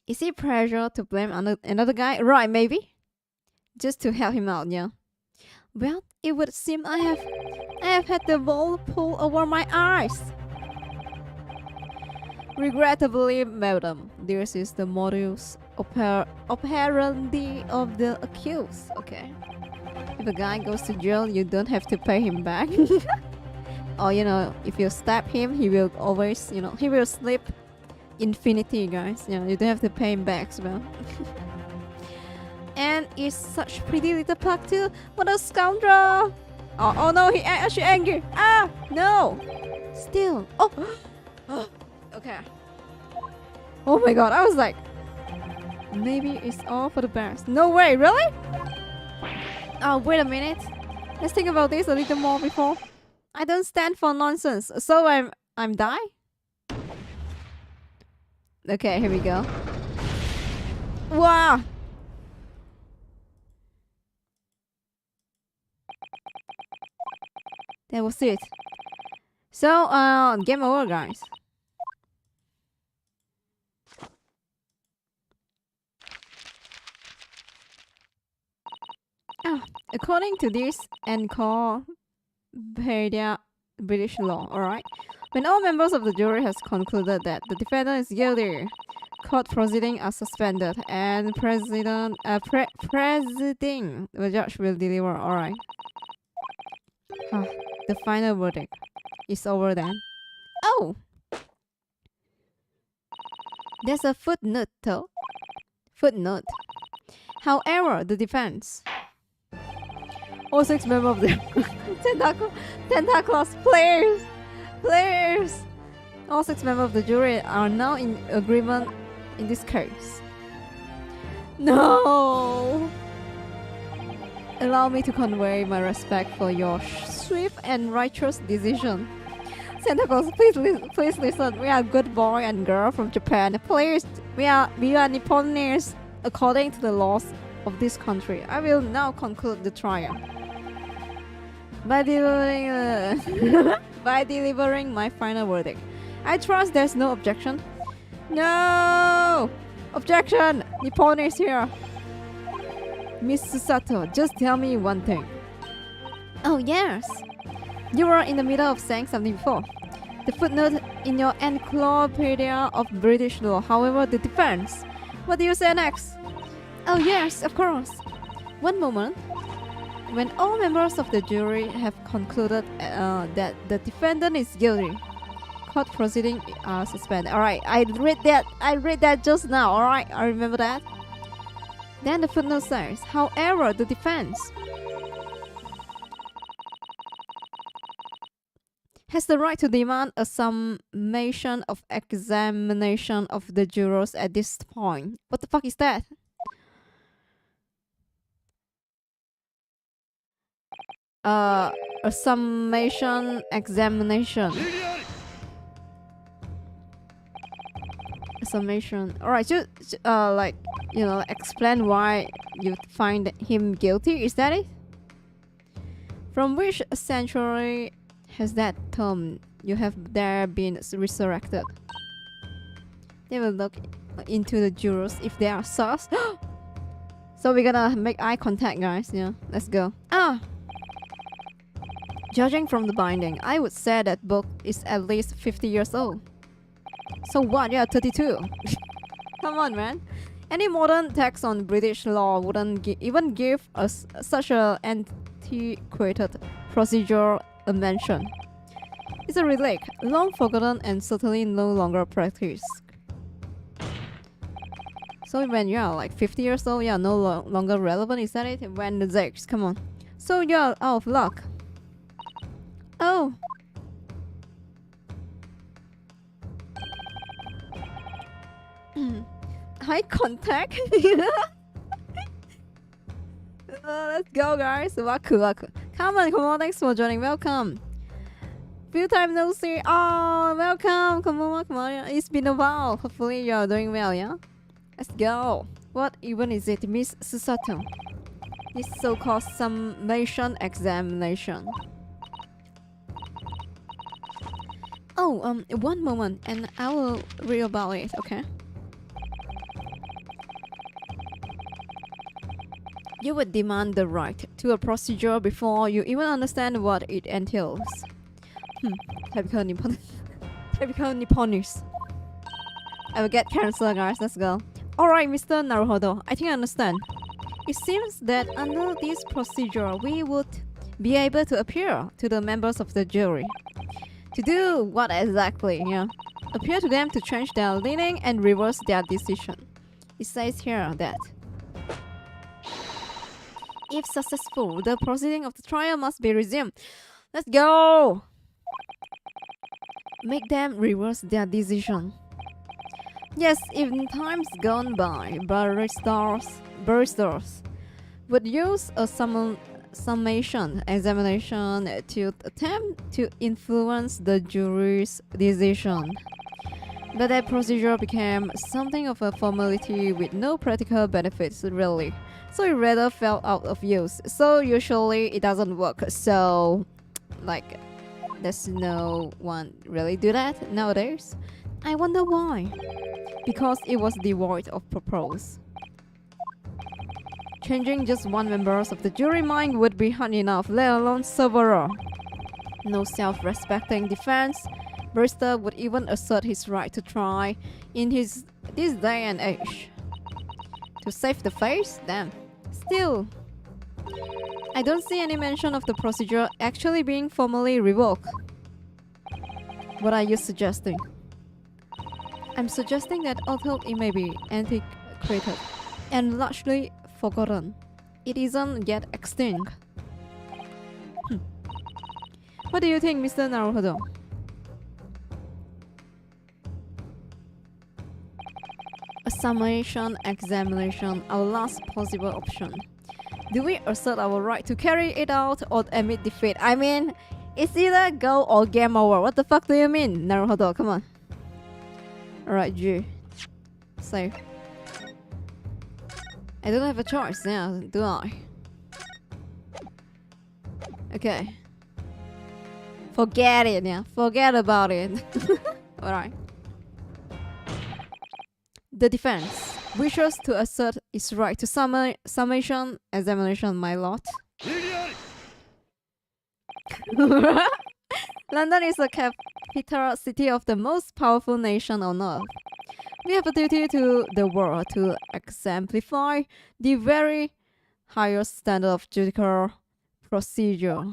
Is he pressure to blame another guy? Right, maybe. Just to help him out, yeah. Well, it would seem I have had the ball pulled over my eyes. Regrettably, madam, this is the modus operandi of the accused. Okay. If a guy goes to jail, you don't have to pay him back. Or, you know, if you stab him, he will always, you know, he will sleep infinity, guys. You know, you don't have to pay him back as well. And it's such pretty little puck too. What a scoundrel! Oh no, he actually angry. Ah, no! Still. Oh! Okay. Oh my god, I was like, maybe it's all for the best. No way, really? Oh, wait a minute. Let's think about this a little more before. I don't stand for nonsense. So I'm die? Okay, here we go. Wow! That was it. So, game over, guys. According to this encyclopedia British law, alright? When all members of the jury has concluded that the defendant is guilty, court proceedings are suspended and presiding the judge will deliver, alright? The final verdict is over then. Oh! There's a footnote though. Footnote. However, the defense... All 6 members of the Tentacles players. All 6 members of the jury are now in agreement in this case. No! Allow me to convey my respect for your swift and righteous decision. Tentacles, please listen. We are good boy and girl from Japan. Please, we are Nipponians according to the laws of this country. I will now conclude the trial. By delivering my final verdict. I trust there's no objection. No! Objection! Nippon is here. Miss Susato, just tell me one thing. Oh yes. You were in the middle of saying something before. The footnote in your encyclopedia of British law. However, the defense. What do you say next? Oh yes, of course. One moment. When all members of the jury have concluded that the defendant is guilty, court proceedings are suspended. Alright, I read that just now, alright? I remember that. Then the footnote says, however, the defense has the right to demand a summation of examination of the jurors at this point. What the fuck is that? A summation examination. A summation. Alright, just like, you know, explain why you find him guilty. Is that it? From which century has that term you have there been resurrected? They will look into the jurors if they are sus. So we're gonna make eye contact, guys. Yeah, let's go. Judging from the binding, I would say that book is at least 50 years old. So what? Yeah, 32. Come on, man. Any modern text on British law wouldn't even give us such an antiquated procedure a mention. It's a relic, long forgotten and certainly no longer practiced. So when you are like 50 years old, you are no longer relevant, is that it? When the Zex, come on. So you're out of luck. Oh. Eye contact. Let's go, guys. Waku. Come on. Thanks for joining. Welcome. Few time no see. Oh, welcome. Come on. It's been a while. Hopefully you're doing well, yeah? Let's go. What even is it, Miss Susato? This so-called summation examination. Oh, one moment, and I will read about it, okay? You would demand the right to a procedure before you even understand what it entails. Typical Nipponese. I will get cancelled, guys. Let's go. Alright, Mr. Naruhodo, I think I understand. It seems that under this procedure, we would be able to appear to the members of the jury. To do what exactly? Yeah. Appear to them to change their leaning and reverse their decision. It says here that if successful, the proceeding of the trial must be resumed. Let's go! Make them reverse their decision. Yes, in times gone by, barristers would use a summation examination to attempt to influence the jury's decision. But that procedure became something of a formality with no practical benefits, really. So it rather fell out of use. So usually it doesn't work. So, like, there's no one really do that nowadays. I wonder why. Because it was devoid of purpose. Changing just one member of the jury mind would be hard enough, let alone several. No self-respecting defense barrister would even assert his right to try in this day and age. To save the face? Damn. Still, I don't see any mention of the procedure actually being formally revoked. What are you suggesting? I'm suggesting that although it may be antiquated and largely forgotten, it isn't yet extinct. What do you think, Mr. Naruhodo? A summation examination, our last possible option. Do we assert our right to carry it out or admit defeat? I mean, it's either go or game over. What the fuck do you mean, Naruhodo? Come on. Alright, G. Save. I don't have a choice now, do I? Okay. Forget it, yeah. Forget about it. Alright. The defense wishes to assert its right to summation examination, my lord. London is the capital city of the most powerful nation on earth. We have a duty to the world to exemplify the very highest standard of judicial procedure.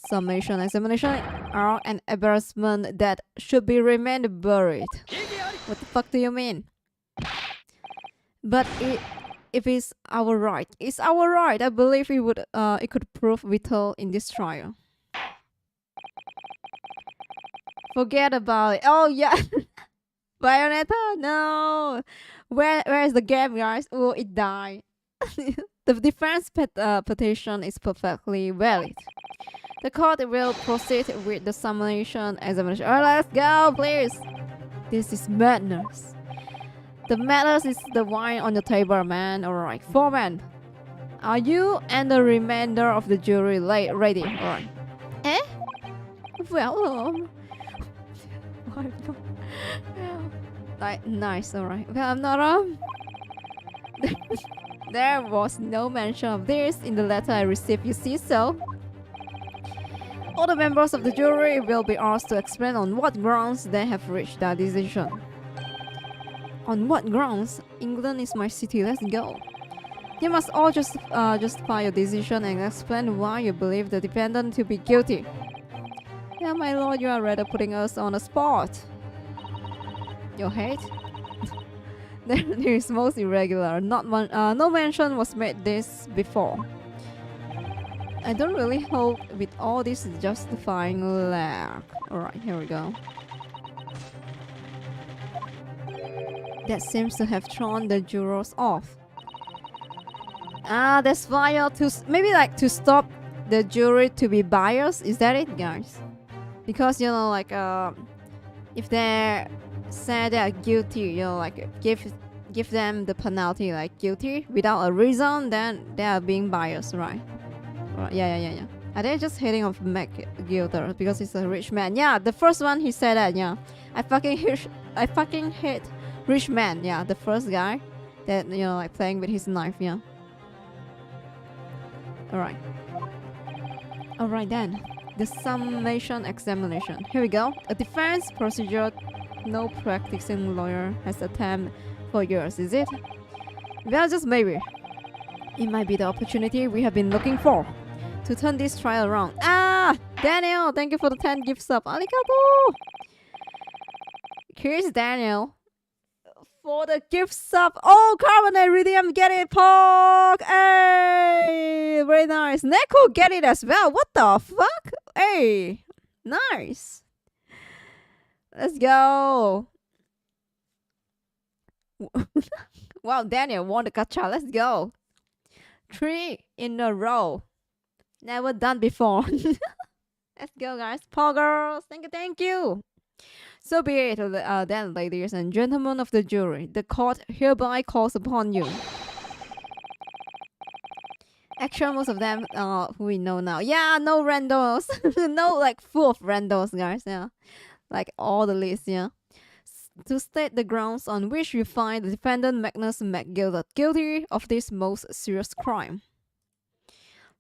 Summation examination are an embarrassment that should be remained buried. What the fuck do you mean? But if it's our right, it's our right. I believe it could prove vital in this trial. Forget about it. Oh yeah. Bayonetta, no. Where is the game, guys? Oh, it died. The defense petition is perfectly valid. The court will proceed with the summation examination. Oh, let's go, please. This is madness. The madness is the wine on the table, man. Alright, foreman. Are you and the remainder of the jury ready? Alright. Eh? Well, nice, alright. Well, I'm not There was no mention of this in the letter I received, you see, so all the members of the jury will be asked to explain on what grounds they have reached their decision. On what grounds? England is my city, let's go. You must all justify your decision and explain why you believe the defendant to be guilty. Yeah, my lord, you are rather putting us on the spot. Your hate? There is most irregular. No mention was made this before. I don't really hold with all this justifying lack. Alright, here we go. That seems to have thrown the jurors off. Ah, that's why maybe like to stop the jury to be biased. Is that it, guys? Because like if they say they are guilty, like give them the penalty like guilty without a reason, then they are being biased, right? Right? Yeah. Are they just hating on McGilder because he's a rich man? Yeah, the first one he said that. Yeah, I fucking hate rich man. Yeah, the first guy that like playing with his knife. Yeah. Alright then. The summation examination. Here we go. A defense procedure no practicing lawyer has attempted for years, is it? Well, just maybe. It might be the opportunity we have been looking for to turn this trial around. Ah! Daniel, thank you for the 10 gift sub. Arigato! Here's Daniel for the gift sub. Oh, Carbonate Iridium, get it, Pog! Hey! Very nice. Neko, get it as well. What the fuck? Hey! Nice. Let's go. Wow, Daniel won the gacha. Let's go. 3 in a row. Never done before. Let's go, guys. Poggers. Thank you. So be it, then, ladies and gentlemen of the jury. The court hereby calls upon you. Actually, most of them who we know now. Yeah, no randos. No, like, full of randos, guys. Yeah. Like, all the list, yeah. To state the grounds on which you find the defendant Magnus McGilder guilty of this most serious crime.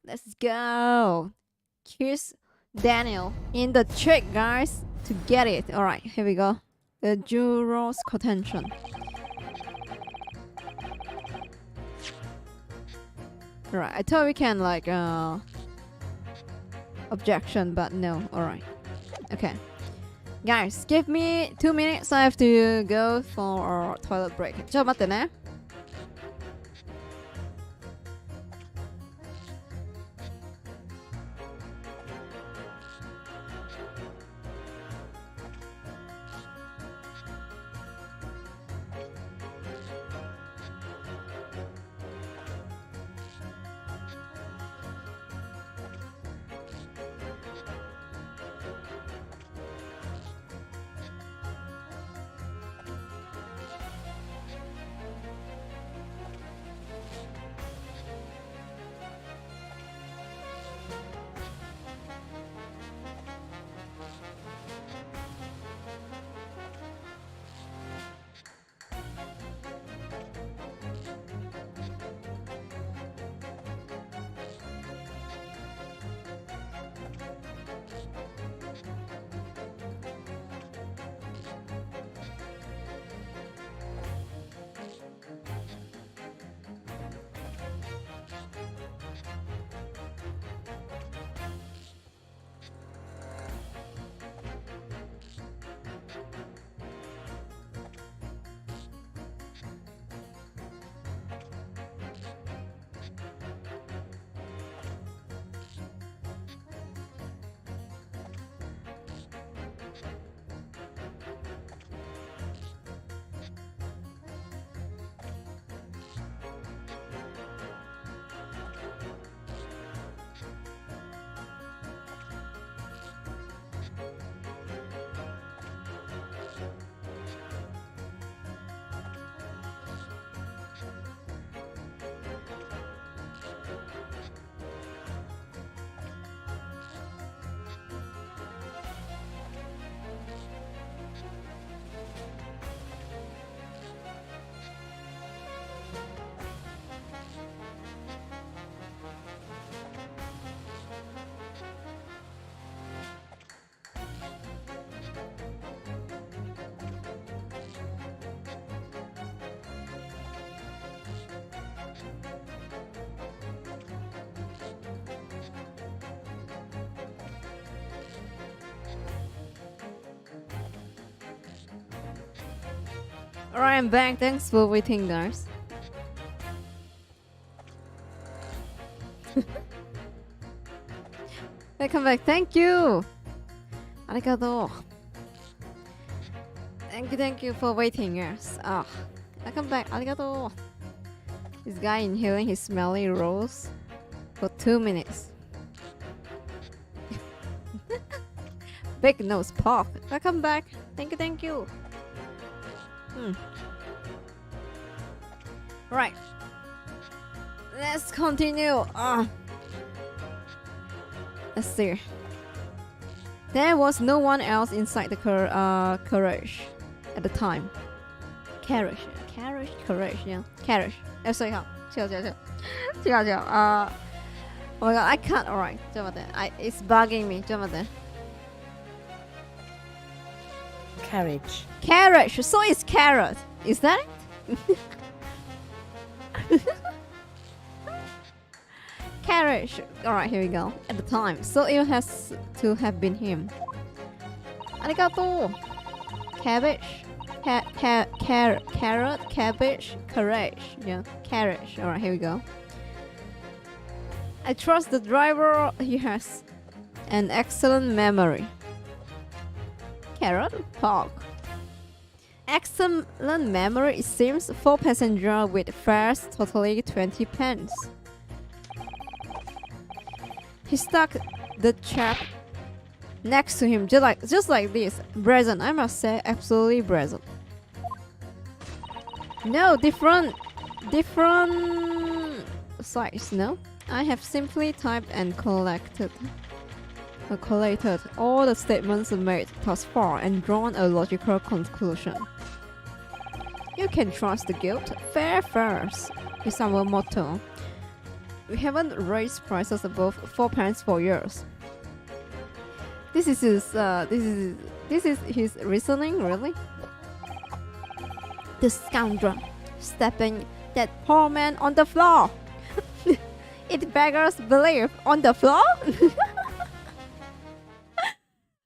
Let's go. Here's Daniel in the trick, guys, to get it. Alright, here we go. The jurors' contention. Right, I thought we can like objection, but no. Alright. Okay. Guys, give me 2 minutes. I have to go for a toilet break. ちょっと待ってね。Alright, I'm back. Thanks for waiting, guys. Welcome back. Thank you. Arigato. Thank you for waiting, yes. Welcome back. Arigato. This guy inhaling his smelly rose for 2 minutes. Big nose pork. Welcome back. Thank you. Right. Let's continue. Let's see. There was no one else inside the carriage at the time. Carriage, yeah. Carriage. Sorry, chill. Oh my god, I can't. Alright, it's bugging me. Carriage. So it's carrot. Is that it? Carriage. Alright, here we go. At the time. So it has to have been him. Arigato. Cabbage. Carrot. Cabbage. Carriage. Yeah. Carriage. Alright, here we go. I trust the driver. He has an excellent memory. Carrot. Pork. Excellent memory. It seems 4 passengers with fares totally 20 pence. He stuck the chap next to him just like this. Brazen, I must say, absolutely brazen. No, different size. No, I have simply typed and collated all the statements made thus far and drawn a logical conclusion. You can trust the guild. Fair fares is our motto. We haven't raised prices above 4 pence for years. This is his reasoning, really? The scoundrel stepping that poor man on the floor. It beggars belief. On the floor?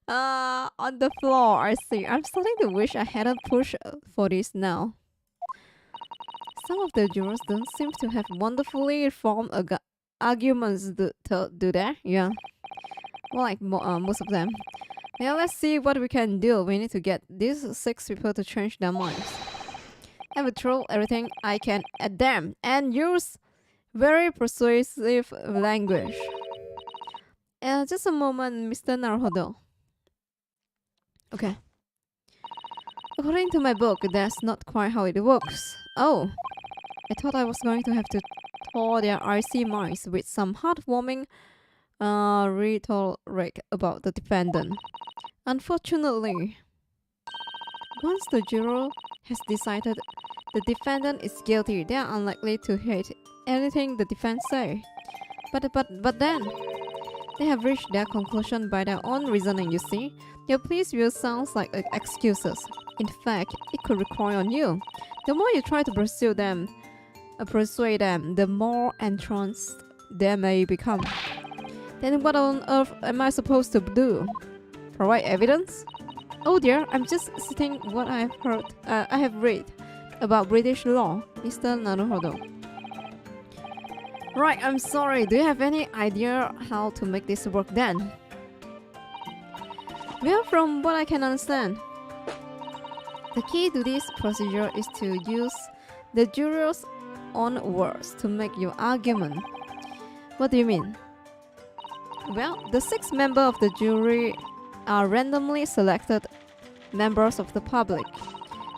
On the floor, I see. I'm starting to wish I hadn't pushed for this now. Some of the jurors don't seem to have wonderfully formed arguments, do they? Yeah. Well, like most of them. Yeah, let's see what we can do. We need to get these 6 people to change their minds. I will throw everything I can at them and use very persuasive language. Just a moment, Mr. Naruhodo. Okay. According to my book, that's not quite how it works. Oh. I thought I was going to have to thaw their icy minds with some heartwarming rhetoric about the defendant. Unfortunately, once the juror has decided the defendant is guilty, they are unlikely to hate anything the defense say. But then, they have reached their conclusion by their own reasoning, you see. Your pleas will sound like excuses. In fact, it could recoil on you. The more you try to persuade them, the more entranced they may become. Then what on earth am I supposed to do? Provide evidence? Oh dear, I'm just citing what I have read about British law, Mr. Naruhodo. Right, I'm sorry. Do you have any idea how to make this work then? Well, from what I can understand, the key to this procedure is to use the jurors' own words to make your argument. What do you mean? Well, the 6 members of the jury are randomly selected members of the public.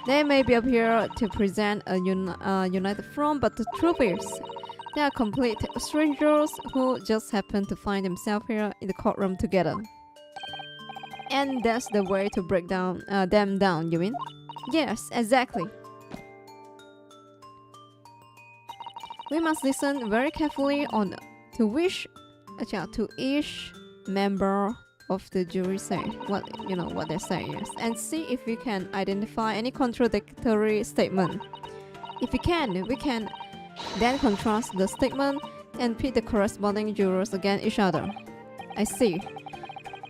They may be appear to present a united front, but the truth is, they are complete strangers who just happen to find themselves here in the courtroom together. And that's the way to break them down, you mean? Yes, exactly. We must listen very carefully to each member of the jury say what they say, yes, and see if we can identify any contradictory statement. If we can then contrast the statement and pit the corresponding jurors against each other. I see.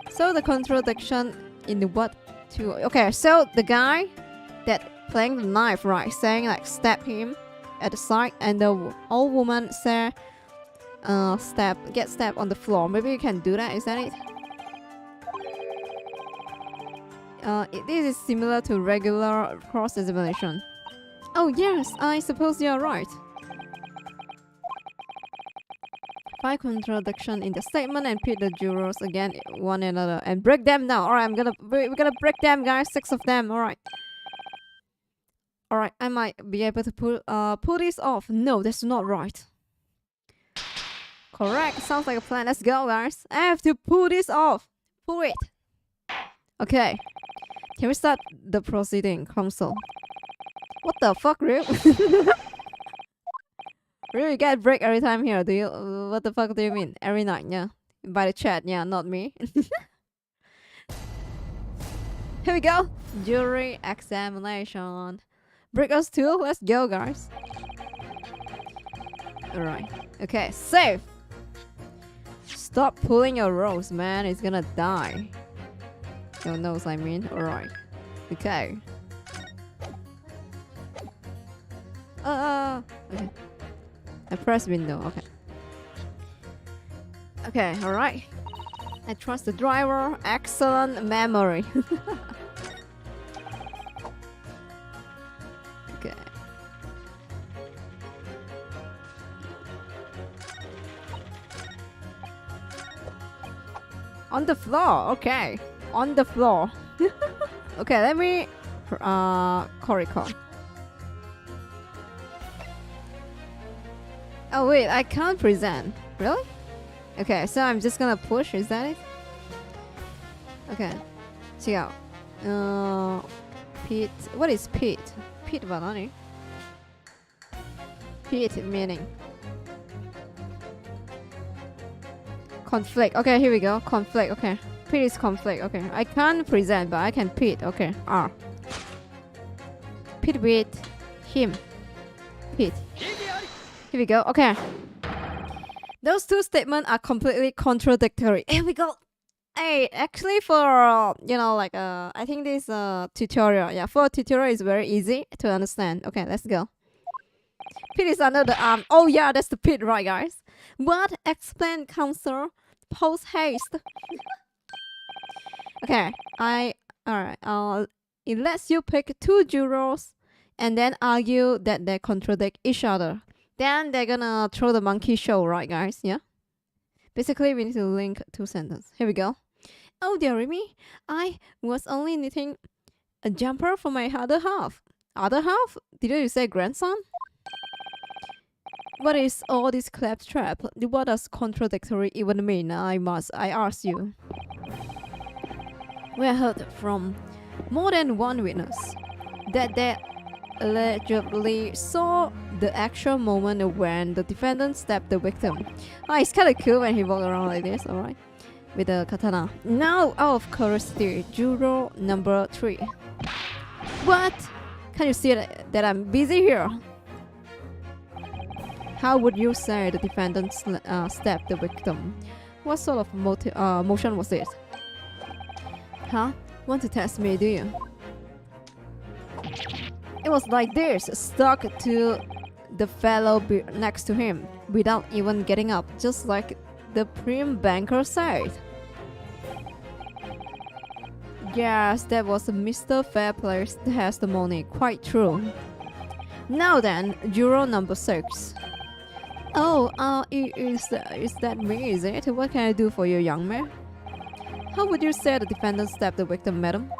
So the contradiction in the what to... Okay, so the guy that playing the knife, right? Saying like stab him at the side, and the old woman say get stabbed on the floor. Maybe you can do that. Is that it? This is similar to regular cross-examination. Oh yes, I suppose you're right. Find contradiction in the statement and pit the jurors again one another and break them down. Alright, we're gonna break them, guys. 6 of them. Alright. Alright, I might be able to pull this off. No, that's not right. Correct. Sounds like a plan. Let's go, guys. I have to pull this off. Pull it. Okay. Can we start the proceeding, counsel? What the fuck, real? Really, you get break every time here, do you? What the fuck do you mean? Every night, yeah? By the chat, yeah, not me. Here we go. Jury examination. Break us too. Let's go, guys. Alright. Okay, safe. Stop pulling your rose, man. It's gonna die. Your nose, I mean. Alright. Okay. Okay. I press window. Okay. Okay, alright. I trust the driver. Excellent memory. Okay. On the floor. Okay. On the floor. Okay, let me Chronicles. Oh wait, I can't present. Really? Okay, so I'm just gonna push, is that it? Okay. Check out. Pit. What is pit? Pit banani? Pit meaning conflict. Okay, here we go. Conflict. Okay. Pit is conflict. Okay. I can't present, but I can pit. Okay. R. Pit with him. Pit. Here we go. Okay. Those two statements are completely contradictory. Here we go. Hey, actually for, like, I think this tutorial. Yeah, for a tutorial is very easy to understand. Okay, let's go. Pit is under the arm. Oh yeah, that's the pit, right, guys? What? Explain, counselor. Post haste. Okay, alright. It lets you pick 2 jurors and then argue that they contradict each other. Then they're gonna throw the monkey show, right, guys? Yeah? Basically, we need to link 2 sentences. Here we go. Oh, dearie me. I was only knitting a jumper for my other half. Other half? Did you say grandson? What is all this claptrap? What does contradictory even mean? I ask you. We heard from more than one witness that they allegedly saw the actual moment when the defendant stabbed the victim. It's kind of cool when he walked around like this, alright? With a katana. Now, out of curiosity, juror number 3. What? Can you see that I'm busy here? How would you say the defendant stabbed the victim? What sort of motion was it? Huh? Want to test me, do you? It was like this, stuck to the fellow next to him, without even getting up, just like the prim banker said. Yes, that was Mr. Fairplay's testimony, quite true. Now then, juror number 6. Oh, is that me, is it? What can I do for you, young man? How would you say the defendant stabbed the victim, madam?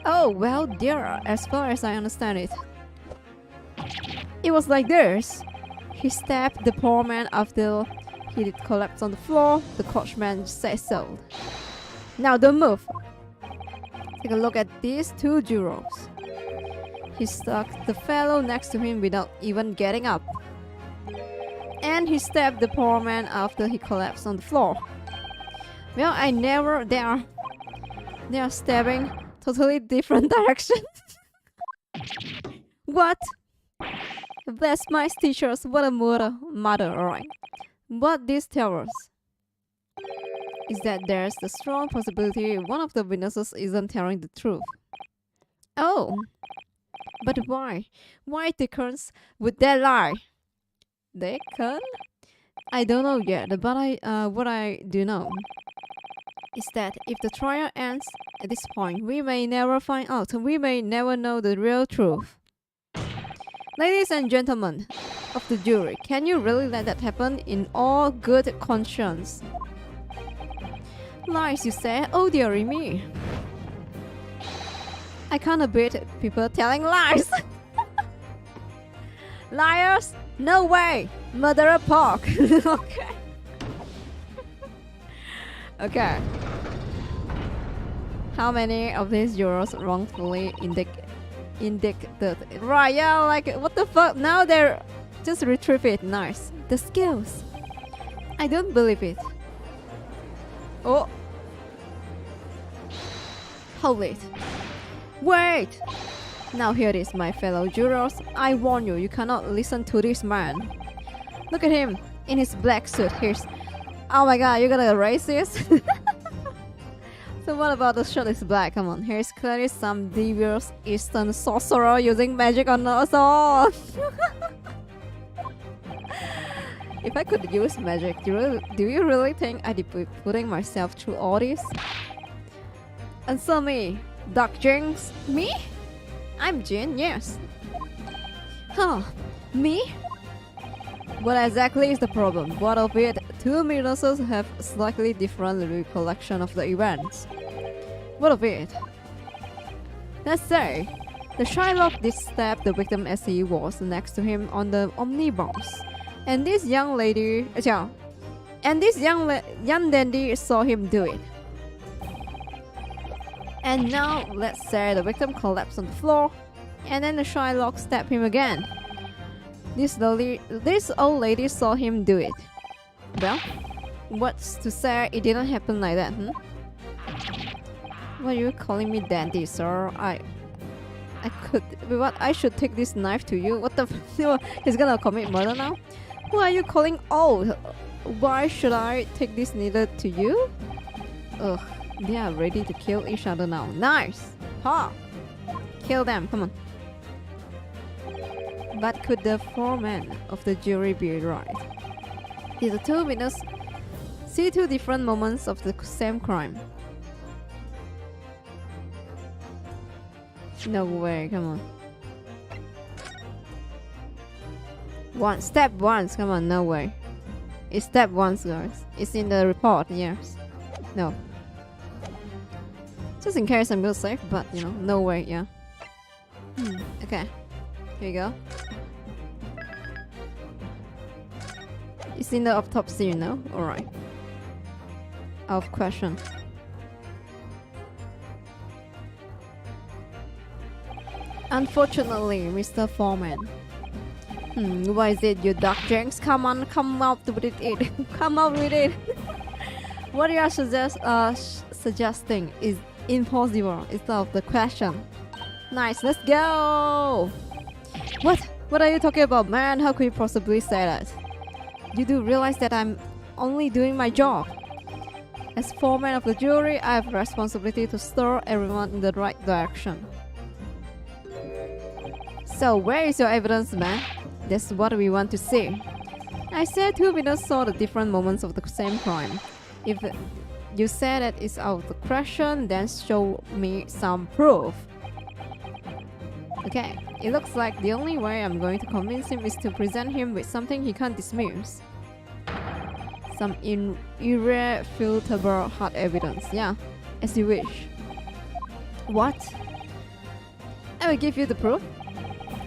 Oh, well, dear, as far as I understand it, it was like this. He stabbed the poor man after he did collapse on the floor. The coachman said so. Now don't move. Take a look at these 2 jurors. He stuck the fellow next to him without even getting up. And he stabbed the poor man after he collapsed on the floor. Well, they are stabbing totally different directions. What? Bless my teachers, what a mother, alright. What this tells us is that there's a strong possibility one of the witnesses isn't telling the truth. Oh, But why? Why Dickens would they lie? Dickens? I don't know yet, but what I do know is that if the trial ends at this point, we may never find out. We may never know the real truth. Ladies and gentlemen of the jury, can you really let that happen in all good conscience? Lies, you say? Oh dearie me. I can't abide people telling lies. Liars? No way! Murderer pork. Okay. Okay. How many of these jurors wrongfully indicted? Right, yeah, like, what the fuck? Now they're just retrieve it. Nice. The skills. I don't believe it. Oh. Hold it. Wait! Now here it is, my fellow jurors. I warn you, you cannot listen to this man. Look at him in his black suit. Here's... Oh my god, you're gonna erase this? So what about the shirt is black? Come on, here's clearly some devious Eastern sorcerer using magic on us all. If I could use magic, do you really think I'd be putting myself through all this? Answer me, Dark Jinx. Me? I'm Jin, yes. Huh, me? What exactly is the problem? What of it? Two witnesses have slightly different recollection of the events. What of it? Let's say the Shylock did stab the victim as he was next to him on the omnibus, and this young lady, young dandy saw him do it. And now let's say the victim collapsed on the floor, and then the Shylock stabbed him again. This old lady saw him do it. Well, what's to say it didn't happen like that, hmm? What are you calling me dandy, sir? I should take this knife to you? What the he's gonna commit murder now? Who are you calling old? Why should I take this needle to you? Ugh, they are ready to kill each other now. Nice! Ha! Kill them, come on. But could the foreman of the jury be right? Did the two witnesses see two different moments of the same crime? No way, come on. Step once, come on, no way. It's step once, guys. It's in the report, yes. No. Just in case I'm gonna save, but you know, no way, yeah. Okay. Here you go. It's in the autopsy, you know? Alright. Out of question. Unfortunately, Mr. Foreman. Why is it, you Dark Jinx? Come on, come out with it. Come out with it. What you are suggesting is impossible. It's out of the question. Nice, let's go! What? What are you talking about, man? How could you possibly say that? You do realize that I'm only doing my job. As foreman of the jury, I have a responsibility to steer everyone in the right direction. So where is your evidence, man? That's what we want to see. I said two witnesses saw the different moments of the same crime. If you say that it's out of the question, then show me some proof. Okay, it looks like the only way I'm going to convince him is to present him with something he can't dismiss. Some irrefutable hard evidence, yeah, as you wish. What? I will give you the proof.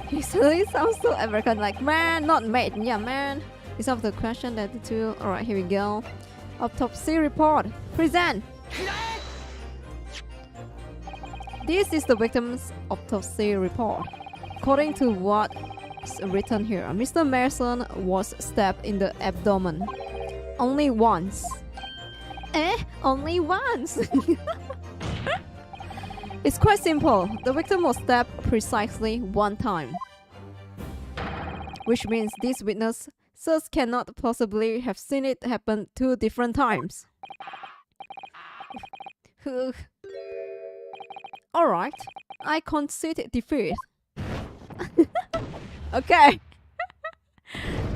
He suddenly sounds so American, like man, not mate, yeah man. It's out of the question that the two. Alright, here we go. Autopsy report. Present! This is the victim's autopsy report. According to what's written here, Mr. Mason was stabbed in the abdomen. Only once. Only once? It's quite simple. The victim was stabbed precisely one time. Which means these witnesses cannot possibly have seen it happen two different times. Alright, I concede defeat. Okay.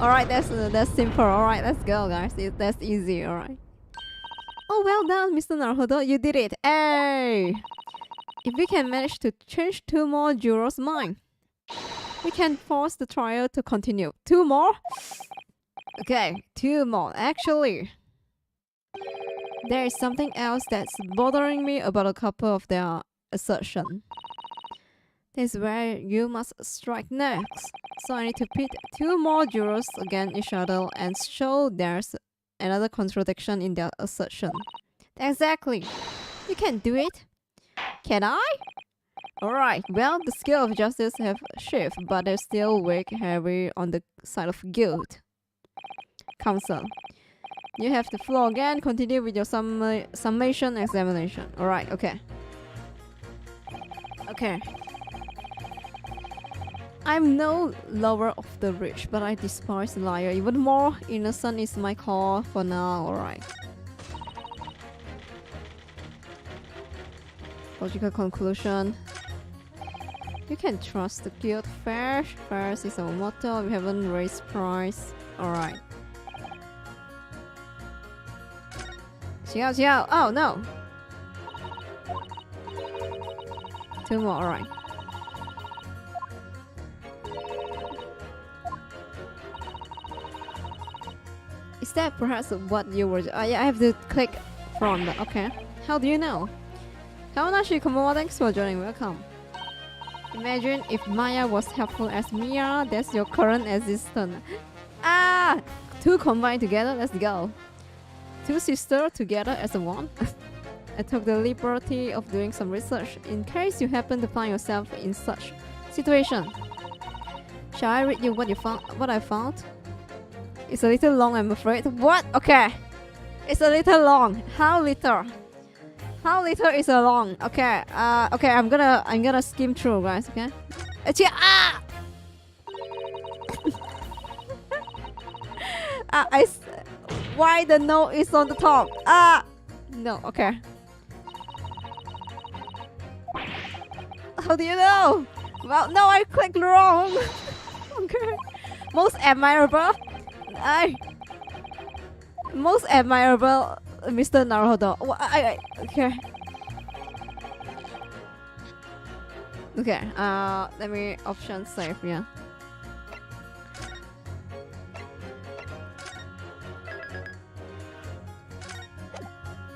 Alright, that's simple. Alright, let's go, guys. That's easy. Alright. Oh, well done, Mr. Naruhodo. You did it. Hey! If we can manage to change 2 more jurors' mind, we can force the trial to continue. 2 more? Okay, 2 more. Actually, there is something else that's bothering me about a couple of their assertion. This is where you must strike next. So I need to pit 2 more jurors against each other and show there's another contradiction in their assertion. Exactly. You can do it. Can I? Alright, well, the scale of justice have shifted, but they still weigh heavy on the side of guilt. Counsel, you have the floor again. Continue with your summation examination. Alright, okay. Okay. I'm no lover of the rich, but I despise the liar. Even more innocent is my call for now. Alright. Logical conclusion. You can trust the guild. First is our motto. We haven't raised price. Alright. Xiao. Oh no! 2 more, alright. Is that perhaps what you were... yeah, I have to click from the... Okay. How do you know? Kawanashi Komowa, thanks for joining. Welcome. Imagine if Maya was helpful as Mia. That's your current assistant. Ah! 2 combined together. Let's go. 2 sisters together as a one. I took the liberty of doing some research in case you happen to find yourself in such situation. Shall I read you what I found? It's a little long, I'm afraid. What? Okay. It's a little long. How little? How little is a long? Okay. Okay. I'm gonna skim through, guys. Okay. Ah! Why the note is on the top? Ah! No. Okay. How do you know? Well, no, I clicked wrong. Okay. Most admirable. Most admirable, Mr. Naruhodo. Okay. Okay. Let me option save. Yeah.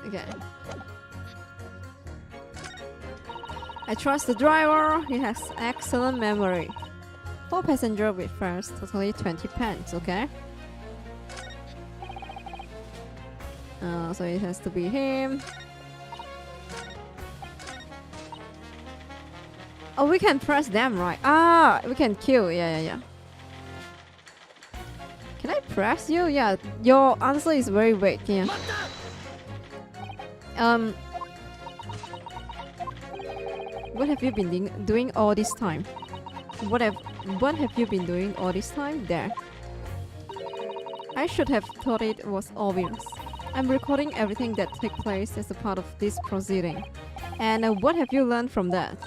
Okay. I trust the driver. He has excellent memory. 4 passengers with fares, totally 20 pence. Okay. So it has to be him. Oh, we can press them, right? Ah, we can kill. Yeah. Can I press you? Yeah, your answer is very vague. Yeah. What have you been doing all this time? What have you been doing all this time? There. I should have thought it was obvious. I'm recording everything that takes place as a part of this proceeding. And what have you learned from that?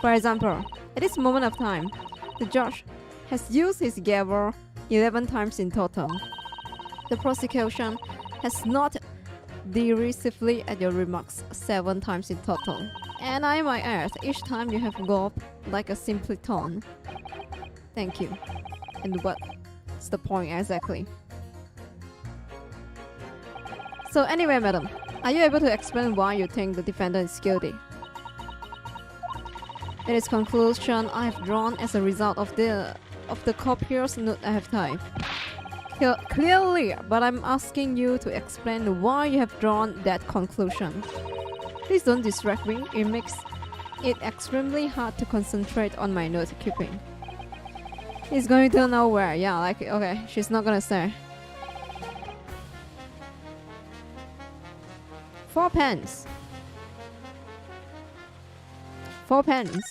For example, at this moment of time, the judge has used his gavel 11 times in total. The prosecution has not derisively at your remarks 7 times in total. And I might add, each time you have gulped like a simpleton. Thank you. And what's the point exactly? So anyway, madam, are you able to explain why you think the defendant is guilty? That is conclusion I have drawn as a result of the copious note I have typed. Clearly, but I'm asking you to explain why you have drawn that conclusion. Please don't distract me. It makes it extremely hard to concentrate on my note keeping. He's going to nowhere. Yeah, like, okay, she's not gonna say. 4 pence. 4 pence.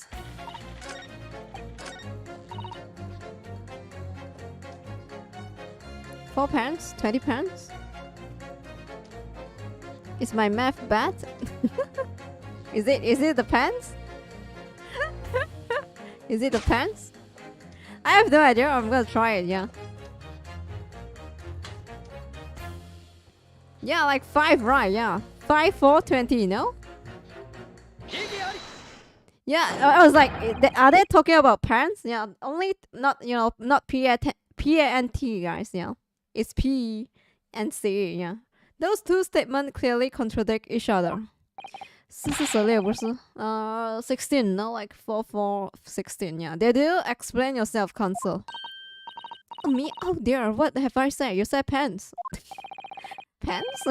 £4, 20 pence. Is my math bad? Is it the pence? Is it the pence? I have no idea. I'm gonna try it. Yeah. Yeah, like 5, right? Yeah, 5, 4, 20. No. Yeah, I was like, are they talking about parents? Yeah, only not not P-A-N-T, guys. Yeah, it's P and C. Yeah, those two statements clearly contradict each other. 44不是16 no, like 4, 4, 16. Yeah, they do explain yourself, console. Me? Oh dear, what have I said? You said pants. Pants?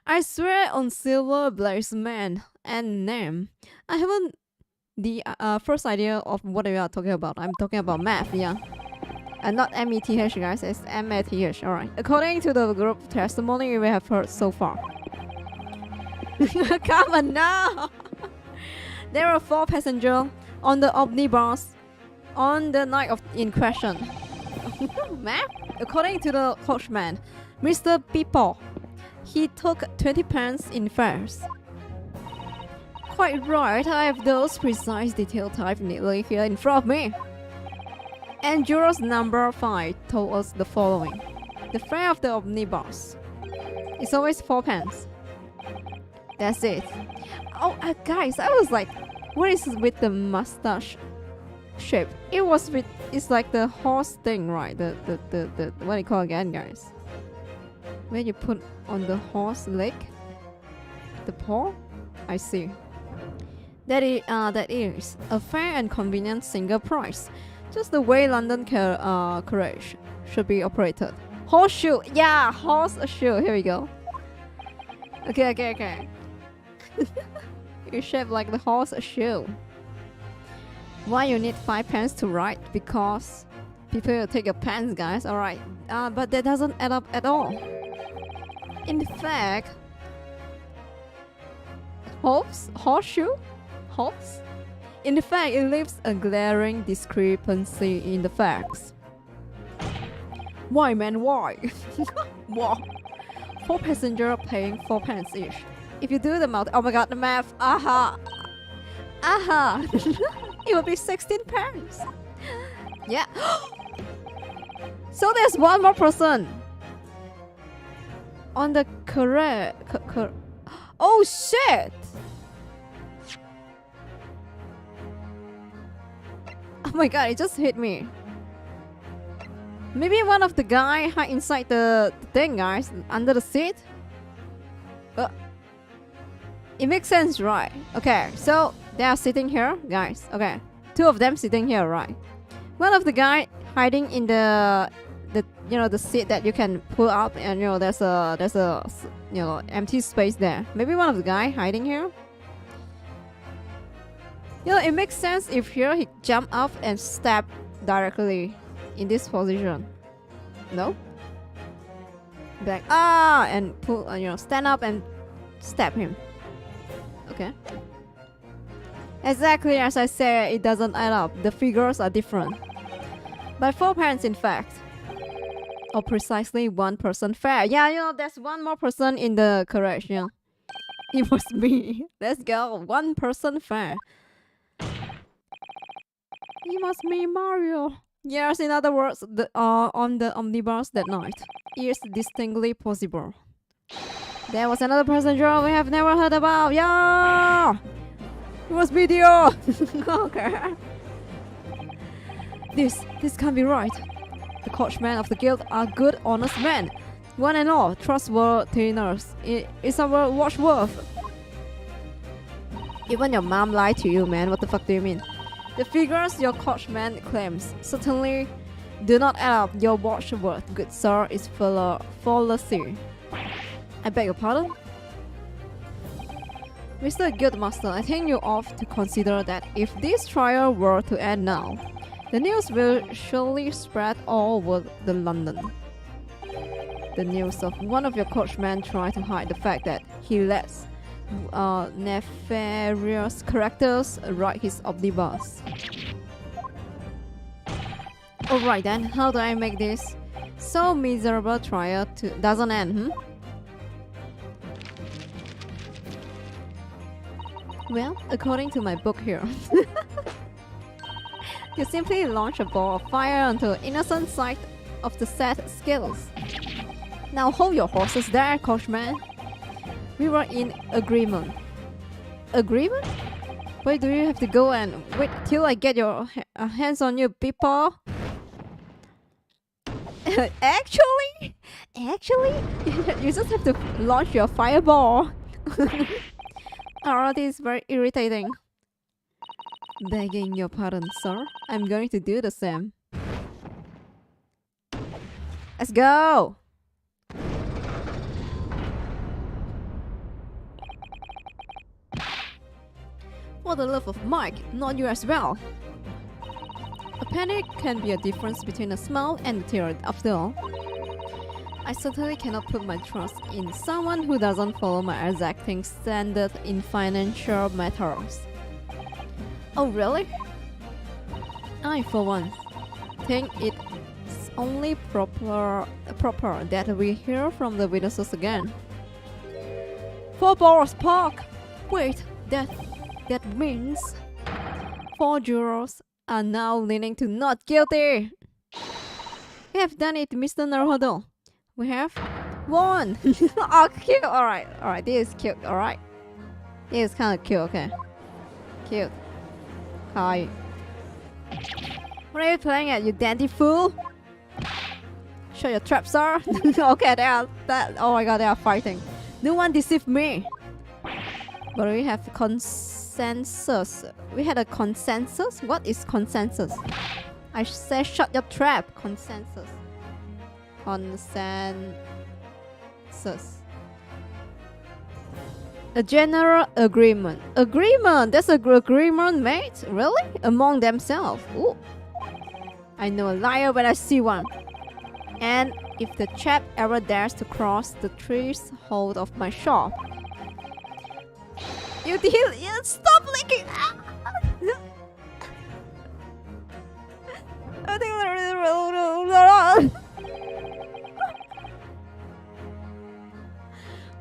I swear on silver blaze man and name. I haven't the first idea of what we are talking about. I'm talking about math, yeah. And not M-E-T-H, guys. It's M-A-T-H. Alright. According to the group testimony we have heard so far. Come on now! There were 4 passengers on the omnibus on the night in question. Math? According to the coachman, Mr. People, he took 20 pence in fares. Quite right, I have those precise detail type neatly here in front of me. And jurors number 5 told us the following. The fare of the omnibus is always 4 pence. That's it. Oh, guys, I was like, what is with the mustache shape? It's like the horse thing, right? The what do you call again, guys? When you put on the horse leg, the paw. I see. That is a fair and convenient single price, just the way London carriage should be operated. Horseshoe, yeah, horseshoe. Here we go. Okay. You shape like the horseshoe. Why you need 5 pence to ride? Because people will take your pants, guys. All right, but that doesn't add up at all. In fact, horseshoe. In fact, it leaves a glaring discrepancy in the facts. Why, man? Why? Wow. 4 passengers paying 4 pence each. If you do the math, oh my god, the math. Aha. It will be 16 pence. Yeah. So there's one more person on the correct. Oh shit. Oh my god, it just hit me. Maybe one of the guy hide inside the thing, guys, under the seat. It makes sense, right? Okay, so they are sitting here, guys. Okay, 2 of them sitting here, right? One of the guy hiding in the seat that you can pull up, and there's a empty space there. Maybe one of the guy hiding here. It makes sense if here he jump up and stab directly in this position. No? Like and pull, stand up and stab him. Okay. Exactly as I said, it doesn't add up. The figures are different. By 4 pence, in fact. Or precisely 1 person fair. Yeah, there's one more person in the correction. It was me. Let's go. 1 person fair. It was me, Mario. Yes, in other words, on the omnibus that night. It's distinctly possible. There was another passenger we have never heard about. Yeah! It was video! Okay. This can't be right. The coachmen of the guild are good, honest men. One and all, trustworthiness is our watchworth. Even your mom lied to you, man. What the fuck do you mean? The figures your coachman claims certainly do not add up. Your watchworth, good sir, is fallacy. I beg your pardon? Mr. Guildmaster, I think you ought to consider that if this trial were to end now, the news will surely spread all over the London. The news of one of your coachmen trying to hide the fact that he lets nefarious characters ride his omnibus. Alright then, how do I make this so miserable trial doesn't end, Well, according to my book here, You simply launch a ball of fire onto the innocent side of the set skills. Now hold your horses there, coachman. We were in agreement. Agreement? Why do you have to go and wait till I get your hands on you, people? Actually, you just have to launch your fireball. Oh, this is very irritating. Begging your pardon, sir. I'm going to do the same. Let's go! For the love of Mike, not you as well. A panic can be a difference between a smile and a tear after all. I certainly cannot put my trust in someone who doesn't follow my exacting standard in financial matters. Oh really? I, for one, think it's only proper that we hear from the witnesses again. 4 Borough Park! Wait, that means 4 jurors are now leaning to not guilty. We have done it, Mr. Naruhodo. We have won. Oh, cute. Alright, this is cute. Alright, this is kind of cute. Okay, cute. Hi. What are you playing at, you dandy fool? Show your traps, sir. Okay, oh my god, they are fighting. No one deceived me. But we have consensus. We had a consensus? What is consensus? I say shut your trap. Consensus. Consensus. A general agreement. Agreement! That's an agreement, mate? Really? Among themselves. Ooh. I know a liar when I see one. And if the chap ever dares to cross the threshold of my shop. You stop licking!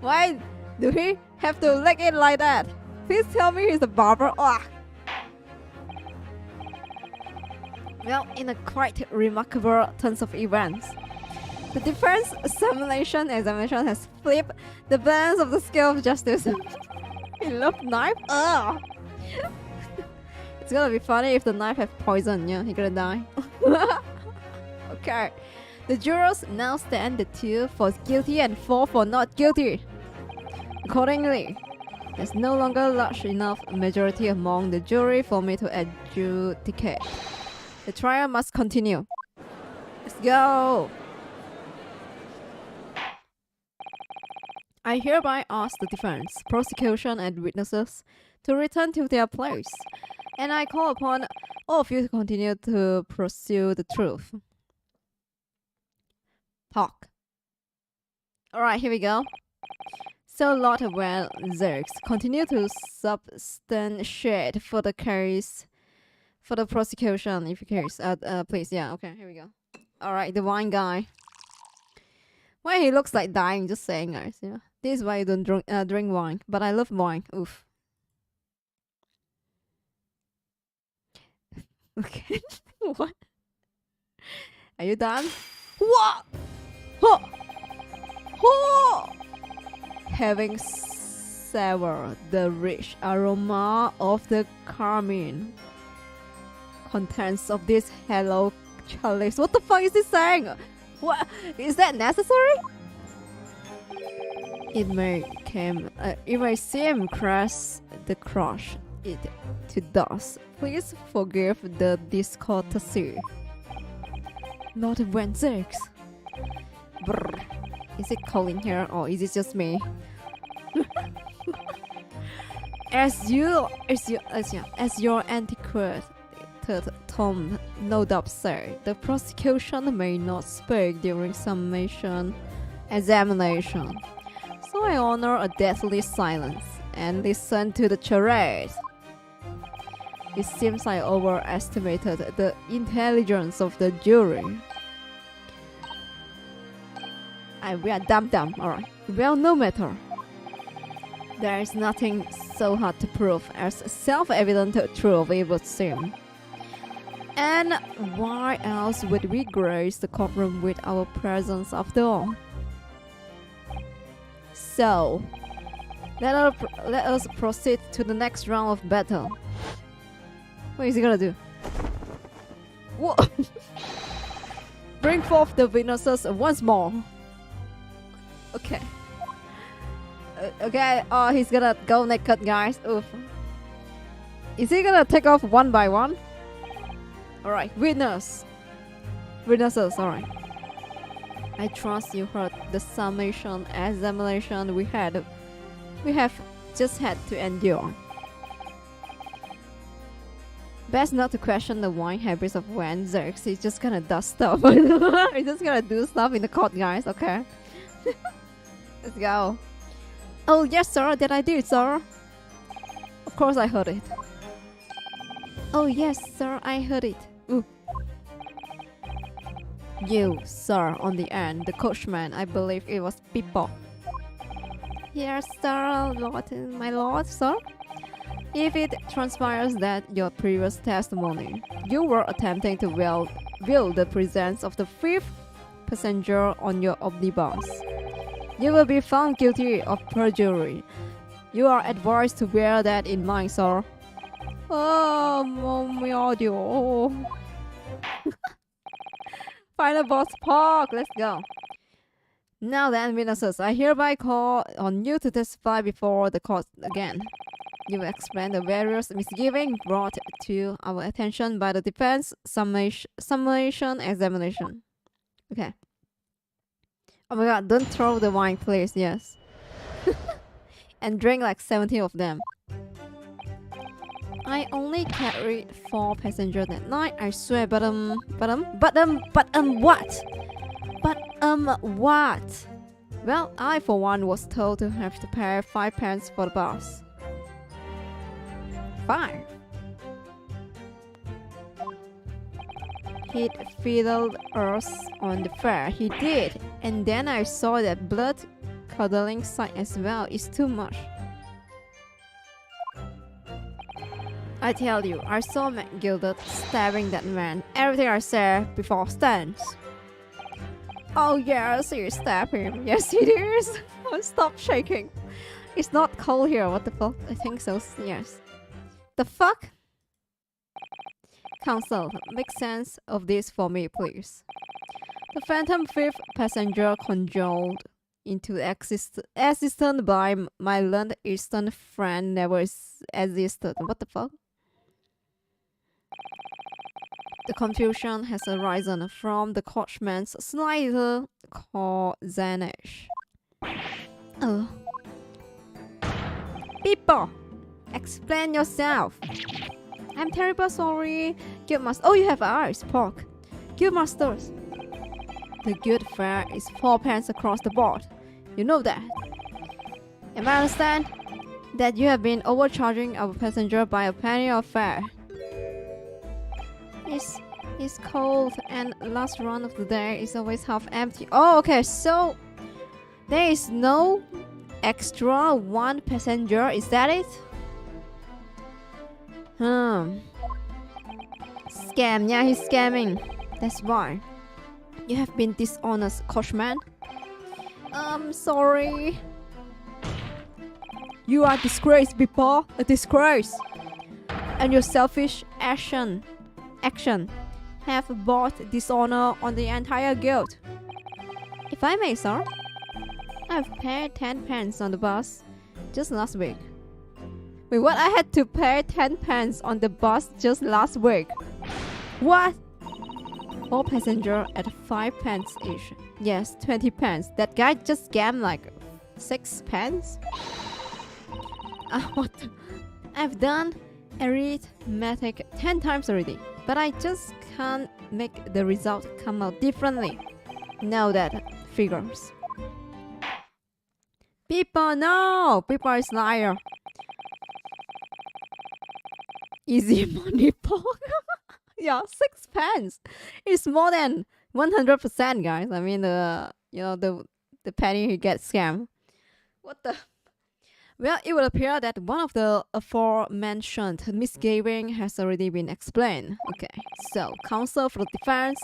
Why do we have to lick it like that? Please tell me he's a barber. Ugh. Well, in a quite remarkable turn of events, the defense examination has flipped the balance of the scale of justice. He loved knife? Ugh. It's gonna be funny if the knife have poison, yeah, he gonna die. Okay. The jurors now stand the 2 for guilty and 4 for not guilty. Accordingly, there's no longer large enough majority among the jury for me to adjudicate. The trial must continue. Let's go! I hereby ask the defense, prosecution, and witnesses to return to their place, and I call upon all of you to continue to pursue the truth. Talk. Alright, here we go. So Lord Van Zerks continue to substantiate for the case, for the prosecution, if you case. Please, yeah, okay, here we go. Alright, the wine guy. Why he looks like dying, just saying, guys, yeah. This is why you don't drink wine, but I love wine, oof. Okay, what? Are you done? What? Huh! Huh! Having savored the rich aroma of the carmine contents of this hello chalice. What the fuck is this saying? What is that necessary? It may seem crass the crush it to dust. Please forgive the discourtesy. Lord Van Zerks. Brr. Is it cold in here or is it just me? As your antiquated Tom no doubt said, the prosecution may not speak during summation examination. So I honor a deathly silence and listen to the charade. It seems I overestimated the intelligence of the jury. We are dumb, alright. Well, no matter. There is nothing so hard to prove as self-evident truth, it would seem. And why else would we grace the courtroom with our presence after all? So, let us proceed to the next round of battle. What is he gonna do? Whoa! Bring forth the witnesses once more. Okay. Okay, oh, he's gonna go naked, guys. Oof. Is he gonna take off one by one? Alright, witnesses, alright. I trust you heard the summation examination we have just had to endure. Best not to question the wine habits of Wen Zerx. He's just gonna dust stuff. He's just gonna do stuff in the court, guys, okay? Let's go. Oh, yes, sir, that I did, sir. Of course I heard it. Oh, yes, sir, I heard it. Ooh. You, sir, on the end, the coachman, I believe it was people. Yes, sir, my lord, sir. If it transpires that your previous testimony, you were attempting to will the presence of the fifth passenger on your omnibus, you will be found guilty of perjury. You are advised to bear that in mind, sir. Oh, my audio. Final boss park, let's go. Now then, witnesses, I hereby call on you to testify before the court again. You will explain the various misgivings brought to our attention by the defense summation examination. Okay. Oh my god, don't throw the wine, please, yes. And drink like 70 of them. I only carried 4 passengers that night, I swear, but what? Well, I for one was told to have to pay 5 pence for the bus. 5? He'd fiddled us on the fare, he did. And then I saw that blood-curdling sight as well. It's too much. I tell you, I saw McGilded stabbing that man. Everything I said before stands. Oh yes, you stabbed him. Yes, it is. Oh, stop shaking. It's not cold here. What the fuck? I think so. Yes. The fuck? Counsel, make sense of this for me, please. The phantom fifth passenger congealed into existence by my learned Eastern friend never existed. What the fuck? The confusion has arisen from the coachman's slighter cozinage. People, explain yourself. I'm terribly sorry. Guildmasters. Oh, you have eyes, pork. Guildmasters. The guild fare is 4 pence across the board. You know that. And I understand that you have been overcharging our passenger by a penny of fare. It's cold and last run of the day is always half empty. Oh, okay, so there is no extra 1 passenger, is that it? Scam, yeah, he's scamming. That's why. You have been dishonest, coachman. Sorry. You are a disgrace, people. A disgrace. And your selfish action have brought dishonor on the entire guild. If I may, sir, I've paid 10 pence on the bus just last week. Wait, what? I had to pay 10 pence on the bus just last week? What? 4 passengers at 5 pence each. Yes, 20 pence. That guy just scammed like 6 pence? What? I've done arithmetic 10 times already, but I just can't make the result come out differently. Now that figures. People, no! People is liar. Easy money, pork. Yeah, 6 pence. It's more than 100%, guys. I mean, the penny he gets scammed. What the? Well, it would appear that one of the aforementioned misgiving has already been explained. Okay, so counsel for the defense.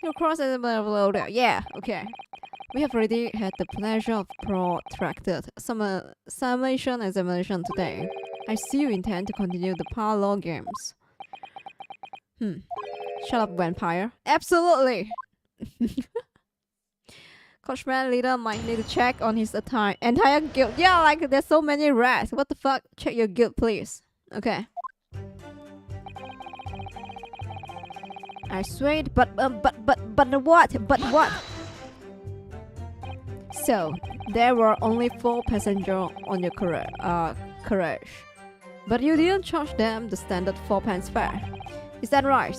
Your cross is blah, blah, blah. Yeah, okay. We have already had the pleasure of protracted summation examination today. I see you intend to continue the parlor games. Shut up, vampire. Absolutely! Coachman leader might need to check on his entire guild. Yeah, like there's so many rats. What the fuck? Check your guild, please. Okay. I swayed, but what? But what? So there were only 4 passengers on your carriage, but you didn't charge them the standard 4 pence fare. Is that right?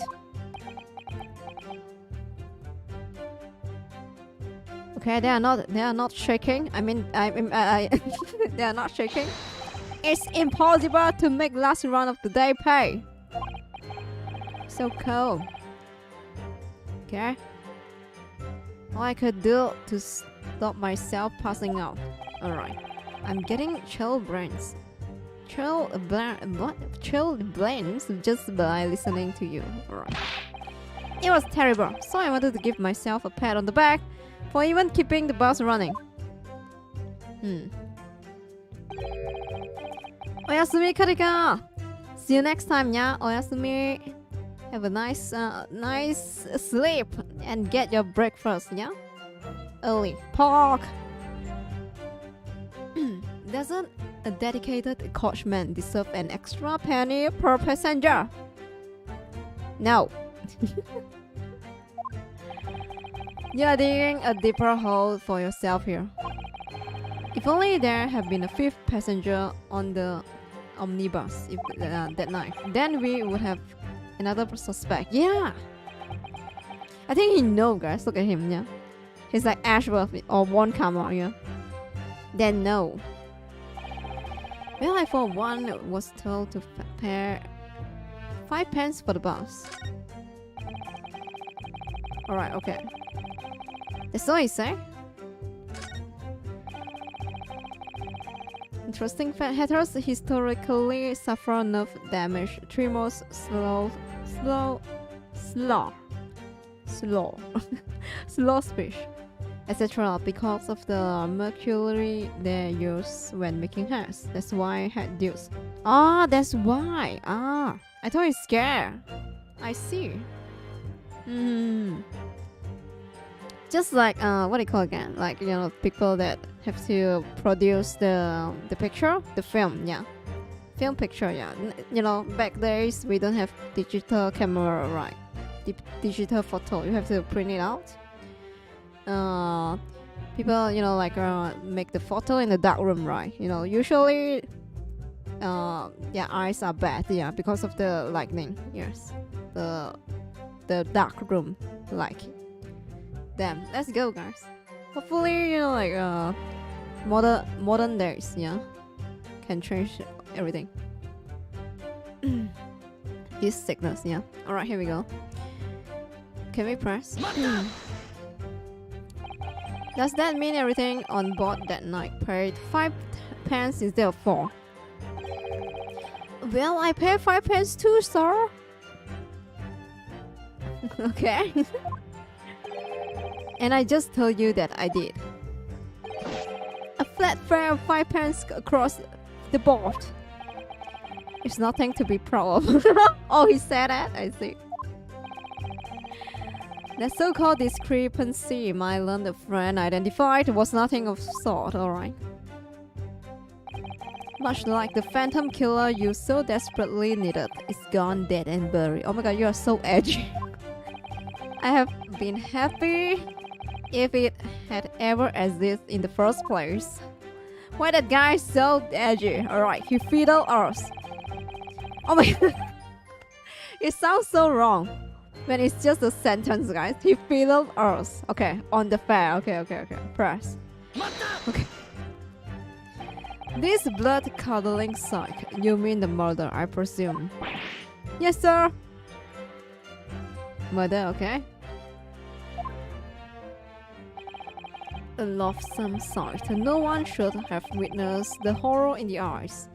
Okay, they are not shaking. I mean, they are not shaking. It's impossible to make last run of the day pay. So cold. Okay. All I could do to stop myself passing out. Alright. I'm getting chill brains. Chill brains just by listening to you. Alright. It was terrible, so I wanted to give myself a pat on the back for even keeping the bus running. Oyasumi karika! See you next time, yeah? Oyasumi. Have a nice sleep and get your breakfast, yeah? Early. Pork! Doesn't a dedicated coachman deserve an extra penny per passenger? No. You're digging a deeper hole for yourself here. If only there had been a 5th passenger on the omnibus that night, then we would have another suspect. Yeah! I think he knows, guys. Look at him, yeah? He's like Ashworth or won't come out, yeah? Then no. Well, I for one was told to pay 5 pence for the bus. Alright, okay. That's all he say. Interesting fact, hatters historically suffer nerve damage, tremors, slow speech, etc. because of the mercury they use when making hairs. That's why head dudes. Ah, that's why. Ah, I thought he's scared. I see. Just like what do you call again? Like, you know, people that have to produce the picture, the film, yeah, film picture, yeah. You know, back days we don't have digital camera, right? Digital photo, you have to print it out. People, you know, like make the photo in the dark room, right? You know, usually, yeah, eyes are bad, yeah, because of the lightning. Yes, the dark room, like. Damn, let's go, guys. Hopefully, you know, like modern days, yeah, can change everything. This sickness, yeah. All right, here we go. Can we press? Does that mean everything on board that night paid 5 pence instead of 4? Well, I paid 5 pence too, sir. Okay. And I just told you that I did. A flat fare of 5 pence across the board. It's nothing to be proud of. Oh, he said that? I see. The so-called discrepancy my learned friend identified was nothing of sort, alright. Much like the phantom killer you so desperately needed, it's gone dead and buried. Oh my god, you are so edgy. I have been happy if it had ever existed in the first place. Why that guy is so edgy? Alright, he fiddled us. Oh my god. It sounds so wrong when it's just a sentence, guys. He fiddled us. Okay, on the fare. Okay. Press. Okay. This blood-curdling psych. You mean the murder, I presume? Yes, sir. Murder, okay. a loathsome sight. No one should have witnessed the horror in the eyes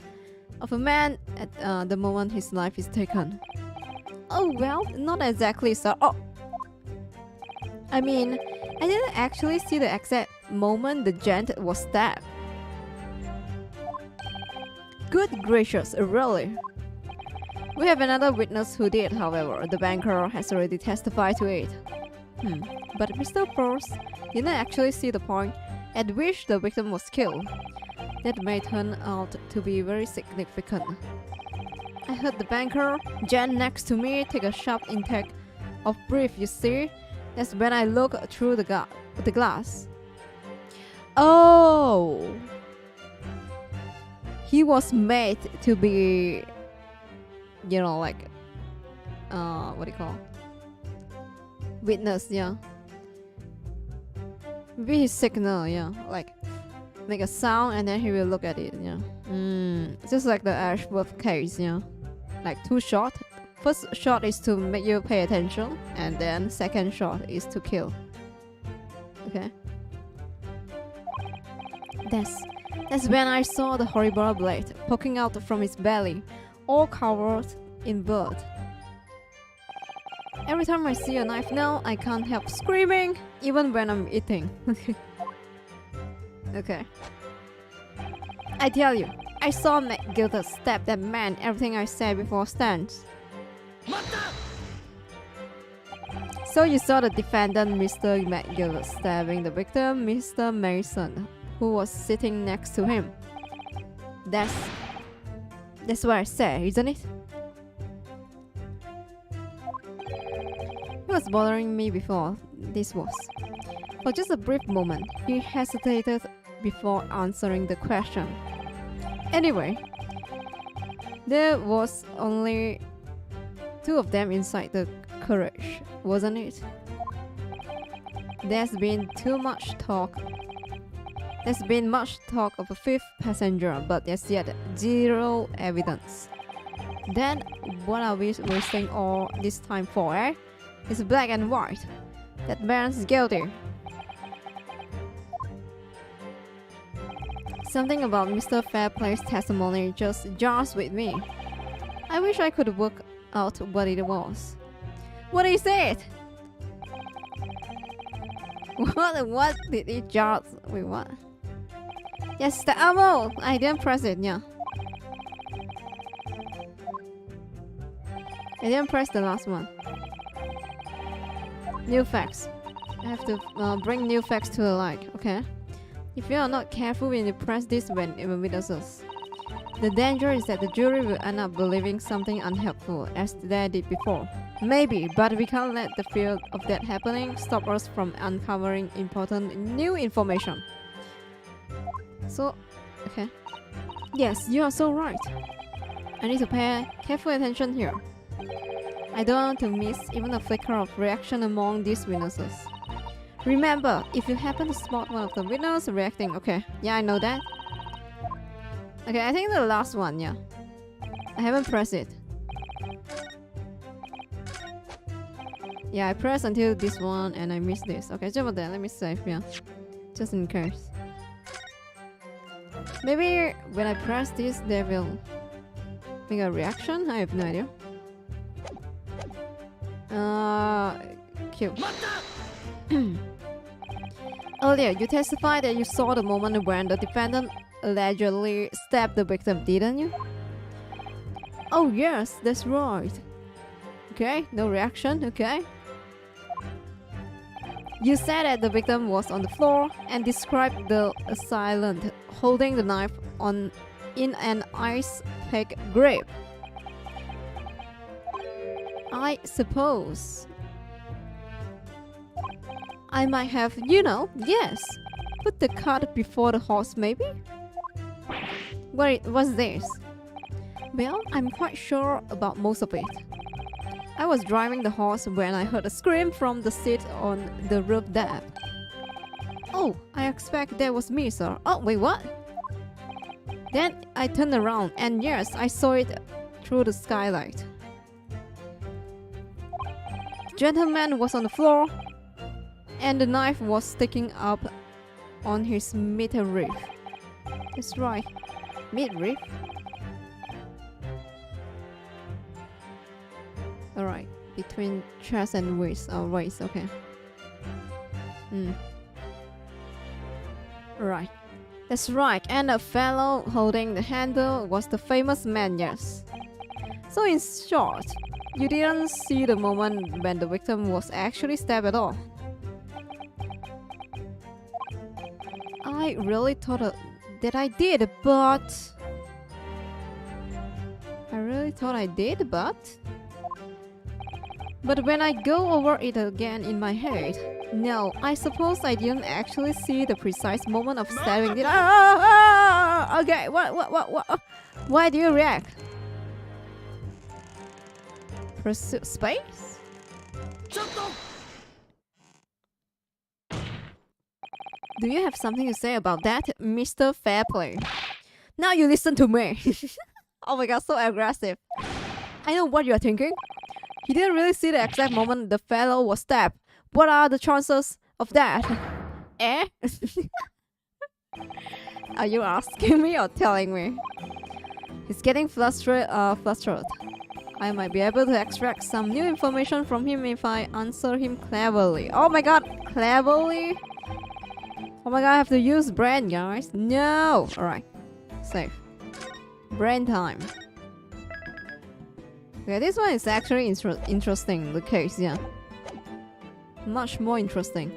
of a man at the moment his life is taken. Oh well, not exactly, sir. Oh! I mean, I didn't actually see the exact moment the gent was stabbed. Good gracious, really? We have another witness who did, however. The banker has already testified to it. But Mr. Force didn't actually see the point at which the victim was killed. That may turn out to be very significant. I heard the banker, Jen next to me, take a sharp intake of breath, you see? That's when I looked through the glass. Oh! He was made to be, you know, like, what do you call? Witness, yeah. Maybe his signal, yeah. Like, make a sound and then he will look at it, yeah. Just like the Ashworth case, yeah. Like 2 shots. First shot is to make you pay attention, and then second shot is to kill. Okay. That's when I saw the horrible blade poking out from his belly, all covered in blood. Every time I see a knife now, I can't help screaming, even when I'm eating. Okay. I tell you, I saw McGilder stab that man. Everything I said before stands. So you saw the defendant, Mr. McGilder, stabbing the victim, Mr. Mason, who was sitting next to him. That's what I said, isn't it? It was bothering me before this was. For just a brief moment, he hesitated before answering the question. Anyway, there was only 2 of them inside the carriage, wasn't it? There's been much talk of a 5th passenger, but there's yet 0 evidence. Then what are we wasting all this time for, eh? It's black and white. That man's guilty. Something about Mr. Fairplay's testimony just jars with me. I wish I could work out what it was. What is it? What did it jar? Wait, what? Yes, the ammo! I didn't press it, yeah. I didn't press the last one. New facts. I have to bring new facts to the light, okay? If you are not careful when you press this when it witnesses, the danger is that the jury will end up believing something unhelpful, as they did before. Maybe, but we can't let the fear of that happening stop us from uncovering important new information. So, okay. Yes, you are so right. I need to pay careful attention here. I don't want to miss even a flicker of reaction among these witnesses. Remember, if you happen to spot one of the witnesses reacting, okay, yeah, I know that. Okay, I think the last one, yeah. I haven't pressed it. Yeah, I pressed until this one and I missed this. Okay, just about that, let me save, yeah. Just in case. Maybe when I press this, they will make a reaction? I have no idea. Cute. Earlier, you testified that you saw the moment when the defendant allegedly stabbed the victim, didn't you? Oh yes, that's right. Okay, no reaction, okay. You said that the victim was on the floor and described the assailant holding the knife in an ice pick grip. I suppose I might have, you know, yes, put the cart before the horse, maybe? What's this? Well, I'm quite sure about most of it. I was driving the horse when I heard a scream from the seat on the roof deck. Oh, I expect that was me, sir. Oh, wait, what? Then I turned around, and yes, I saw it through the skylight. The gentleman was on the floor, and the knife was sticking up on his midriff. That's right, midriff. Alright, between chest and waist. Oh, waist, okay. Right. That's right, and the fellow holding the handle was the famous man, yes. So in short, you didn't see the moment when the victim was actually stabbed at all. I really thought that I did, but... But when I go over it again in my head, no, I suppose I didn't actually see the precise moment of stabbing it. Okay, what? Why do you react? Pursue space? Do you have something to say about that, Mr. Fairplay? Now you listen to me. Oh my god, so aggressive. I know what you're thinking. He didn't really see the exact moment the fellow was stabbed. What are the chances of that? Eh? Are you asking me or telling me? He's getting flustered. I might be able to extract some new information from him if I answer him cleverly. Oh my god, cleverly? Oh my god, I have to use brain, guys. No! Alright, safe. Brain time. Okay, this one is actually interesting, the case, yeah. Much more interesting.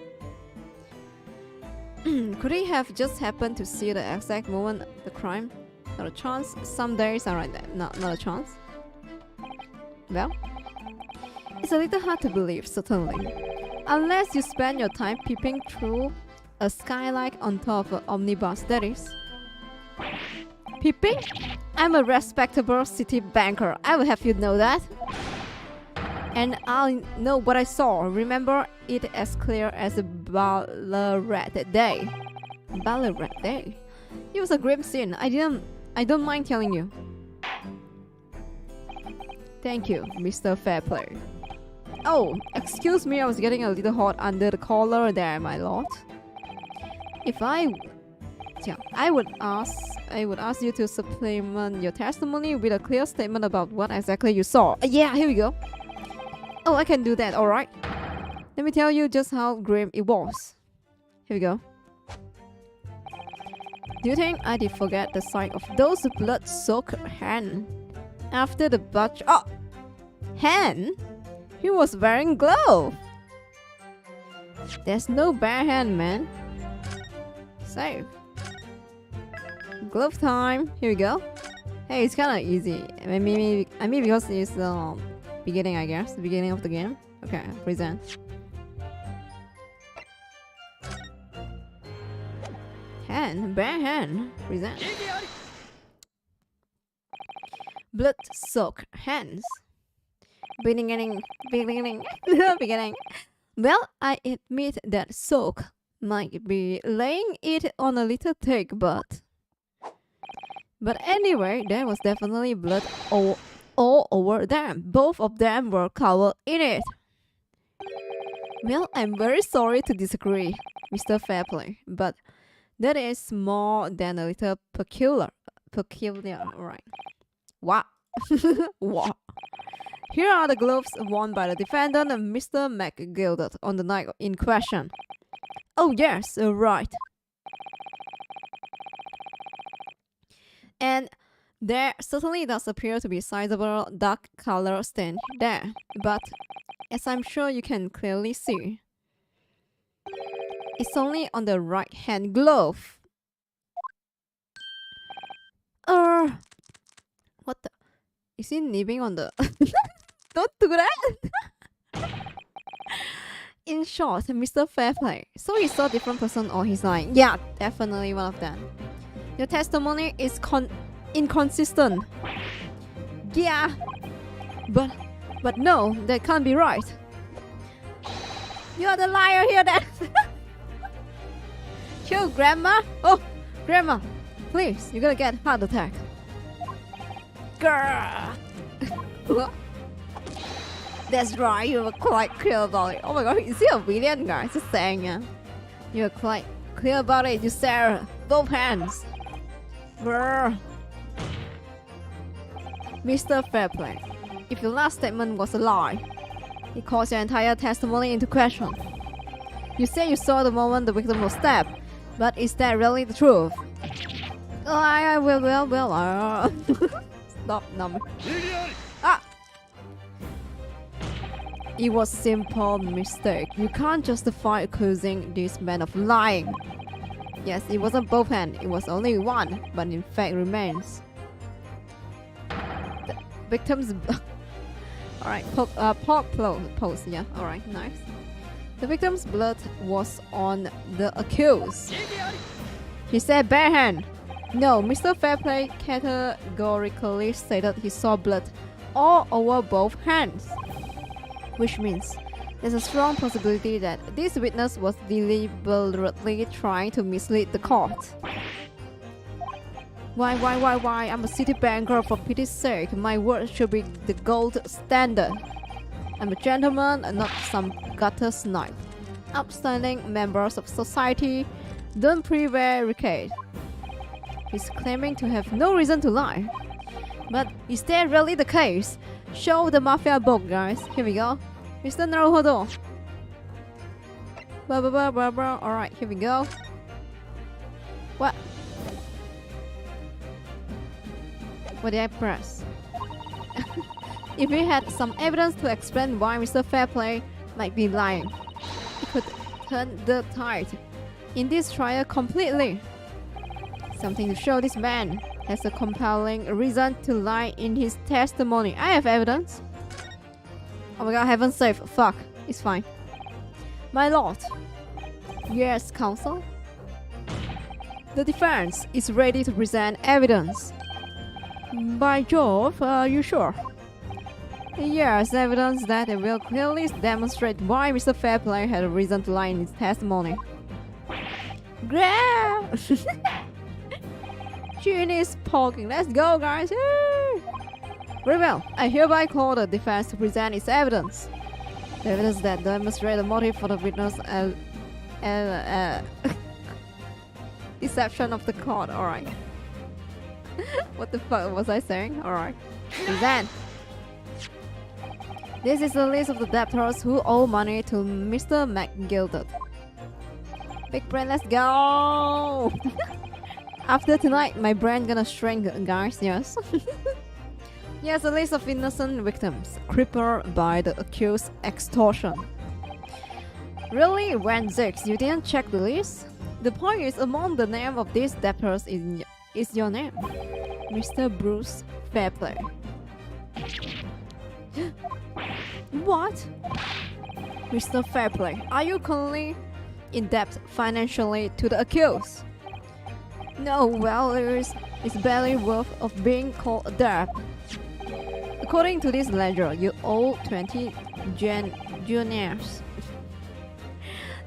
Could he have just happened to see the exact moment of the crime? Not a chance. Some days are like that. Not a chance. Well, it's a little hard to believe, certainly. Unless you spend your time peeping through a skylight on top of an omnibus, that is. Peeping? I'm a respectable city banker. I will have you know that. And I'll know what I saw. Remember it as clear as a Ballarat day. Ballarat day? It was a grim scene. I don't mind telling you. Thank you, Mr. Fairplay. Oh, excuse me, I was getting a little hot under the collar there, my lord. I would ask you to supplement your testimony with a clear statement about what exactly you saw. Yeah, here we go. Oh, I can do that, alright. Let me tell you just how grim it was. Here we go. Do you think I did forget the sight of those blood-soaked hands after the butcher? Oh! Hand? He was wearing gloves! There's no bare hand, man. Safe. Glove time. Here we go. Hey, it's kind of easy. I mean because it's beginning, I guess. The beginning of the game. Okay, present. Hand, bare hand. Present. Blood-soaked hands. Beginning. Beginning. Well, I admit that soak might be laying it on a little thick, but anyway, there was definitely blood all over them. Both of them were covered in it. Well, I'm very sorry to disagree, Mr. Fairplay, but that is more than a little peculiar, right? What? What? Here are the gloves worn by the defendant, Mr. McGilded, on the night in question. Oh yes, right. And there certainly does appear to be a sizable dark color stain there, but as I'm sure you can clearly see, it's only on the right hand glove. What the? Is he nibbing on the... Don't do that! In short, Mr. Fairplay, so he saw a different person or he's lying? Yeah, definitely one of them. Your testimony is inconsistent. Yeah, but no, that can't be right. You're the liar here then. Kill Grandma? Oh, Grandma, please, you're gonna get heart attack. Grrr. That's right, you were quite clear about it. Oh my god, is he a villain, guys? Just saying, yeah. You were quite clear about it, you sir. Both hands. Brr. Mr. Fairplay, if your last statement was a lie, it calls your entire testimony into question. You say you saw the moment the victim was stabbed, but is that really the truth? Well. Stop, number. Ah! It was a simple mistake. You can't justify accusing this man of lying. Yes, it wasn't both hands, it was only one, but in fact remains. The victim's... Alright, pork pose, yeah, alright, nice. The victim's blood was on the accused. He said bare hand. No, Mr. Fairplay categorically stated he saw blood all over both hands. Which means there's a strong possibility that this witness was deliberately trying to mislead the court. Why? I'm a city banker, for pity's sake. My word should be the gold standard. I'm a gentleman and not some gutter snipe. Upstanding members of society don't prevaricate. He's claiming to have no reason to lie. But is that really the case? Show the mafia book, guys. Here we go. Mr. Naruhodo. Alright, here we go. What? What did I press? If we had some evidence to explain why Mr. Fairplay might be lying, it could turn the tide in this trial completely. Something to show this man has a compelling reason to lie in his testimony. I have evidence. Oh my god, heaven save. Fuck. It's fine. My lord. Yes, counsel. The defense is ready to present evidence. By Jove, are you sure? Yes, evidence that it will clearly demonstrate why Mr. Fairplay had a reason to lie in his testimony. Jin is poking. Let's go, guys. Very well. I hereby call the defense to present its evidence. The evidence that demonstrates the motive for the witness deception of the court. Alright. What the fuck was I saying? Alright. Present. This is the list of the debtors who owe money to Mr. McGilded. Big brain, let's go! After tonight, my brain gonna shrink, guys, yes. Yes, a list of innocent victims, crippled by the accused extortion. Really, Wenzix, you didn't check the list? The point is, among the name of these debtors is your name, Mr. Bruce Fairplay. What? Mr. Fairplay, are you currently in debt financially to the accused? No, well, it's barely worth of being called a debt. According to this ledger, you owe 20 juniors.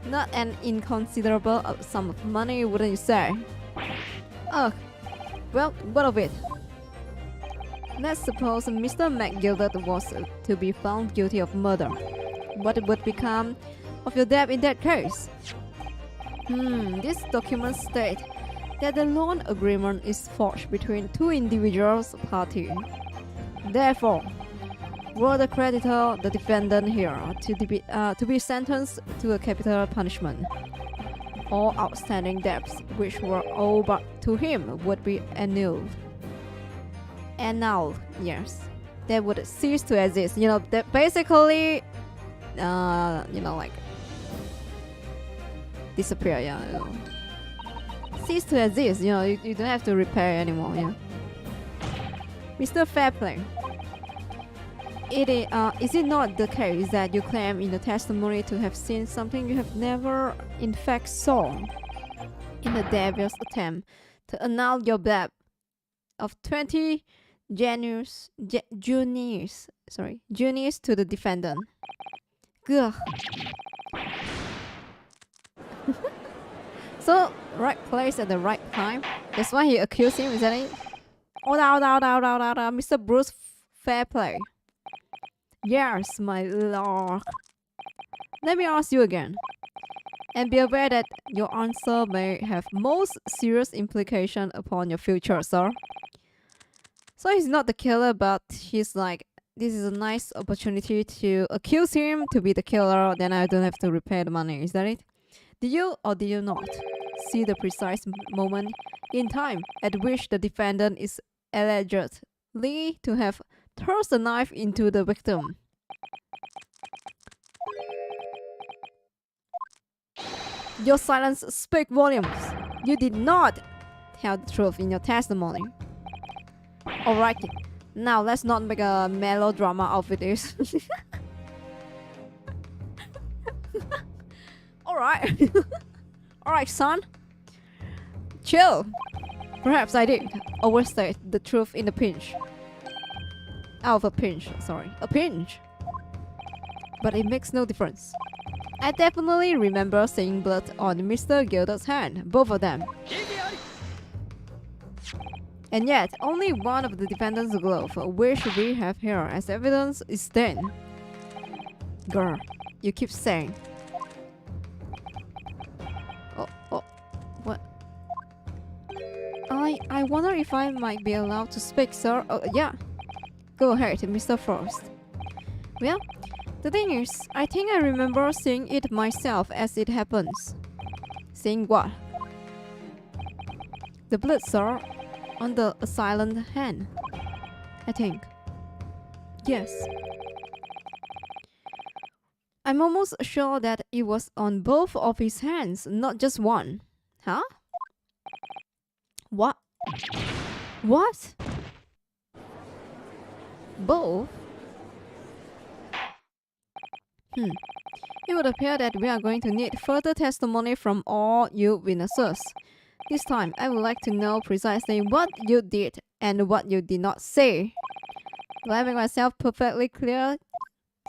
Not an inconsiderable sum of money, wouldn't you say? Ugh. Well, what of it? Let's suppose Mr. McGilded was to be found guilty of murder. What would become of your debt in that case? These documents state that the loan agreement is forged between two individuals parties. Therefore, were the creditor the defendant here to be sentenced to a capital punishment, all outstanding debts which were owed to him would be annulled. Annulled, yes. They would cease to exist. You know, that basically, like disappear. Yeah. You know. Cease to exist. You know, you don't have to repair anymore. Yeah. Mr. Fairplay, is it not the case that you claim in the testimony to have seen something you have never in fact saw? In a devious attempt to annul your debt of 20 juniors to the defendant. Gah. So, right place at the right time. That's why he accused him, isn't it? Mr. Bruce Fairplay. Yes, my lord. Let me ask you again. And be aware that your answer may have most serious implication upon your future, sir. So he's not the killer, but he's like, this is a nice opportunity to accuse him to be the killer, then I don't have to repay the money. Is that it? Did you or did you not see the precise moment in time at which the defendant is allegedly to have thrust a knife into the victim? Your silence speaks volumes. You did not tell the truth in your testimony. Alright, now let's not make a melodrama out of this. Alright. Alright, son. Chill. Perhaps I did overstate the truth in a pinch. Out of a pinch, sorry. A pinch. But it makes no difference. I definitely remember seeing blood on Mr. Gilda's hand, both of them. And yet, only one of the defendant's glove, which we have here as evidence, is stained. Girl, you keep saying. Oh, what? I wonder if I might be allowed to speak, sir. Oh, yeah. Go ahead, Mr. Frost. Well, the thing is, I think I remember seeing it myself as it happens. Seeing what? The blood, sir, on the assailant hand. I think. Yes. I'm almost sure that it was on both of his hands, not just one. Huh? What? What? Both? It would appear that we are going to need further testimony from all you witnesses. This time, I would like to know precisely what you did and what you did not say. Do I make myself perfectly clear?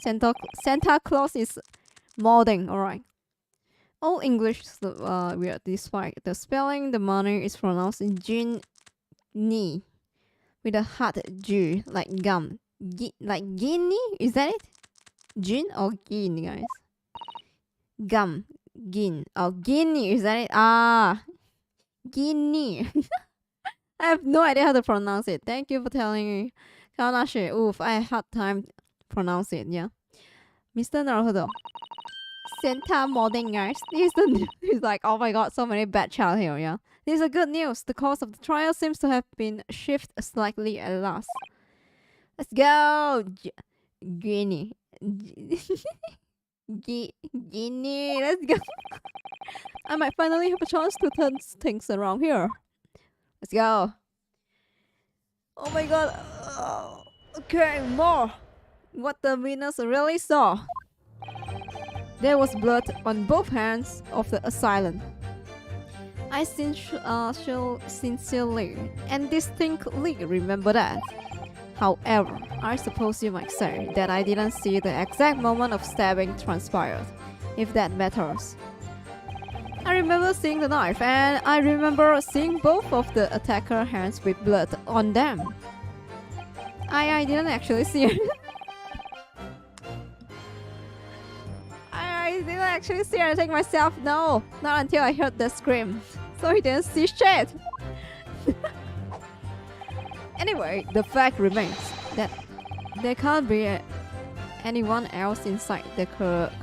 Santa Claus is molding, alright. All English weird, despite the spelling, the money is pronounced Jin with a hard G, like gum. Like guinea? Is that it? Gin or gin, guys? Gum. Gin. Oh, guinea. Is that it? Ah. Guinea. I have no idea how to pronounce it. Thank you for telling me. Kaonashi. Oof, I had time to pronounce it, yeah. Mr. Naruhodo. Santa modding, guys. This is the news. It's like, oh my god, so many bad child here, yeah. This is a good news. The course of the trial seems to have been shifted slightly at last. Let's go! Guinea. Guinea, let's go. I might finally have a chance to turn things around here. Let's go. Oh my god. Okay, more. What the witness really saw. There was blood on both hands of the assailant. I sincerely and distinctly remember that. However, I suppose you might say that I didn't see the exact moment of stabbing transpired, if that matters. I remember seeing the knife, and I remember seeing both of the attacker hands with blood on them. I didn't actually see it. I didn't actually see anything myself, no. Not until I heard the scream. So I didn't see shit. Anyway, the fact remains that there can't be anyone else inside the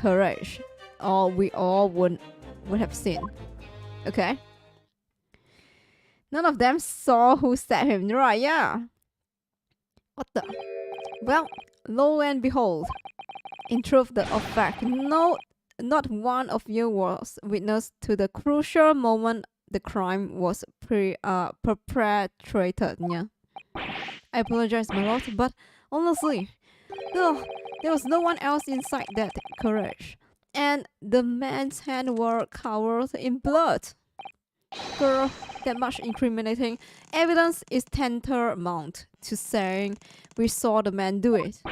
carriage, or we all would have seen. Okay? None of them saw who stabbed him, right? Yeah. What the? Well, lo and behold, in truth, the fact, not one of you was witness to the crucial moment the crime was perpetrated. Yeah. I apologize, my lord, but honestly, no, there was no one else inside that carriage, and the man's hands were covered in blood. Girl, that much incriminating evidence is tantamount to saying we saw the man do it.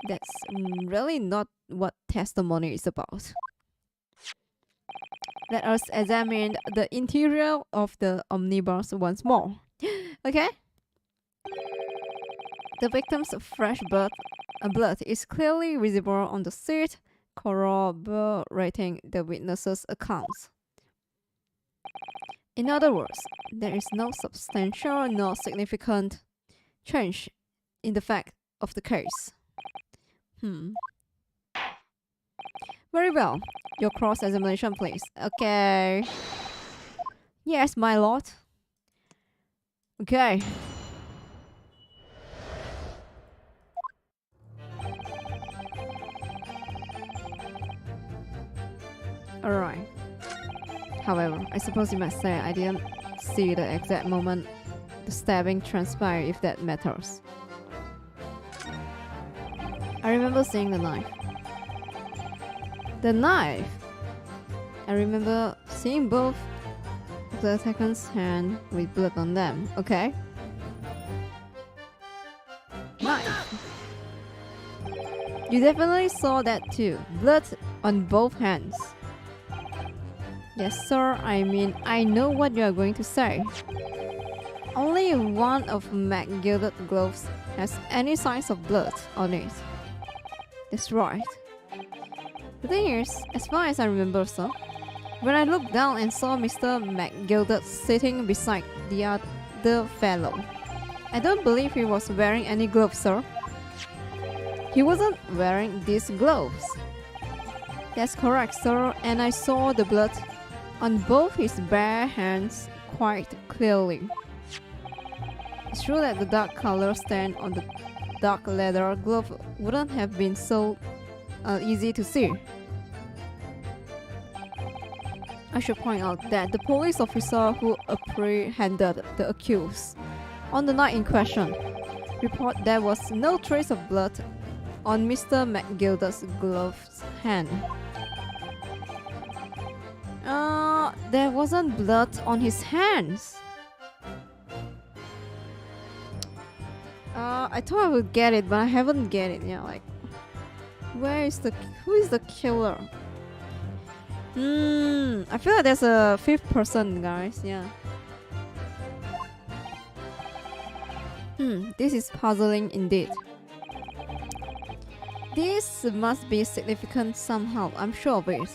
That's really not what testimony is about. Let us examine the interior of the omnibus once more. Okay? The victim's fresh blood is clearly visible on the seat, corroborating the witnesses' accounts. In other words, there is no substantial nor significant change in the fact of the case. Very well. Your cross-examination, please. Okay. Yes, my lord. Okay. Alright. However, I suppose you must say I didn't see the exact moment the stabbing transpired, if that matters. I remember seeing the knife. The knife! I remember seeing both of the attackant's hand with blood on them. Okay. Knife! You definitely saw that too. Blood on both hands. Yes, sir. I mean, I know what you are going to say. Only one of Mac-gilded gloves has any signs of blood on it. That's right. The thing is, as far as I remember, sir, when I looked down and saw Mr. Mac-gilded sitting beside the other fellow, I don't believe he was wearing any gloves, sir. He wasn't wearing these gloves. That's correct, sir, and I saw the blood on both his bare hands quite clearly. It's true that the dark color stain on the dark leather glove wouldn't have been so easy to see. I should point out that the police officer who apprehended the accused on the night in question reported there was no trace of blood on Mr. Mac-gilded's gloved hand. There wasn't blood on his hands. I thought I would get it, but I haven't get it. Yeah, like, who is the killer? I feel like there's a fifth person, guys. Yeah. This is puzzling indeed. This must be significant somehow. I'm sure of it.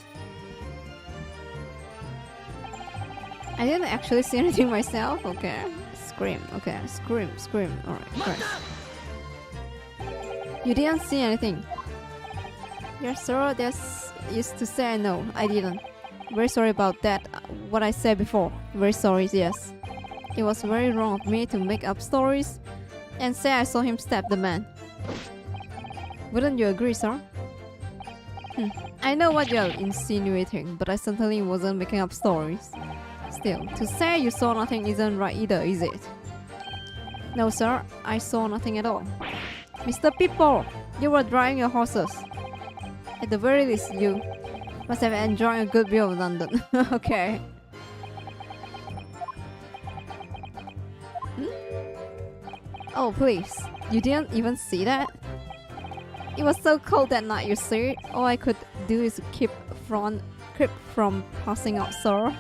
I didn't actually see anything myself. Okay. Scream. Okay. Scream. Alright. Correct. You didn't see anything. Yes, sir. That's used to say no. I didn't. Very sorry about that. What I said before. Very sorry. Yes. It was very wrong of me to make up stories and say I saw him stab the man. Wouldn't you agree, sir? I know what you're insinuating, but I certainly wasn't making up stories. Still, to say you saw nothing isn't right either, is it? No, sir, I saw nothing at all. Mr. People, you were driving your horses. At the very least, you must have enjoyed a good view of London. Okay. Oh, please. You didn't even see that? It was so cold that night, you see. All I could do is keep from passing out, sir.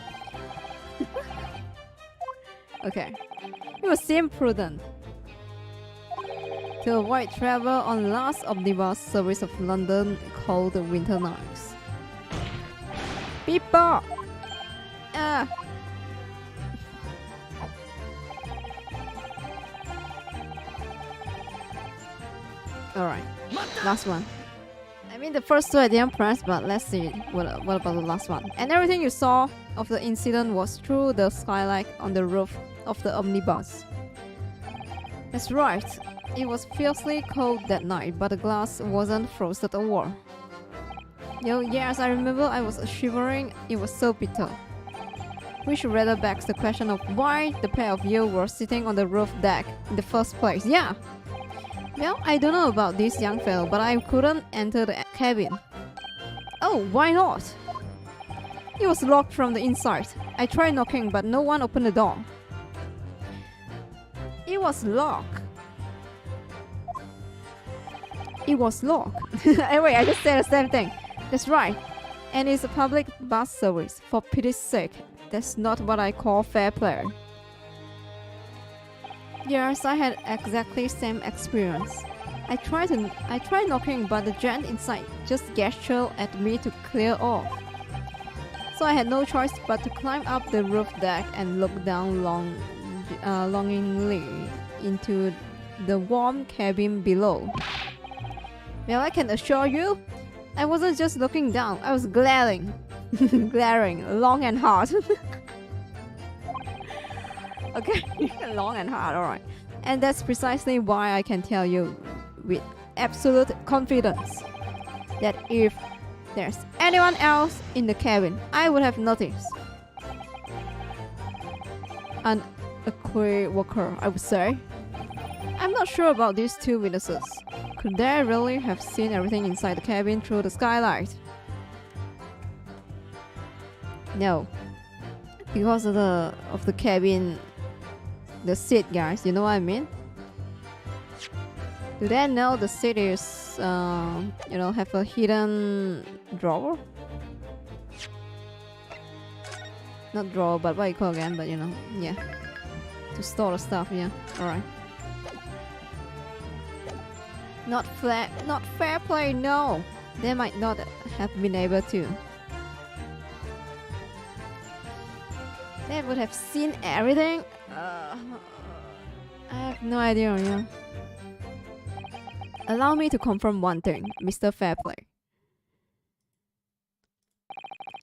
Okay. It would seem prudent to avoid travel on last omnibus service of London cold winter nights. People! Alright, last one. I mean, the first two I didn't press, but let's see what about the last one. And everything you saw of the incident was through the skylight on the roof of the omnibus. That's right. It was fiercely cold that night, but the glass wasn't frosted over. Yes, I remember I was shivering. It was so bitter. Which rather begs the question of why the pair of you were sitting on the roof deck in the first place. Yeah. Well, I don't know about this young fellow, but I couldn't enter the cabin. Oh, why not? It was locked from the inside. I tried knocking, but no one opened the door. It was locked. It was locked. Anyway, I just said the same thing. That's right. And it's a public bus service. For pity's sake, that's not what I call fair play. Yes, I had exactly same experience. I tried knocking, but the giant inside just gestured at me to clear off. So I had no choice but to climb up the roof deck and look down longingly into the warm cabin below. Well, I can assure you, I wasn't just looking down, I was glaring. Glaring, long and hard. Okay, long and hard, alright. And that's precisely why I can tell you with absolute confidence that if there's anyone else in the cabin, I would have noticed. An equivocal, I would say. I'm not sure about these two witnesses. Could they really have seen everything inside the cabin through the skylight? No, because of the cabin, the seat, guys. You know what I mean? Do they know the seat is, have a hidden drawer? Not drawer, but what you call again? But yeah, to store the stuff. Yeah, all right. Not fair play. No, they might not have been able to. They would have seen everything. I have no idea. Yeah. Allow me to confirm one thing, Mr. Fairplay.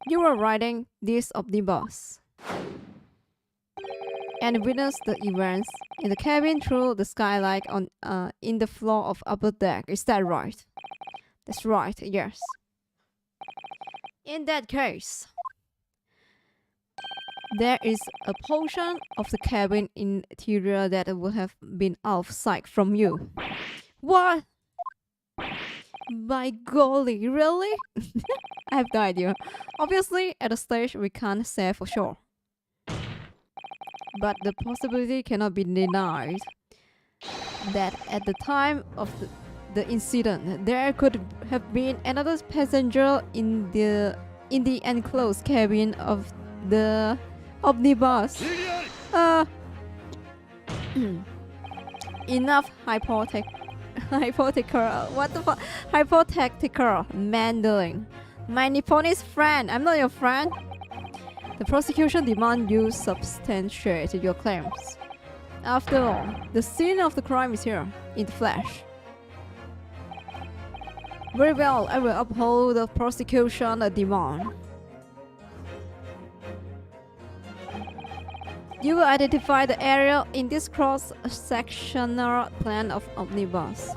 You were riding this omnibus and witnessed the events in the cabin through the skylight on in the floor of upper deck. Is that right? That's right. Yes. In that case, there is a portion of the cabin interior that would have been out of sight from you. What? By golly, really? I have no idea. Obviously, at a stage we can't say for sure. But the possibility cannot be denied that at the time of the incident, there could have been another passenger in the enclosed cabin of the omnibus. Enough hypothetical meddling. My Nipponese friend, I'm not your friend. The prosecution demands you substantiate your claims. After all, the scene of the crime is here, in the flesh. Very well, I will uphold the prosecution demand. You will identify the area in this cross-sectional plan of omnibus.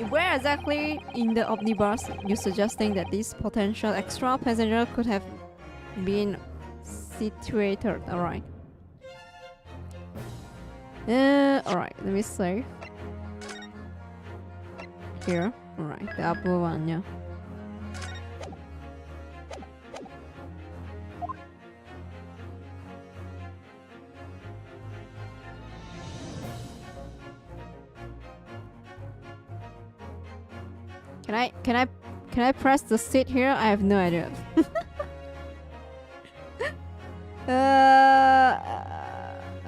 Where exactly in the omnibus you suggesting that this potential extra passenger could have been situated? Alright. Alright, let me see. Here. Alright, the upper one, yeah. Can I press the seat here? I have no idea.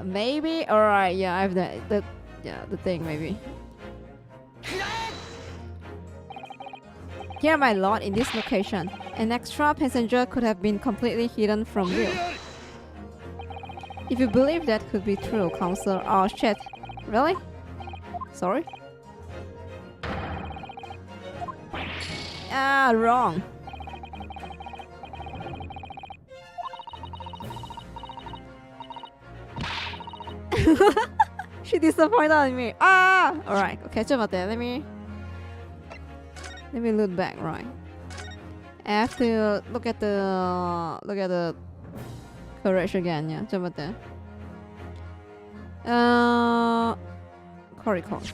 Maybe. All right. Yeah, I have the thing maybe. Here, my lord, in this location, an extra passenger could have been completely hidden from view. If you believe that could be true, Counselor. Oh shit! Really? Sorry. Ah, wrong. She disappointed in me. Ah! Alright, okay, let me look back, right. I have to look at the courage again, yeah. Chronicles.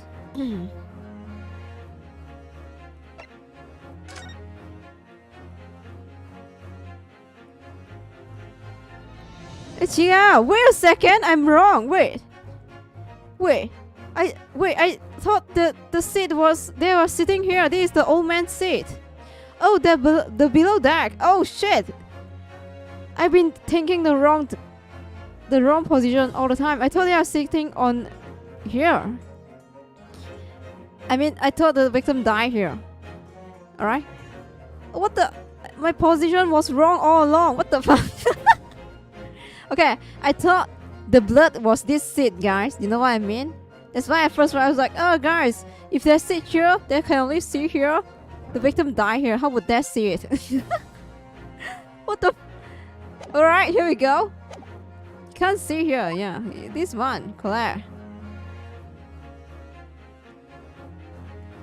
Yeah, wait a second, I'm wrong. Wait. I thought the seat was they were sitting here. This is the old man's seat. Oh, the below deck. Oh shit. I've been thinking the wrong position all the time. I thought they are sitting on here. I mean, I thought the victim died here. Alright? What the? My position was wrong all along. What the fuck? Okay, I thought the blood was this seat, guys. You know what I mean? That's why at first I was like, oh, guys, if they sit here, they can only see here. The victim died here. How would they see it? What the? Alright, here we go. Can't see here. Yeah, this one, Claire.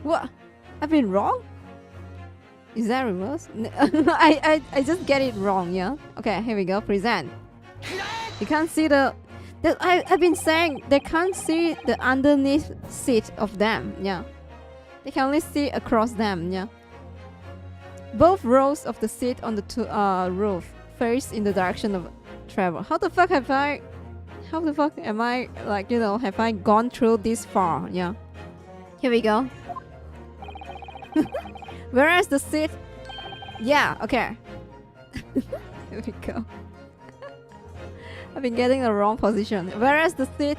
What? I've been wrong? Is that reverse? I just get it wrong, yeah? Okay, here we go. Present. You can't see the... I've been saying they can't see the underneath seat of them, yeah. They can only see across them, yeah. Both rows of the seat on the roof face in the direction of travel. How the fuck am I, like, you know, have I gone through this far, yeah? Here we go. Whereas the seat... Yeah, okay. Here we go. I've been getting the wrong position. Whereas the seat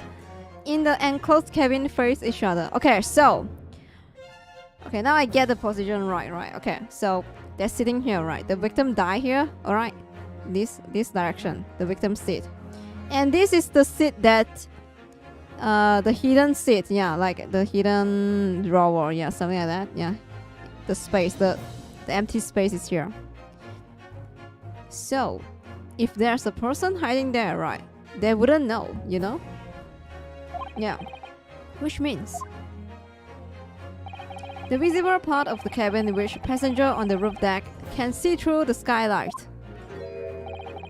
in the enclosed cabin face each other. Okay, so... Okay, now I get the position right. Okay, so they're sitting here, right? The victim died here, alright? This direction, the victim seat. And this is the seat that... the hidden seat, yeah, like the hidden drawer, yeah, something like that, yeah. The space, the empty space is here. So, if there's a person hiding there, right, they wouldn't know, you know? Yeah. Which means the visible part of the cabin which passenger on the roof deck can see through the skylight.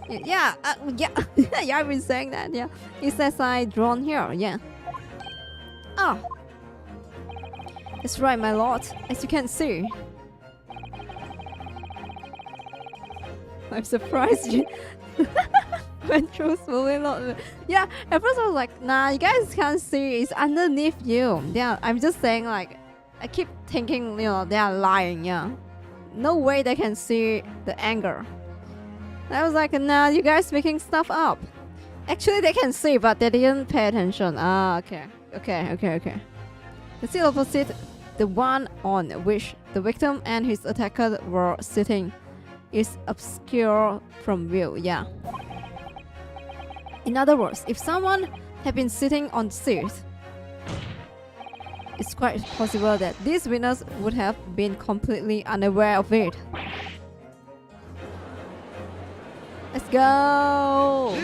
Yeah, yeah, I've been saying that, yeah. It says I drawn here, yeah. Oh. That's right, my lord, as you can see. I'm surprised you went through smoothly. Yeah, at first I was like, nah, you guys can't see, it's underneath you. Yeah, I'm just saying, like, I keep thinking, you know, they are lying, yeah. No way they can see the anger. I was like, nah, you guys making stuff up. Actually, they can see, but they didn't pay attention. Ah, okay. The seat opposite the one on which the victim and his attacker were sitting is obscure from view, yeah. In other words, if someone had been sitting on the seat, it's quite possible that this witness would have been completely unaware of it. Let's go!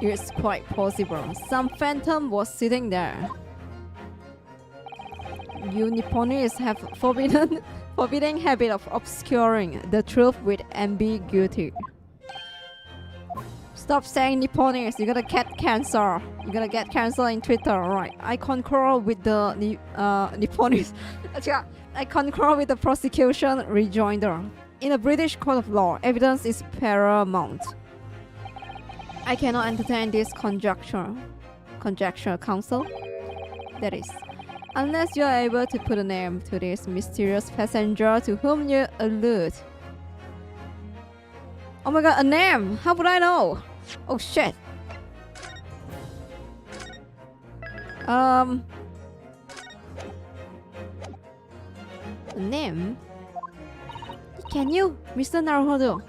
It's quite possible some phantom was sitting there. You Nipponese have forbidden habit of obscuring the truth with ambiguity. Stop saying Nipponese, you're gonna get cancer. You're gonna get cancer in Twitter, alright? I concur with the Nipponese. I concur with the prosecution rejoinder. In a British court of law, evidence is paramount. I cannot entertain this conjecture, counsel. That is, unless you are able to put a name to this mysterious passenger to whom you allude. Oh my god, a name! How would I know? Oh shit. A name? Can you, Mr. Naruhodo?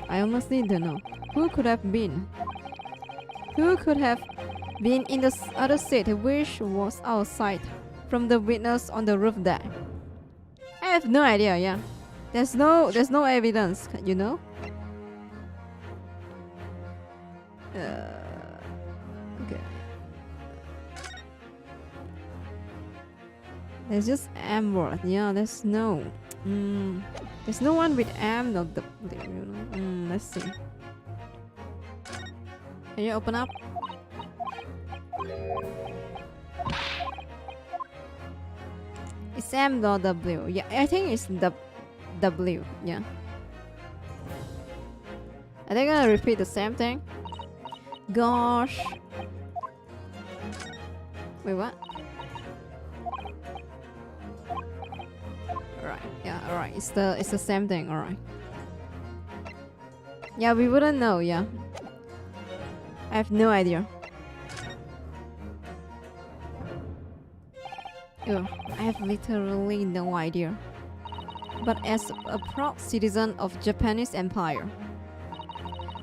I honestly don't know. Who could have been? Who could have been in the other seat which was outside from the witness on the roof deck? I have no idea, yeah. There's no evidence, you know? Okay. There's just M word, yeah, there's no... there's no one with M, not the... You know? Let's see. Can you open up? It's M, not W. Yeah, I think it's the W, yeah. Are they gonna repeat the same thing? Gosh. Wait, what? Alright, yeah, alright. It's the same thing, alright. Yeah, we wouldn't know, yeah. I have no idea. Ugh, I have literally no idea. But as a proud citizen of Japanese Empire,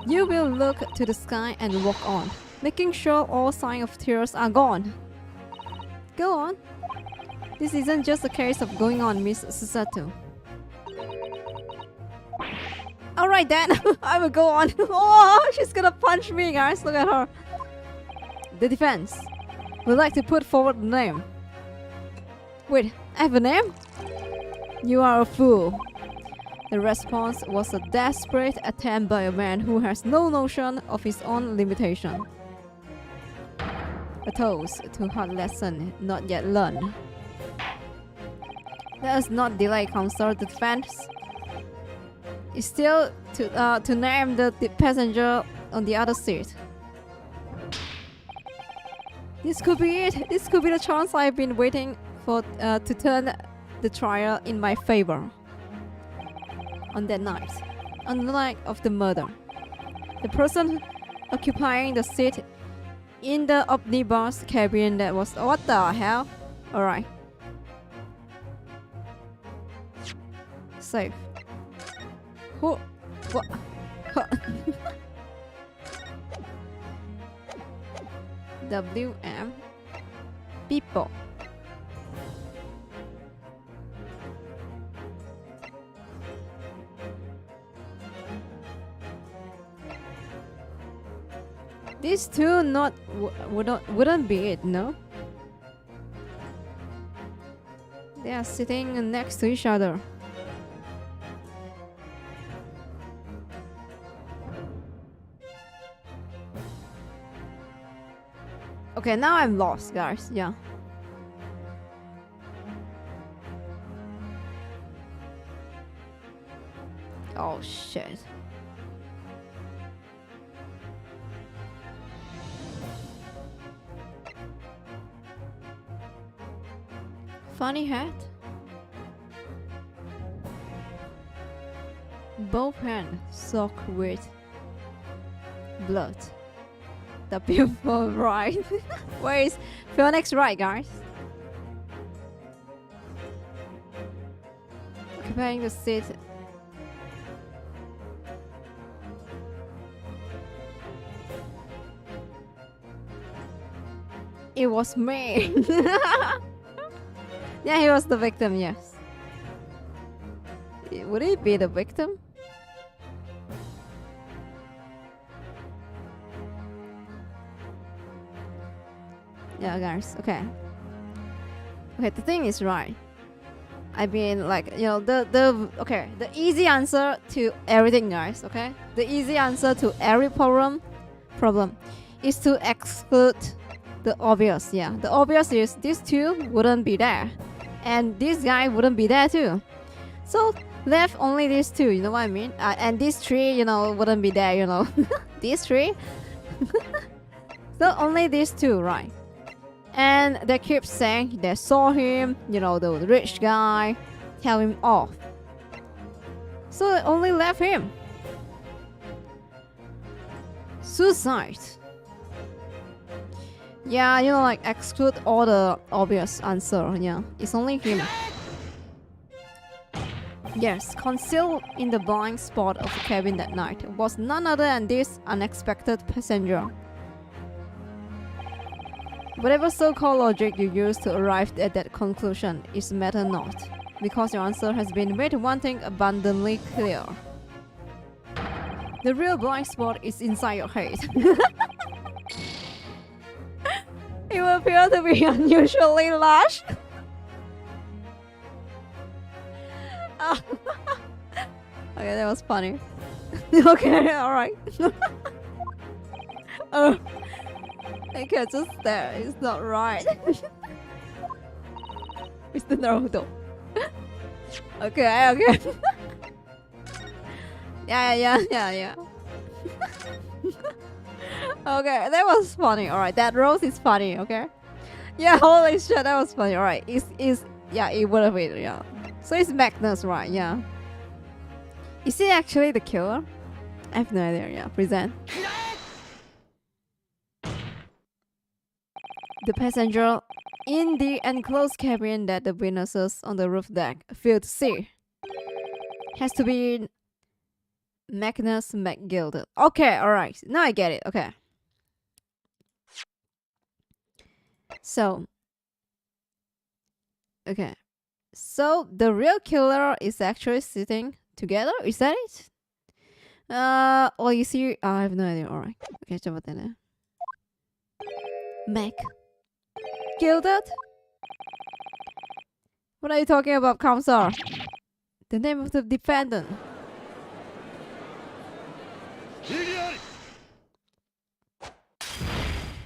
you will look to the sky and walk on, making sure all signs of tears are gone. Go on. This isn't just a case of going on, Miss Susato. Alright then, I will go on. Oh, she's gonna punch me, guys. Look at her. The defense would like to put forward the name. Wait, I have a name? You are a fool. The response was a desperate attempt by a man who has no notion of his own limitation. A toast to hard lesson not yet learned. Let us not delay counter defense. It's still to name the passenger on the other seat. This could be it. This could be the chance I've been waiting for to turn the trial in my favor. On that night, on the night of the murder, the person occupying the seat in the omnibus cabin that was... What the hell? Alright. Safe. Who? What? WM people. These two wouldn't be it, no? They are sitting next to each other. Okay, now I'm lost, guys. Yeah. Oh shit. Funny hat. Both hands soaked with blood. The beautiful right. Where is Phoenix right, guys? Occupying the seat. It was me. Yeah, he was the victim, yes. Would he be the victim? Yeah, guys, okay. Okay, the thing is right. I mean, like, you know, the easy answer to everything, guys, okay? The easy answer to every problem is to exclude the obvious, yeah. The obvious is these two wouldn't be there. And this guy wouldn't be there too. So, left only these two, you know what I mean? And these three, you know, wouldn't be there, you know. These three. So, only these two, right? And they keep saying they saw him, you know, the rich guy, tell him off. So, it only left him. Suicide. Yeah, you know, like, exclude all the obvious answer, yeah. It's only him. Yes, concealed in the blind spot of the cabin that night was none other than this unexpected passenger. Whatever so-called logic you use to arrive at that conclusion is matter not, because your answer has been made one thing abundantly clear. The real blind spot is inside your head. It will appear to be unusually large. Okay, that was funny. Okay, alright. I can't just stare, it's not right. Mr. Naruto. Okay. Yeah. Okay, that was funny. Alright, that rose is funny, okay? Yeah, holy shit, that was funny. Alright, yeah, it would have been, yeah. So it's Magnus, right? Yeah. Is he actually the killer? I have no idea, yeah. Present. The passenger in the enclosed cabin that the witnesses on the roof deck failed to see. Has to be Magnus McGilded. Okay, alright. Now I get it. Okay. So. Okay. So the real killer is actually sitting together? Is that it? Well, you see, I have no idea. Alright. Okay, coba tanya. Mac. Gilded? What are you talking about, Counselor? The name of the defendant.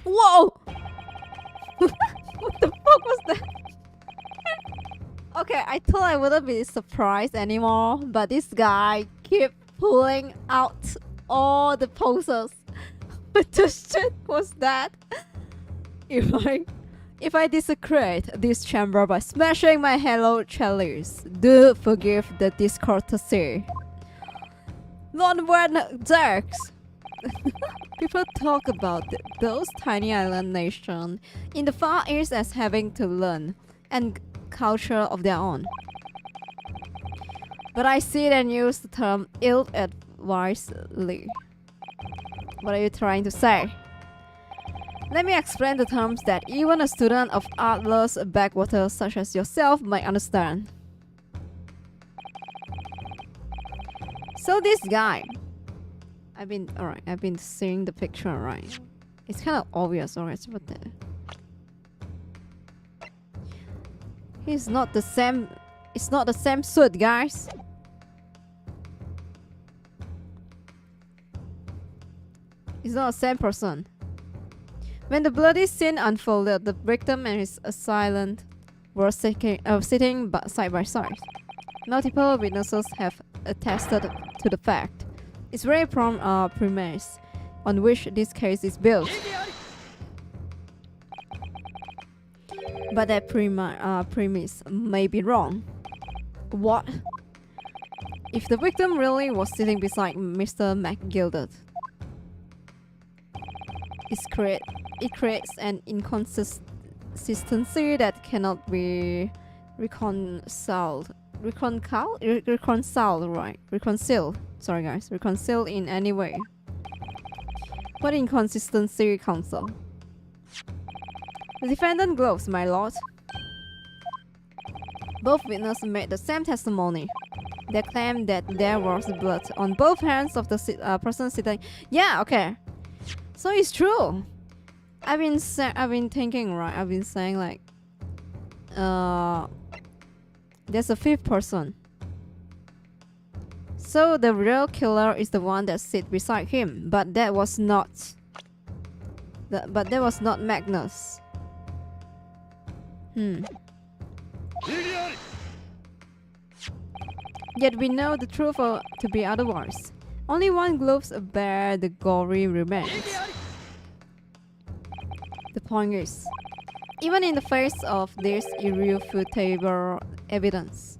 Whoa! What the fuck was that? Okay, I thought I wouldn't be surprised anymore, but this guy keep pulling out all the poses. What the shit was that? If I desecrate this chamber by smashing my Hello chalice, do forgive the discourtesy. Non-wed jerks. People talk about those tiny island nations in the Far East as having to learn and culture of their own. But I see them use the term ill-advisedly. What are you trying to say? Let me explain the terms that even a student of artless backwater such as yourself might understand. So this guy, I've been seeing the picture, right? It's kind of obvious, alright, but he's not the same. It's not the same suit, guys. It's not the same person. When the bloody scene unfolded, the victim and his assailant were sitting side by side. Multiple witnesses have attested to the fact. It's very premise on which this case is built. But that premise may be wrong. What? If the victim really was sitting beside Mr. McGilded, it creates an inconsistency that cannot be reconciled. Sorry guys, reconciled in any way. What inconsistency, counsel? The defendant gloves, my lord. Both witnesses made the same testimony. They claimed that there was blood on both hands of the person sitting. Yeah, okay. So it's true. I've been thinking, right? I've been saying like, there's a fifth person. So the real killer is the one that sits beside him, but that was not. But that was not Magnus. Yet we know the truth to be otherwise. Only one gloves bear the gory remains. The point is, even in the face of this irrefutable evidence,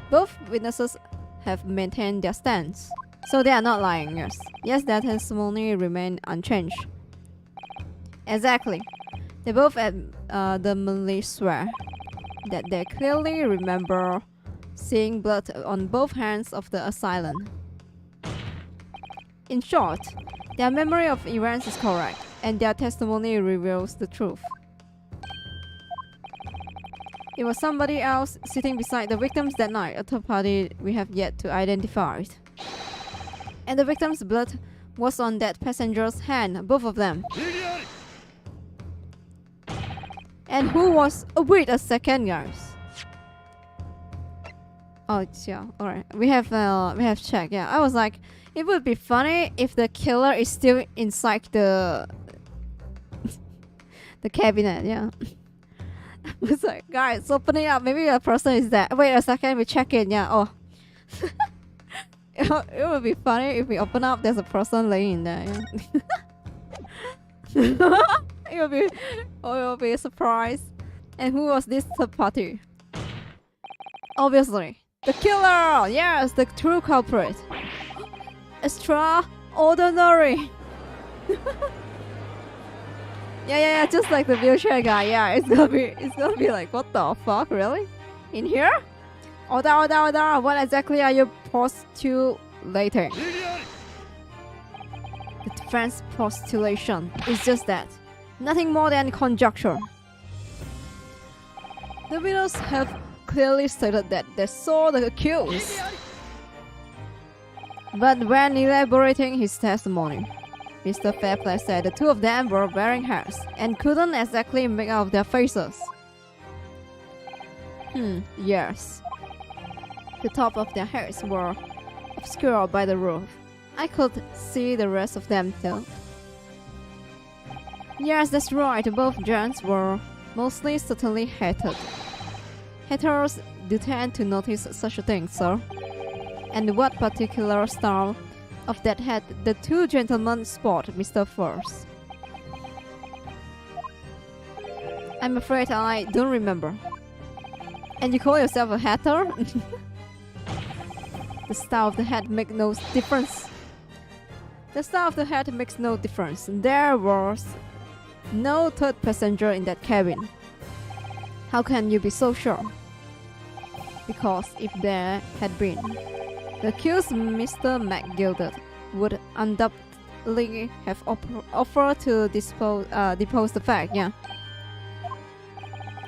both witnesses have maintained their stance. So they are not lying, yes. Yes, their testimony remained unchanged. Exactly. They both adamantly swear that they clearly remember seeing blood on both hands of the assailant. In short, their memory of events is correct, and their testimony reveals the truth. It was somebody else sitting beside the victims that night, a third party we have yet to identify. And the victim's blood was on that passenger's hand, both of them. And who was... Oh, wait a second, guys. Oh, yeah, alright. We have checked, yeah. I was like, it would be funny if the killer is still inside the cabinet, yeah. I was like, guys, open it up. Maybe the person is there. Wait a second, we check it, yeah. Oh. It would be funny if we open up, there's a person laying in there, yeah. it will be a surprise. And who was this third party? Obviously, the killer! Yes, the true culprit. Extraordinary. Yeah, just like the wheelchair guy. Yeah, it's gonna be like, what the fuck, really? In here? Order. What exactly are you postulating? The defense postulation is just that. Nothing more than conjecture. The witnesses have clearly stated that they saw the accused. But when elaborating his testimony, Mr. Fairplay said the two of them were wearing hats and couldn't exactly make out their faces. Yes. The top of their heads were obscured by the roof. I could see the rest of them too. Yes, that's right, both gents were mostly certainly hatted. Haters do tend to notice such a thing, sir. And what particular style of that hat the two gentlemen sport, Mr. First? I'm afraid I don't remember. And you call yourself a hatter? The style of the hat makes no difference. The style of the hat makes no difference. There was no third passenger in that cabin. How can you be so sure? Because if there had been, the accused Mr. McGilded would undoubtedly have offered to depose the fact, yeah.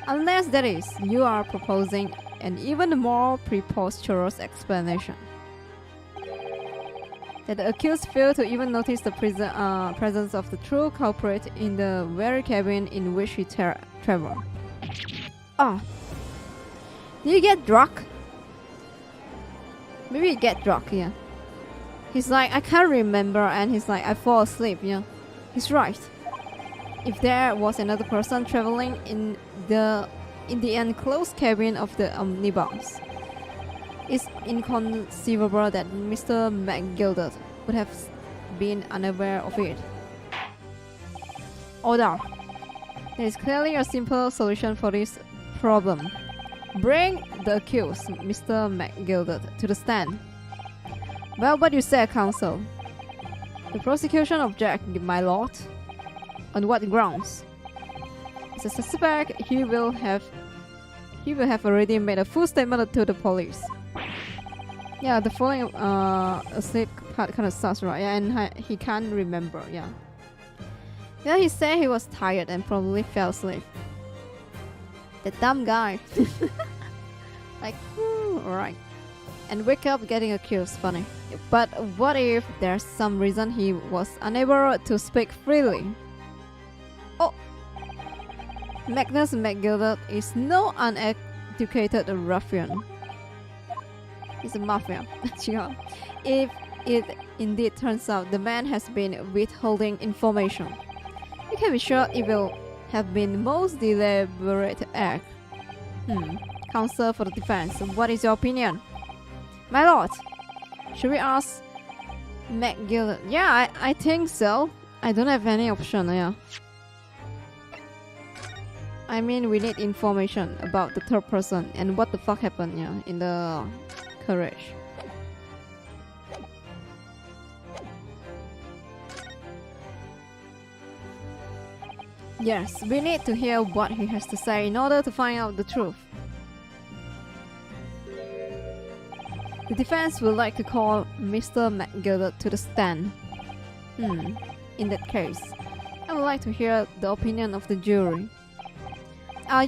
Unless that is, you are proposing an even more preposterous explanation. That the accused failed to even notice the presence of the true culprit in the very cabin in which he traveled. Ah. Did you get drunk? Maybe you get drunk, yeah. He's like, I can't remember, and he's like, I fall asleep, yeah. He's right. If there was another person traveling in the enclosed cabin of the omnibus, it's inconceivable that Mr. McGilded would have been unaware of it. Order. There is clearly a simple solution for this problem. Bring the accused, Mr. McGilded, to the stand. Well, what you say, counsel? The prosecution object, my lord. On what grounds? As a suspect, he will have already made a full statement to the police. Yeah, the falling asleep part kind of sucks, right? Yeah, and he can't remember. Yeah. Yeah, he said he was tired and probably fell asleep. The dumb guy. Like, alright. And wake up getting accused, funny. But what if there's some reason he was unable to speak freely? Oh! Magnus McGilded is no uneducated ruffian. He's a mafia. If it indeed turns out the man has been withholding information, you can be sure it will have been most deliberate act. Counsel for the defense, what is your opinion? My lord, should we ask McGill? Yeah, I think so. I don't have any option, yeah. I mean, we need information about the third person and what the fuck happened, yeah, in the carriage. Yes, we need to hear what he has to say in order to find out the truth. The defense would like to call Mr. McGilded to the stand. In that case, I would like to hear the opinion of the jury.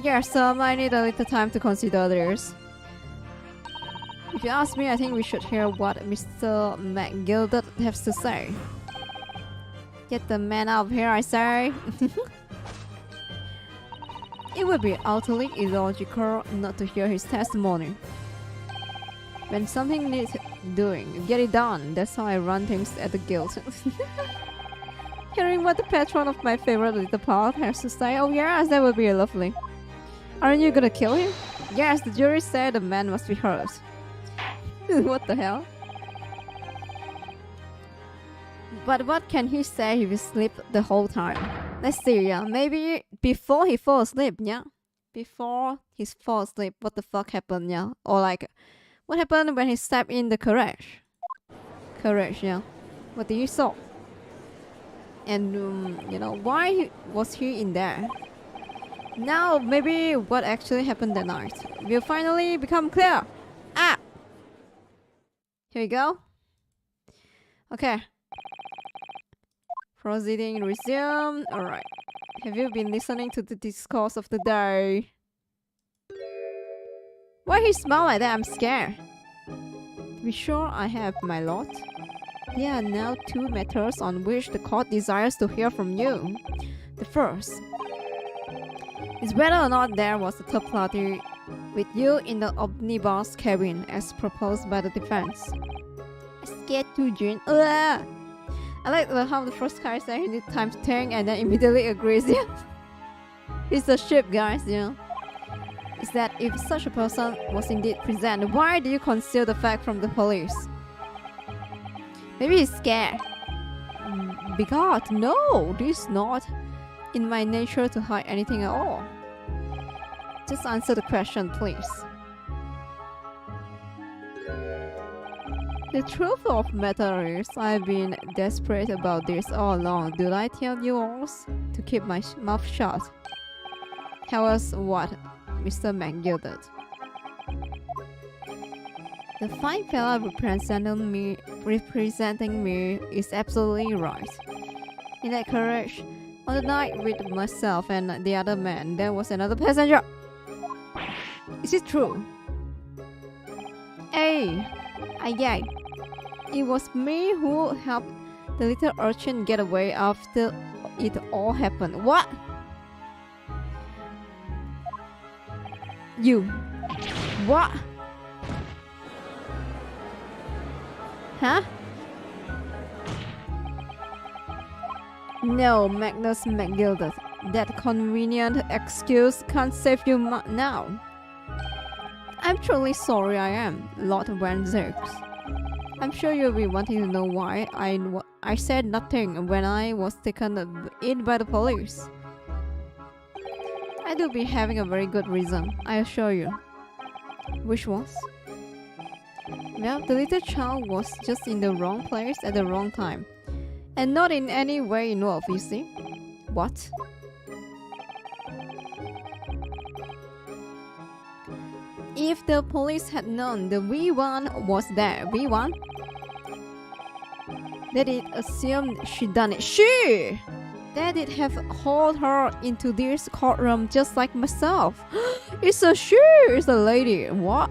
Yes, I need a little time to consider this. If you ask me, I think we should hear what Mr. McGilded has to say. Get the man out of here, I say. It would be utterly illogical not to hear his testimony. When something needs doing, get it done. That's how I run things at the guild. Hearing what the patron of my favorite little part has to say, oh yes, that would be lovely. Aren't you gonna kill him? Yes, the jury said the man must be hurt. What the hell? But what can he say if he slept the whole time? Let's see, yeah. Maybe before he fall asleep, yeah? Before he fall asleep, what the fuck happened, yeah? Or like, what happened when he stepped in the carriage? Carriage, yeah. What did you saw? And you know, why was he in there? Now maybe what actually happened that night will finally become clear. Ah! Here we go. Okay. Proceeding resume. Alright. Have you been listening to the discourse of the day? Why he smile like that? I'm scared. To be sure I have, my lord. There are now two matters on which the court desires to hear from you. The first is whether or not there was a third party with you in the omnibus cabin as proposed by the defense. I'm scared too, Jin. Ugh. I like how the first guy said he needs time to think and then immediately agrees. Yeah. He's a ship, guys, you know. Is that if such a person was indeed present, why do you conceal the fact from the police? Maybe he's scared. Because no, this is not in my nature to hide anything at all. Just answer the question, please. The truth of the matter is, I've been desperate about this all along. Did I tell you all to keep my mouth shut? Tell us what Mr. McGilded. The fine fella representing me is absolutely right. In that carriage, on the night with myself and the other man, there was another passenger. Is it true? Hey, aye. It was me who helped the little urchin get away after it all happened. What? You? What? Huh? No, Magnus McGilded. That convenient excuse can't save you now. I'm truly sorry I am, Lord Van Zerks. I'm sure you'll be wanting to know why I said nothing when I was taken in by the police. I do be having a very good reason, I assure you. Which was? Well, the little child was just in the wrong place at the wrong time. And not in any way involved, you see. What? If the police had known the V1 was there, V1? That it assumed she done it. She! That it have hauled her into this courtroom just like myself. It's a she! It's a lady. What?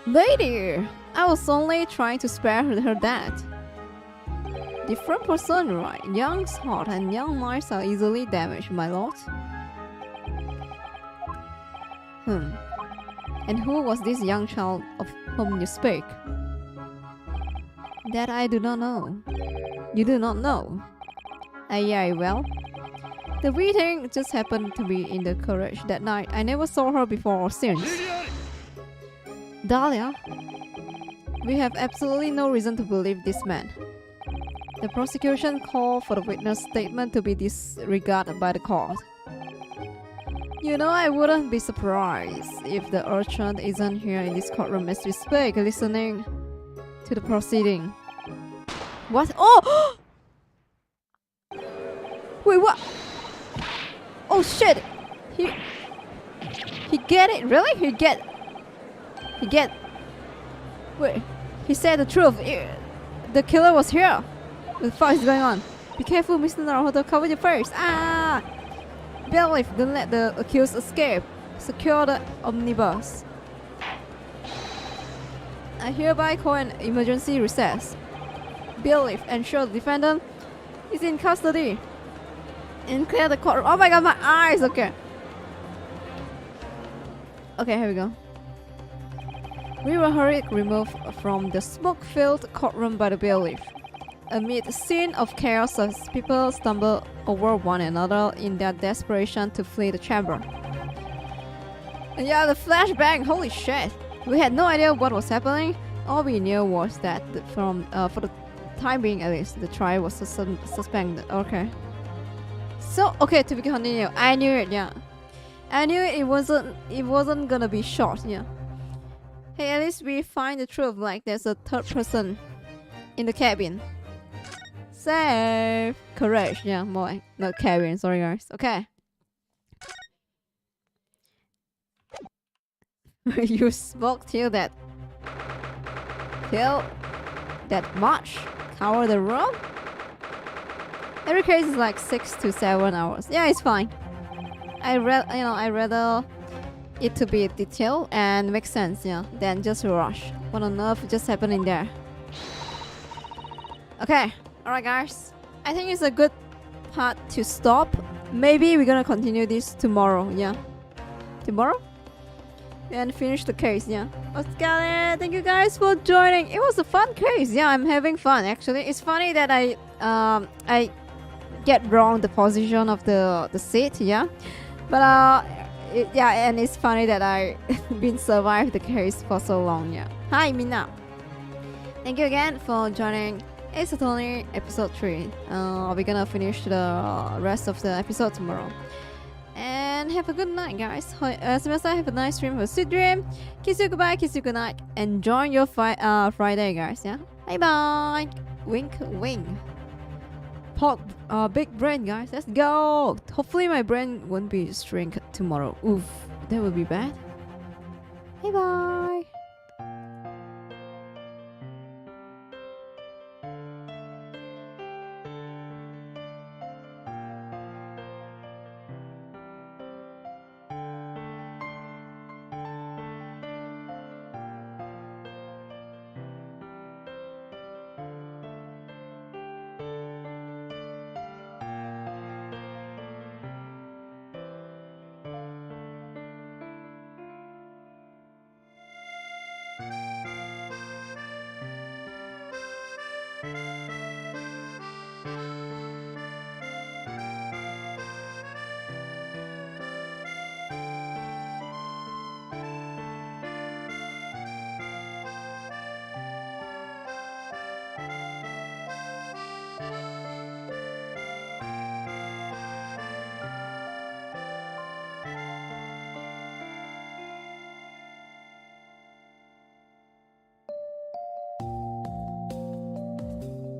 Lady! I was only trying to spare her that. Different person, right? Young's heart and young minds are easily damaged, my lord. And who was this young child of whom you speak? That I do not know. You do not know? Aye, well. The reading just happened to be in the carriage that night. I never saw her before or since. Dahlia? We have absolutely no reason to believe this man. The prosecution called for the witness statement to be disregarded by the court. You know, I wouldn't be surprised if the urchin isn't here in this courtroom as we speak, listening to the proceeding. What? Oh! Wait, what? Oh shit! He get it? Really? He get... Wait, he said the truth. The killer was here. What the fuck is going on? Be careful, Mr. Naruto. Cover your face. Ah! Bailiff, don't let the accused escape. Secure the omnibus. I hereby call an emergency recess. Bailiff, ensure the defendant is in custody. And clear the courtroom. Oh my god, my eyes! Okay. Okay, here we go. We were hurried removed from the smoke-filled courtroom by the bailiff. Amid a scene of chaos as people stumble over one another in their desperation to flee the chamber. And yeah, the flashbang! Holy shit! We had no idea what was happening. All we knew was that for the time being at least, the trial was suspended. Okay. So, okay, to be continued. I knew it, yeah. I knew it wasn't gonna be short, yeah. Hey, at least we find the truth, like there's a third person in the cabin. Save. Courage. Yeah, more like not carrying. Sorry, guys. Okay. You smoke till that much. Cover the room. Every case is like 6 to 7 hours. Yeah, it's fine. I rather it to be detailed and make sense, yeah, than just rush. What on earth just happened in there? Okay, alright guys. I think it's a good part to stop. Maybe we're gonna continue this tomorrow, yeah. Tomorrow? And finish the case, yeah. Let's get it. Thank you guys for joining. It was a fun case, yeah. I'm having fun actually. It's funny that I get wrong the position of the seat, yeah. But yeah, and it's funny that I been survived the case for so long, yeah. Hi Mina. Thank you again for joining. It's only episode 3. We're gonna finish the rest of the episode tomorrow. And have a good night, guys. Have a nice dream, have a sweet dream. Kiss you goodbye, kiss you good night. Enjoy your Friday, guys. Yeah. Bye bye. Wink, wink. Pork, big brain, guys. Let's go. Hopefully, my brain won't be shrink tomorrow. Oof, that would be bad. Bye bye.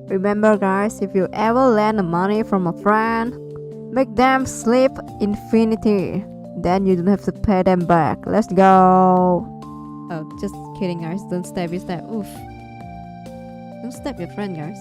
Remember guys, if you ever lend money from a friend, make them sleep infinity. Then you don't have to pay them back. Let's go. Oh, just kidding guys. Don't stab your stab. Oof. Don't stab your friend guys.